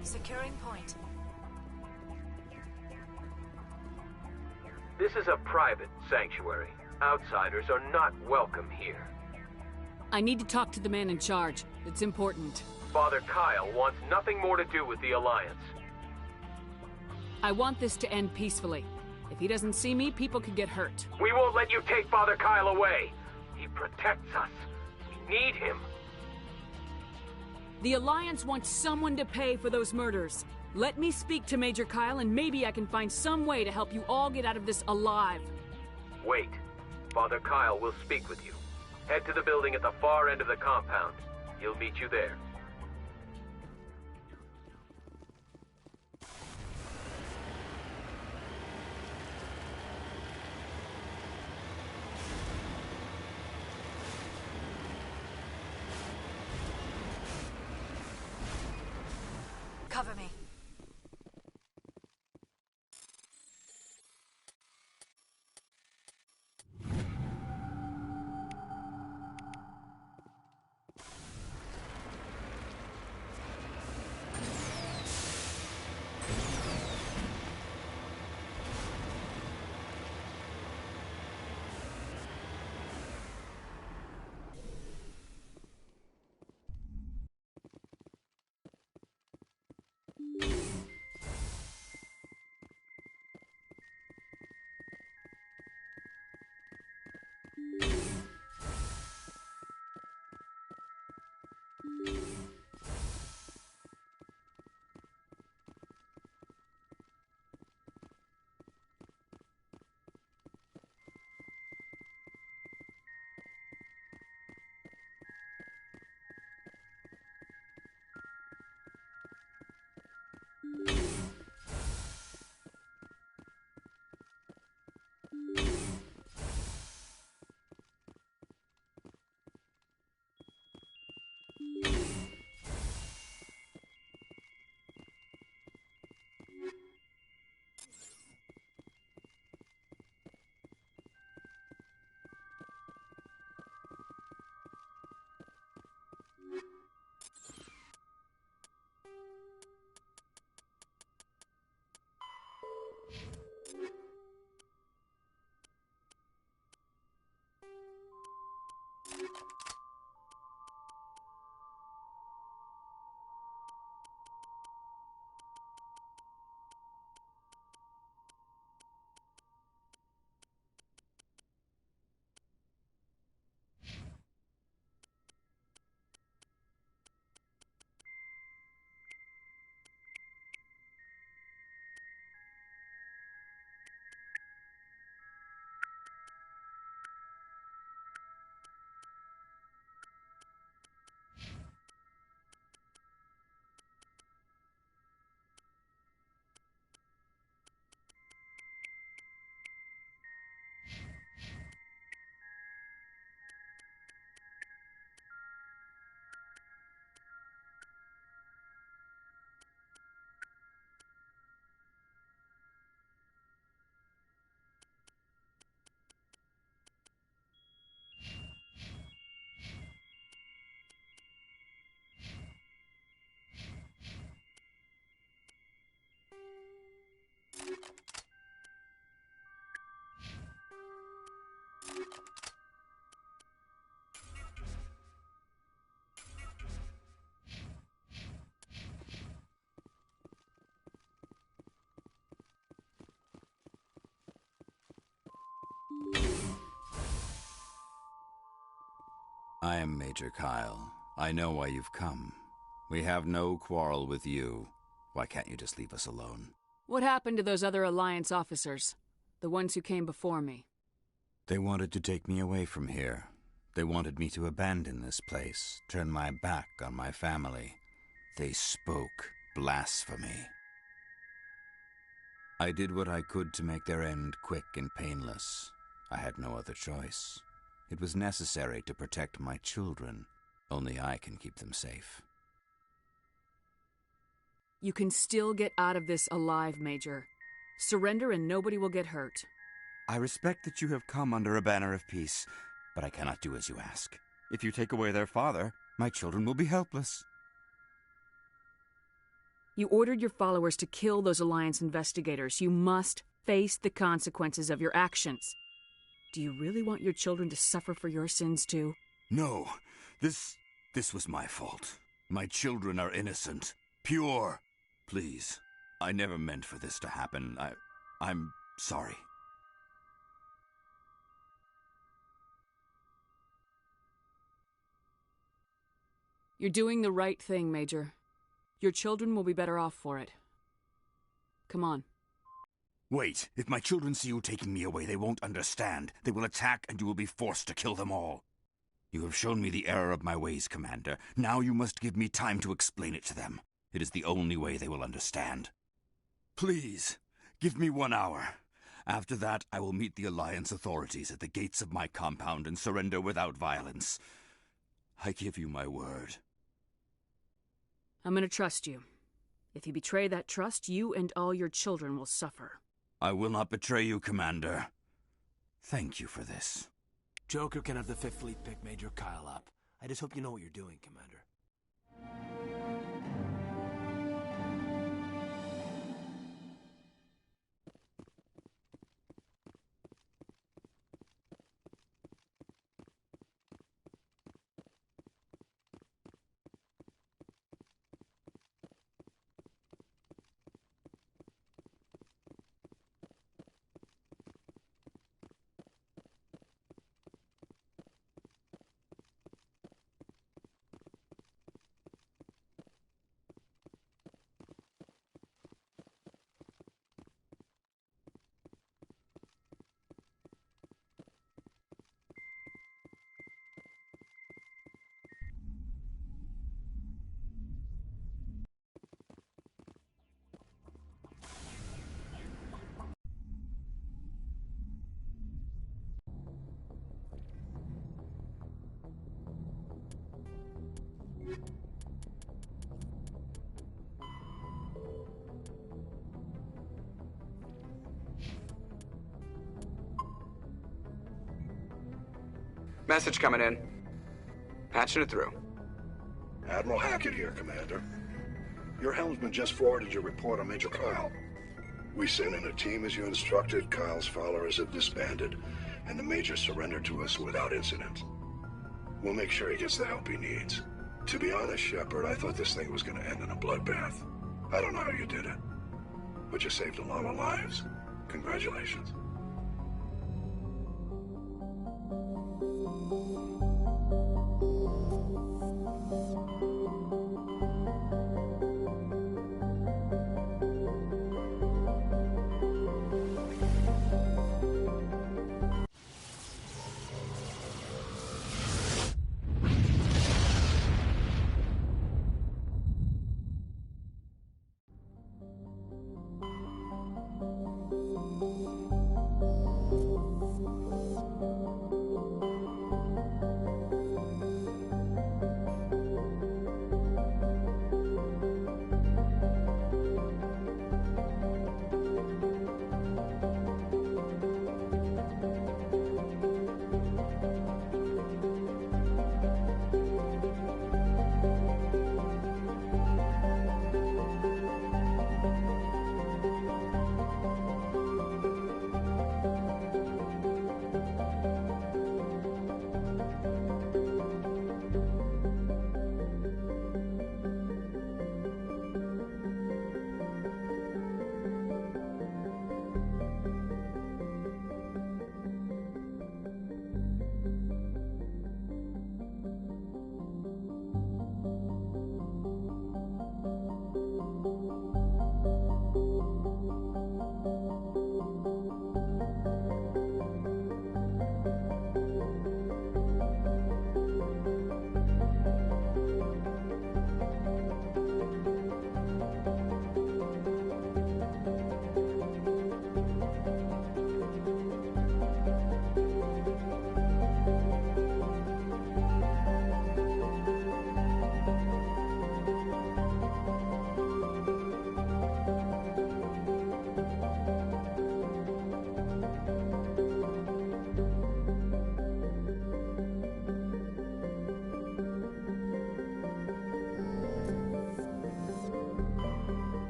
Securing point. This is a private sanctuary. Outsiders are not welcome here. I need to talk to the man in charge. It's important. Father Kyle wants nothing more to do with the Alliance. I want this to end peacefully. If he doesn't see me, people could get hurt. We won't let you take Father Kyle away. He protects us. We need him. The Alliance wants someone to pay for those murders. Let me speak to Major Kyle, and maybe I can find some way to help you all get out of this alive. Wait. Father Kyle will speak with you. Head to the building at the far end of the compound. He'll meet you there. Cover me. I am Major Kyle. I know why you've come. We have no quarrel with you. Why can't you just leave us alone? What happened to those other Alliance officers? The ones who came before me? They wanted to take me away from here. They wanted me to abandon this place, turn my back on my family. They spoke blasphemy. I did what I could to make their end quick and painless. I had no other choice. It was necessary to protect my children. Only I can keep them safe. You can still get out of this alive, Major. Surrender and nobody will get hurt. I respect that you have come under a banner of peace, but I cannot do as you ask. If you take away their father, my children will be helpless. You ordered your followers to kill those Alliance investigators. You must face the consequences of your actions. Do you really want your children to suffer for your sins too? No. This was my fault. My children are innocent. Pure. Please. I never meant for this to happen. I'm sorry. You're doing the right thing, Major. Your children will be better off for it. Come on. Wait. If my children see you taking me away, they won't understand. They will attack, and you will be forced to kill them all. You have shown me the error of my ways, Commander. Now you must give me time to explain it to them. It is the only way they will understand. Please, give me 1 hour. After that, I will meet the Alliance authorities at the gates of my compound and surrender without violence. I give you my word. I'm gonna trust you. If you betray that trust, you and all your children will suffer. I will not betray you, Commander. Thank you for this. Joker can have the 5th Fleet pick Major Kyle up. I just hope you know what you're doing, Commander. Message coming in. Patching it through. Admiral Hackett here, Commander. Your helmsman just forwarded your report on Major Kyle. We sent in a team as you instructed. Kyle's followers have disbanded, and the Major surrendered to us without incident. We'll make sure he gets the help he needs. To be honest, Shepard, I thought this thing was going to end in a bloodbath. I don't know how you did it, but you saved a lot of lives. Congratulations.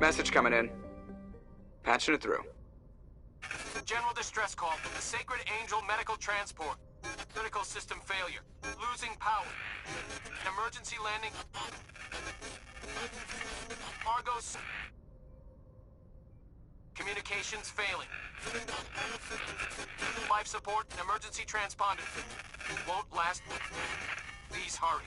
Message coming in. Patching it through. General distress call from the Sacred Angel Medical Transport. Critical system failure. Losing power. Emergency landing. Argos. Communications failing. Life support and emergency transponder. Won't last. Please hurry.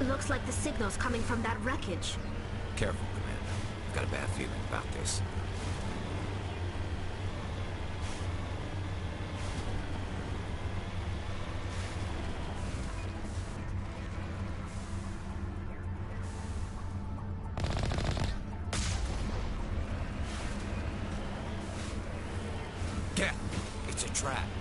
Looks like the signal's coming from that wreckage. Careful, Commander. I've got a bad feeling about this. Get! It's a trap.